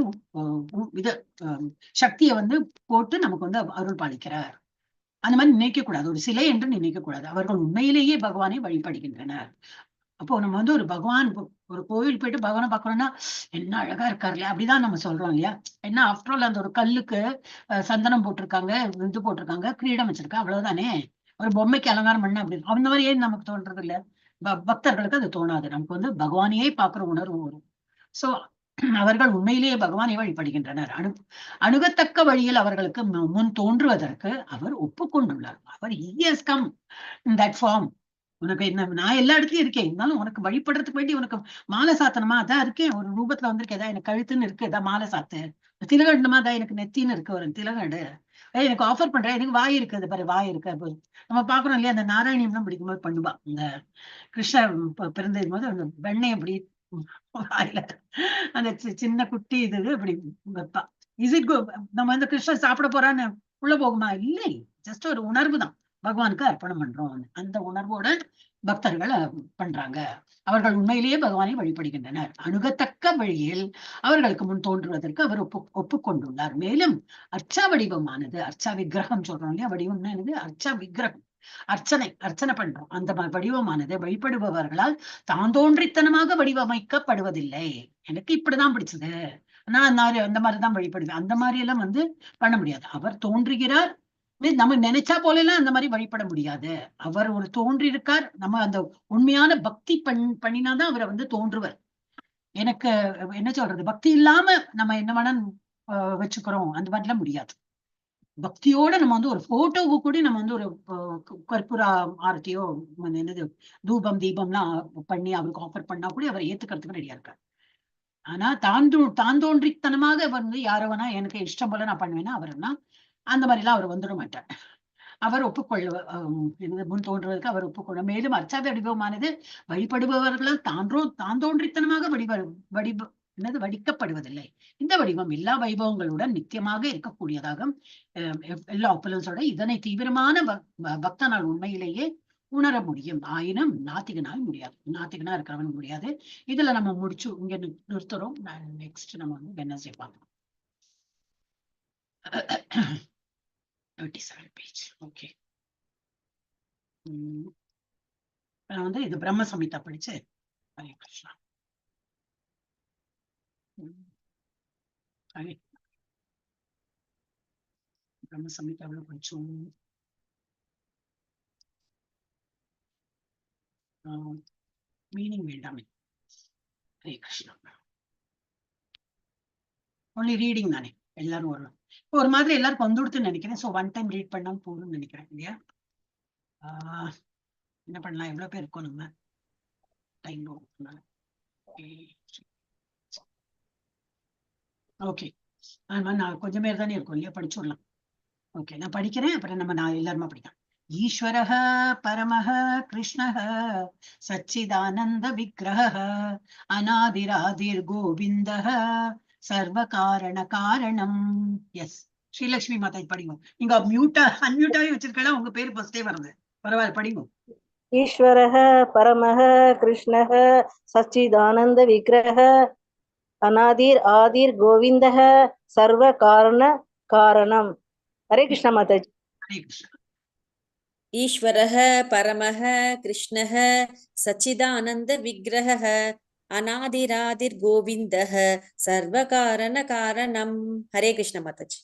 சக்தியை வந்து போட்டு நமக்கு வந்து அருள் பாலிக்கிறார். அந்த மாதிரி நினைக்க கூடாது, ஒரு சிலை என்று நினைக்க கூடாது. அவர்கள் உண்மையிலேயே பகவானை வழிபடுகின்றனர். அப்போ நம்ம வந்து ஒரு பகவான் ஒரு கோவில் போயிட்டு பகவானை பார்க்கணும்னா என்ன அழகா இருக்காரு இல்லையா, அப்படிதான் நம்ம சொல்றோம் இல்லையா. ஏன்னா ஆஃப்டர் ஆல் அந்த ஒரு கல்லுக்கு சந்தனம் போட்டிருக்காங்க, இது போட்டிருக்காங்க, கிரீடம் வச்சிருக்காங்க, அவ்வளவுதானே. ஒரு பொம்மைக்கு அலங்காரம் பண்ண அப்படி அந்த மாதிரி ஏன் நமக்கு தோன்றது இல்ல? பக்தர்களுக்கு அது தோணாது. நமக்கு வந்து பகவானையே பார்க்கிற உணர்வு வரும். சோ அவர்கள் உண்மையிலேயே பகவானை வழிபடுகின்றனர். அணுகத்தக்க வழியில் அவர்களுக்கு முன் தோன்றுவதற்கு அவர் ஒப்புக்கொண்டுள்ளார். அவர் has come in that form. உனக்கு என்ன, நான் எல்லா இடத்துலயும் இருக்கேன், இருந்தாலும் உனக்கு வழிபடுறதுக்கு வேண்டி உனக்கு மாலை சாத்தனமா அதான் இருக்கேன், ஒரு ரூபத்துல வந்திருக்கேன், ஏதாவது எனக்கு கழுத்துன்னு இருக்கு, ஏதாவது மாலை சாத்து, திலகண்டமா தான் எனக்கு நெத்தின்னு இருக்கு, ஒரு திலகண்டு எனக்கு ஆஃபர் பண்றேன், எனக்கு வாய் இருக்கு, அது பாரு வாய் இருக்கு. நம்ம பாக்குறோம் இல்லையா, அந்த நாராயணியம் பிடிக்கும்போது பண்ணுவா, இந்த கிருஷ்ணர் பிறந்தது போது அந்த வெண்ணெய் அப்படி வாயில அந்த சின்ன குட்டி இது அப்படி வைப்பா. இஸ் இட் நம்ம வந்து கிருஷ்ணர் சாப்பிட போறான்னு உள்ள போகுமா? இல்லை, ஜஸ்ட் ஒரு உணர்வு தான், பகவானுக்கு அர்ப்பணம் பண்றோம். அந்த உணர்வோட பக்தர்கள் பண்றாங்க. அவர்கள் உண்மையிலேயே பகவானை வழிபடுகின்றனர். அணுகத்தக்க வழியில் அவர்களுக்கு முன் தோன்றுவதற்கு அவர் ஒப்புக்கொண்டுள்ளார். மேலும் அர்ச்சா வடிவமானது, அர்ச்சா விக்கிரகம் சொல்றோம் இல்லையா, வடிவம்னா என்னது? அர்ச்சா விக்கிரகம், அர்ச்சனை பண்றோம். அந்த வடிவமானது வழிபடுபவர்களால் தான் தோன்றித்தனமாக வடிவமைக்கப்படுவதில்லை. எனக்கு இப்படிதான் பிடிச்சது, நான் அந்த மாதிரிதான் வழிபடுவேன், அந்த மாதிரி எல்லாம் வந்து பண்ண முடியாது. அவர் தோன்றுகிறார், நம்ம நினைச்சா போல எல்லாம் அந்த மாதிரி வழிபட முடியாது. அவர் ஒரு தோன்றி இருக்கார், நம்ம அந்த உண்மையான பக்தி பண்ணினாதான் அவரை வந்து தோன்றுவர். எனக்கு என்ன சொல்றது, பக்தி இல்லாம நம்ம என்ன வேணா வச்சுக்கிறோம், அந்த மாதிரிலாம் முடியாது. பக்தியோட நம்ம வந்து ஒரு போட்டோவுக்கு கூட நம்ம வந்து ஒரு கற்பூர ஆரத்தியோ என்னது தூபம் தீபம்லாம் பண்ணி அவருக்கு ஆஃபர் பண்ணா கூட அவர் ஏத்துக்கிறதுக்கு ரெடியா இருக்காரு. ஆனா தான் தோன்றித்தனமாக வந்து யாரவனா எனக்கு இஷ்டம் போல நான் பண்ணுவேன்னா அவர்னா அந்த மாதிரி எல்லாம் அவர் வந்துட மாட்டார். அவர் முன் தோன்றுவதற்கு அவர் ஒப்புக்கொள்ள. மேலும் அர்ச்சா வடிவமானது வழிபடுபவர்களால் தான் தோன்றித்தனமாக வடிக்கப்படுவதில்லை. இந்த வடிவம் எல்லா வைபவங்களுடன் நித்தியமாக இருக்கக்கூடியதாக எல்லா ஒப்பலன்ஸோட இதனை தீவிரமான பக்தனால் உண்மையிலேயே உணர முடியும். ஆயினும் நாத்திகனால் முடியாது, நாத்திகனா இருக்கிறவன் முடியாது. இதுல நம்ம முடிச்சு இங்க நிறுத்துறோம். நெக்ஸ்ட் நம்ம வந்து வெட்னஸ்டே பார்க்கலாம். 37 பேஜ். ஓகே, நான் வந்து இது பிரம்ம சமிதா படிச்சு ஹரே கிருஷ்ணா. பிரம்ம சமிதாவில் படிச்சோம். மீனிங் வேண்டாமே. ஹரே கிருஷ்ணா. ஒன்லி ரீடிங் தானே, எல்லாரும் ஒரு மாதிரி எல்லாருக்கும் வந்துடுத்துன்னு நினைக்கிறேன். ஸோ ஒன் டைம் ரீட் பண்ணாலும் போதும்னு நினைக்கிறேன் இல்லையா. என்ன பண்ணலாம், எவ்வளவு பேர் இருக்கோம் நம்ம டைம். ஓகே, நான் கொஞ்சம் பேர் தானே இருக்கும் இல்லையா, படிச்சுடலாம். ஓகே, நான் படிக்கிறேன், அப்புறம் நான் எல்லாருமா படிக்கலாம். ஈஸ்வரः பரமः கிருஷ்ணः சச்சிதானந்த விக்கிரகः அநாதிராதிர் கோவிந்தः சர்வ காரண காரணம். எஸ், ஸ்ரீலட்சுமி மாதா படிங்க. நீங்க அன்மியூட்டாவே வச்சிருக்கா, உங்க பேரு ஃபர்ஸ்டே வருது, பரவாயில்ல படிங்க. ஈஸ்வரः பரமः கிருஷ்ணः சச்சிதானந்த விக்கிரகः அநாதிர் ஆதிர் கோவிந்தः சர்வ காரண காரணம். ஹரே கிருஷ்ணா மாதாஜி. ஹரே கிருஷ்ணா. ஈஸ்வரः பரமः கிருஷ்ணः சச்சிதானந்த விக்கிரகः அநாதிராதிர் கோவிந்தः சர்வகாரண காரணம். ஹரே கிருஷ்ண மாதாஜி.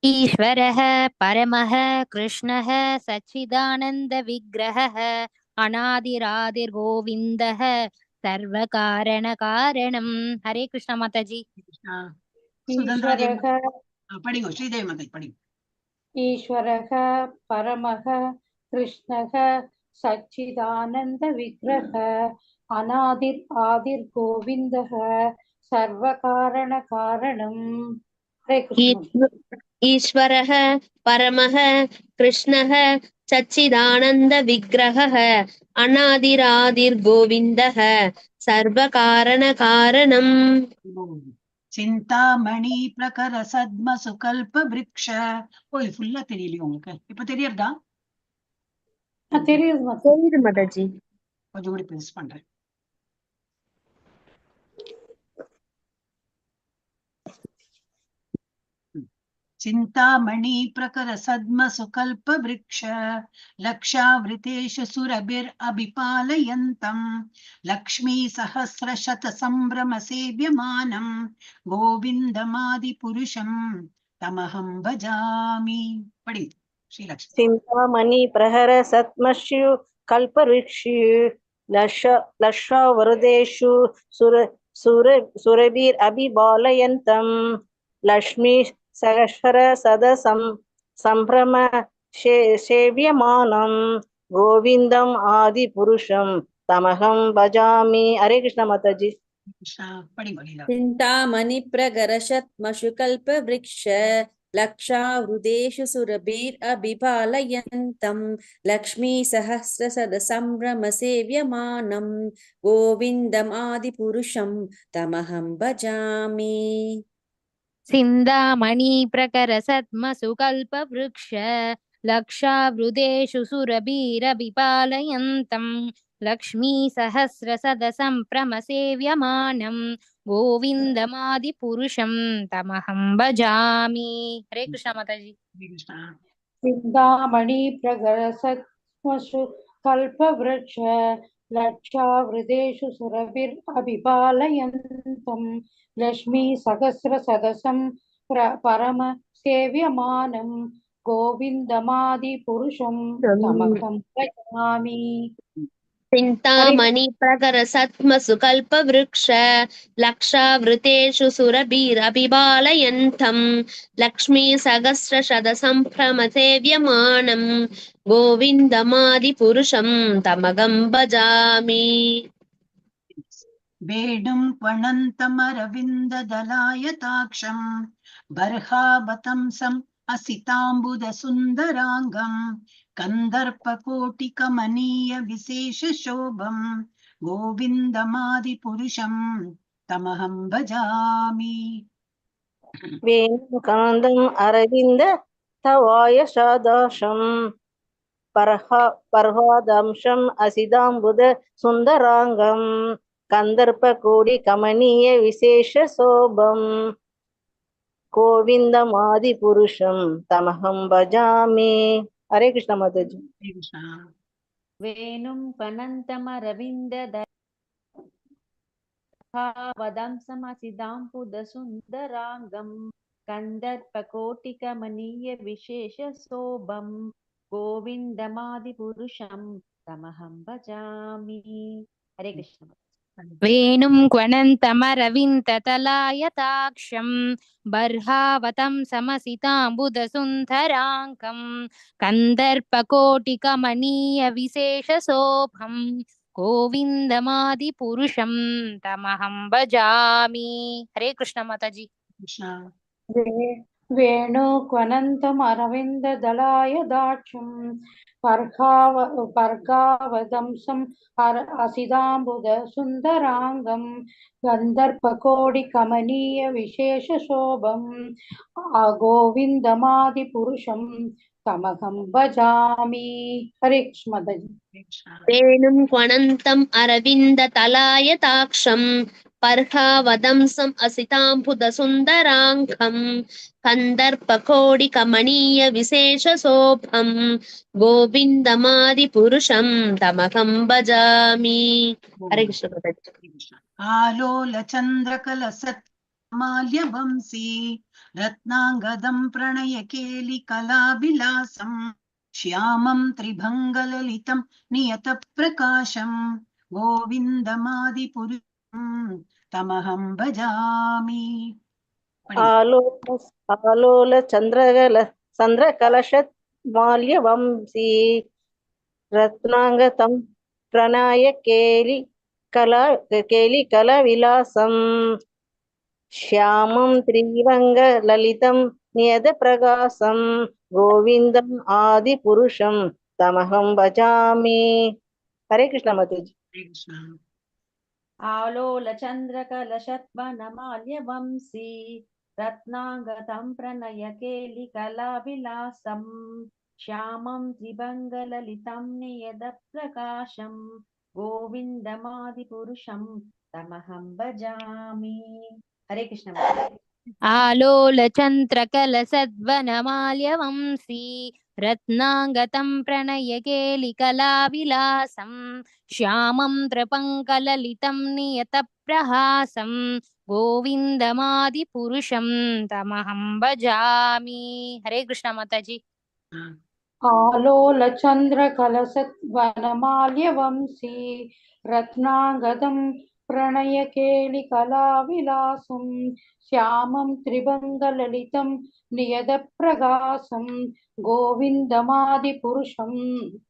ஈஸ்வரः பரமः கிருஷ்ணः சச்சிதானந்த விக்கிரகः அநாதிராதிர் கோவிந்தः சர்வ காரண காரணம். ஹரே கிருஷ்ண மாதாஜி. படிங்க ஸ்ரீதேவி மாதாஜி படிங்க. ஈஸ்வரः பரமः கிருஷ்ணः சச்சிதானந்த விக்கிரகः அநாதிர் ஆதிர் கோவிந்தः சர்வ காரண காரணம். ஈஸ்வரः பரமः கிருஷ்ணः சச்சிதானந்த விக்கிரகः அநாதிராதிர் கோவிந்தः சர்வ காரண காரணம். சிந்தாமணி பிரகர சத்ம சுகல்ப விருக்ஷ. ஓய் ஃபுல்லா தெரியலையே உங்களுக்கு, இப்ப தெரியறதா? தெரியுது மாதாஜி. கொஞ்சம் கூட ப்ளீஸ் பண்றேன். चिन्तामणि प्रकर सद्म सुकल्प वृक्ष लक्षावृतेषु सुरभिरभिपालयन्तं लक्ष्मी सहस्रशत संभ्रम सेव्यमानं गोविन्दमादिपुरुषं तमहं भजामि। पढ़ी श्रीलक्ष्मी। चिन्तामणि प्रहर सत्मश्यु कल्पवृक्षु लक्षावरुदेषु सुरभिरभिबालयन्तं लक्ष्मी सहस्र सदसं संभ्रम सेव्यमानं गोविन्दम् आदिपुरुषं तमहं भजामि। हरे कृष्ण माताजी। पढ़ी बोली। चिन्तामणि प्रगरशत्मशु कल्पवृक्ष लक्षावृदेषु सुरभिरभिपालयन्तं लक्ष्मी सहस्रसदसंभ्रम सेव्यमानं गोविन्दमादिपुरुषं तमहं भजामि। सिन्दामणि प्रकर सद्मसु कल्पवृक्ष लक्षावृदेषु सुरभिरभिपालयन्तं लक्ष्मी सहस्रसदसं प्रमसेव्यमानं गोविन्दमादिपुरुषं तमहं भजामि। हरे कृष्ण माताजी। चिन्तामणि प्रगरसत्मसु कल्पवृक्ष लक्षावृदेषु सुरभिरभिपालयन्तं लक्ष्मी सहस्रसदसं परम सेव्यमानं गोविन्दमादिपुरुषं तमहं भजामि। चिन्तामणि प्रकर सत्मसु कल्पवृक्ष लक्षावृतेषु सुरभिरभिपालयन्तं लक्ष्मी सहस्रशतसंभ्रम सेव्यमानं गोविन्दमादिपुरुषं तमहं भजामि। वेणुं क्वणन्तमरविन्ददलायताक्षं बर्हावतंसम् असिताम्बुदसुन्दराङ्गं कन्दर्पकोटिकमनीय विशेषशोभं गोविन्दमादिपुरुषं तमहं भजामि। वेणुकान्दम् अरविन्द तवाय शादाशं पर्वादंशम् असिदाम्बुद सुन्दराङ्गं कन्दर्पकोटि कमनीय विशेष शोभं गोविन्दमादिपुरुषं तमहं भजामि। हरे कृष्ण माताजी। वेणुं पनन्तमरविन्ददलावदंसमसिदाम्बुदसुन्दराङ्गं कन्दर्पकोटिकमनीय विशेषशोभं गोविन्दमादिपुरुषं तमहं भजामि। हरे कृष्ण। वेणुं क्वणन्तमरविन्दतलायताक्षं बर्हावतं समसिताम्बुदसुन्दराङ्कं कन्दर्पकोटिकमनीय विशेषशोभं गोविन्दमादिपुरुषं तमहं भजामि। हरे कृष्ण माताजी। वेणुक्वनन्तमरविन्ददलायदाक्षं पर्गावदंसम् असिदाम्बुदसुन्दराङ्गं गन्धर्पकोटिकमनीय विशेषशोभं गोविन्दमादिपुरुषं तमहं भजामि। हरे कृष्ण माताजी। वेणुं क्वणन्तम् अरविन्दतलायताक्षं पर्हावदंसम् असिताम्बुदसुन्दराङ्गं कन्दर्पकोटिकमनीय विशेषशोभं गोविन्दमादिपुरुषं तमहं भजामि। हरे कृष्ण माताजी। आलोलचन्द्रकलसत् माल्यवंशी रत्नाङ्गदं प्रणयकेलिकलाविलासं श्यामं त्रिभङ्गललितं नियतप्रकाशं गोविन्दमादिपुरुषं तमहं भजामि। आलोल चन्द्रकलशत् माल्यवंशी रत्नाङ्गतं प्रणय केलिकलाविलासं श्यामं त्रिभङ्गललितं नियतप्रकाशं गोविन्दम् आदिपुरुषं तमहं भजामि। हरे कृष्ण माताजी। आलोलचन्द्रकलशत्वनमाल्यवंशी रत्नाङ्गतं प्रणयकेलिकलाविलासं श्यामं त्रिभङ्गललितं नियतप्रकाशं गोविन्दमादिपुरुषं तमहं भजामि। हरे कृष्ण। आलोलचन्द्रकलसद्वनमाल्यवंशी रत्नाङ्गतं प्रणयकेलिकलाविलासं श्यामं त्रिपङ्कललितं नियतप्रहासं गोविन्दमादिपुरुषं तमहं भजामि। हरे कृष्ण माताजी। आलोलचन्द्रकलसद्वनमाल्यवंशी रत्नाङ्गदं प्रणयकेलिकलाविलासं श्यामं त्रिभङ्गललितं नियतप्रकाशं गोविन्दमादिपुरुषं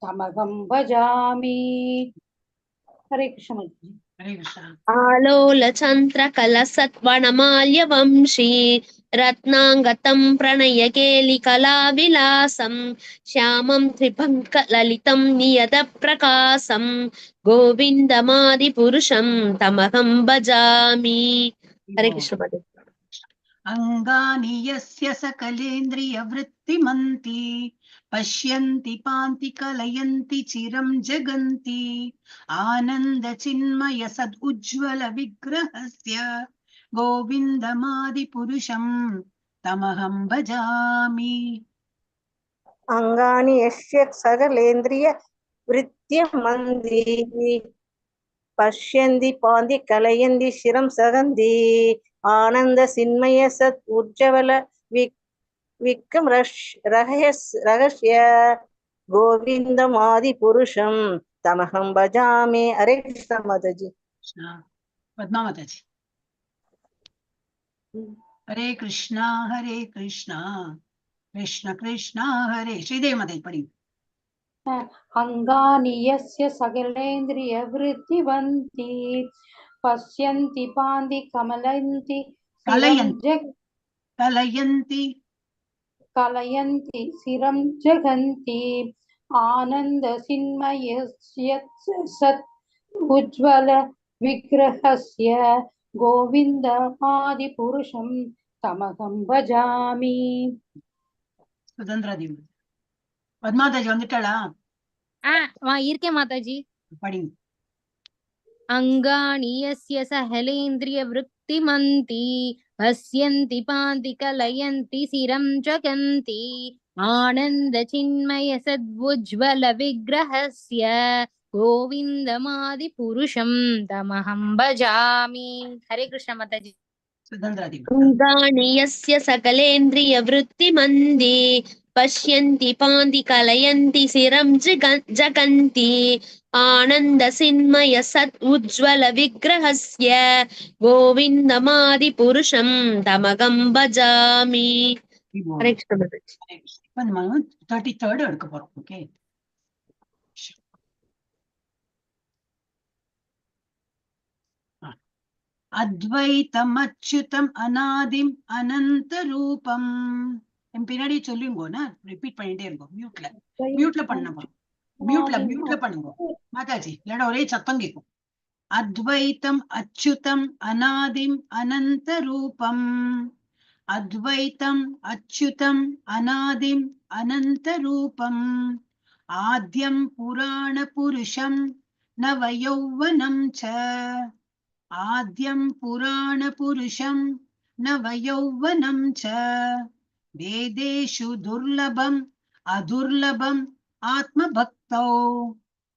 तमहं भजामि। हरे कृष्ण माताजी। हरे कृष्ण। आलोलचन्द्रकलसत्वनमाल्यवंशी रत्नाङ्गतं प्रणयकेलिकलाविलासं श्यामं त्रिपङ्कललितं नियतप्रकाशं गोविन्दमादिपुरुषं तमहं भजामि। हरे कृष्ण माताजी। अंगानि यस्य सकलेन्द्रियवृत्तिमन्ति पश्यन्ति पान्ति कलयन्ति चिरं जगन्ति आनन्दचिन्मय सदुज्ज्वल विग्रहस्य गोविन्दमादिपुरुषं तमहं भजामि। अंगानि यस्य सकलेन्द्रिय वृत्तिमन्ति पश्यन्ति पान्ति कलयन्ति शिरं सगन्ति आनंद सिन्मय सत् उज्ज्वल विक्रम रहस्य गोविंदमादि पुरुषं तमहं भजामि। हरे कृष्ण माताजी। पद्मा माताजी। हरे कृष्णा कृष्ण कृष्ण हरे। श्रीदेवी माताजी पढ़ी। अंगानि यस्य सकलेन्द्रियवृत्तिवन्ति पश्यन्ति पान्ति कमलयन्ति कलयन्ति सिरं जगन्ति आनन्दसिन्मयस्य सत् उज्ज्वल विग्रहस्य गोविन्दमादिपुरुषं तमहं भजामि। சுதந்திரா தேவி. பத்மாதாஜி வந்துட்டாளா? இருக்கேன் மாதாஜி. படிங்க. अंगानि यस्य सहलेन्द्रियवृत्तिमन्ति पश्यन्ति पान्ति कलयन्ति सिरं जगन्ति आनन्दचिन्मय सद्वुज्ज्वल विग्रहस्य गोविन्दमादिपुरुषं तमहं भजामि। हरे कृष्ण माताजी। சுதந்திரா தேவி. अंगानि यस्य सकलेन्द्रियवृत्तिमन्ति पश्यन्ति पान्ति कलयन्ति सिरं जगन्ति आनन्दसिन्मय सत् उज्ज्वल विग्रहस्य गोविन्दमादिपुरुषं तमहं भजामि। हरे कृष्ण माताजी। இப்போ நம்ம 33rd எடுக்க போறோம். ஓகே. அத்வைதம் அச்சுதம் அநாதிம் அனந்த ரூபம். என் பின்னாடி சொல்லுங்க, ரிப்பீட் பண்ணிட்டே இருக்கோம். மியூட்ல பண்ண போறோம். மியூட்ல பண்ணுங்க மாதாஜி, இல்லைன்னா ஒரே சத்தம் கேட்கும். அத்வைதம் அச்சுதம் அநாதிம் அனந்த ரூபம். அத்வைதம் அச்சுதம் அநாதிம் அனந்த ரூபம். ஆத்யம் புராண புருஷம் நவ யௌவனம் ச. ஆத்யம் புராண புருஷம் நவ யௌவனம் ச. வேதேஷு துர்லபம் அதுர்லபம் ஆத்மபக்தௌ.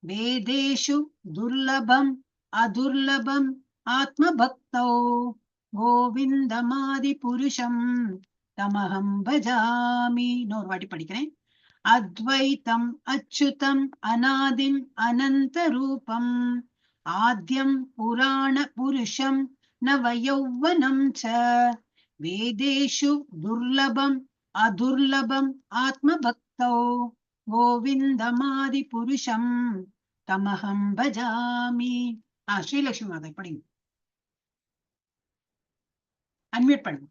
வேதேஷு துர்லபம் அதுர்லபம் ஆத்மபக்தௌ கோவிந்தமாதி புருஷம் தமஹம் பஜாமி. இன்னொரு வாட்டி படிக்கிறேன். அத்வைதம் அச்சுதம் அநாதிம் அனந்த ரூபம். ஆத்யம் புராண புருஷம் நவ யௌவனம் ச. வேதேஷு துர்லபம் அதுர்லபம் ஆத்மபக்தௌ கோவிந்தமாதி புருஷம் தமஹம் பஜாமி. ஸ்ரீலட்சுமி மாதா படிங்க. அன்மியூட் பண்ணுங்க.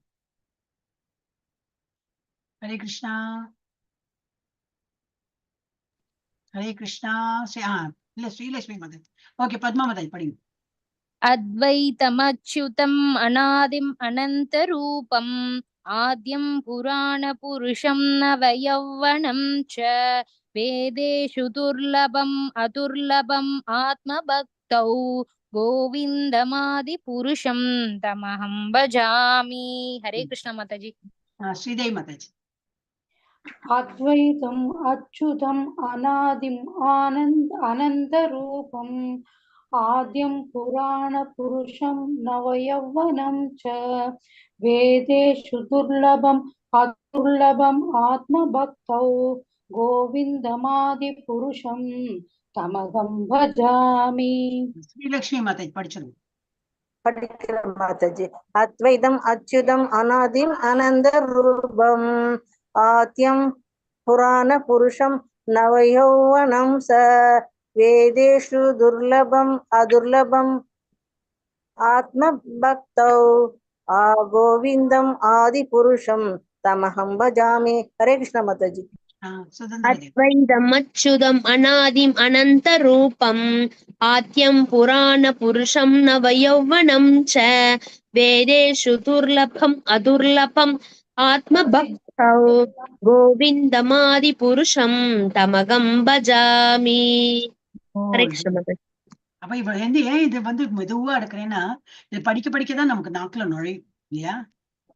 ஹரே கிருஷ்ணா. ஹரே கிருஷ்ணா. இல்ல ஸ்ரீலட்சுமி மாதா. ஓகே, பத்மா மாதா படிங்க. अद्वैतमच्युतम् अनादिम् अनन्तरूपम् आद्यं पुराणपुरुषं नवयौवनं च. वेदेषु दुर्लभम् अदुर्लभम् आत्मभक्तौ கோவிந்தமாதி புருஷம் தமஹம் பஜாமி. ஹரே கிருஷ்ண மாதாஜி. ஸ்ரீதேவி மாதாஜி. அத்வைதம் அச்சுதம் அநாதிம் அனந்த ரூபம் ஆத்யம் புராண புருஷம் நவயௌவனம் ச வேதேஷு துர்லபம் அதுர்லபம் ஆத்ம பக்தௌ கோவிந்தமாதி புருஷம் தமகம் பஜாமி. ஸ்ரீலக்ஷ்மி மாதாஜி படிச்சிருங்க. படிக்கிறேன் மாதாஜி. அத்வைதம் அச்சுதம் அநாதிம் அனந்த ரூபம் ஆத்யம் புராண புருஷம் நவயௌவனம் ச வேதேஷு துர்லபம் அதுர்லபம் ஆத்ம பக்தௌ கோவிந்தம் ஆதி புருஷம் தமஹம் பஜாமி. ஹரே கிருஷ்ண மாதாஜி. சுதந்திர தேவி. அத்வைதம் அச்சுதம் அநாதிம் அனந்த ரூபம் ஆத்யம் புராண புருஷம் நவயௌவனம் ச வேதேஷு துர்லபம் அதுர்லபம் ஆத்ம பக்தௌ கோவிந்தமாதி புருஷம் தமகம் பஜாமி. ஹரே கிருஷ்ண மாதாஜி. அப்ப இவ ஏன் இது மெதுவா எடுக்கிறேன்னா இது படிக்க படிக்கதான் நமக்கு நாக்குல நுழையும் இல்லையா?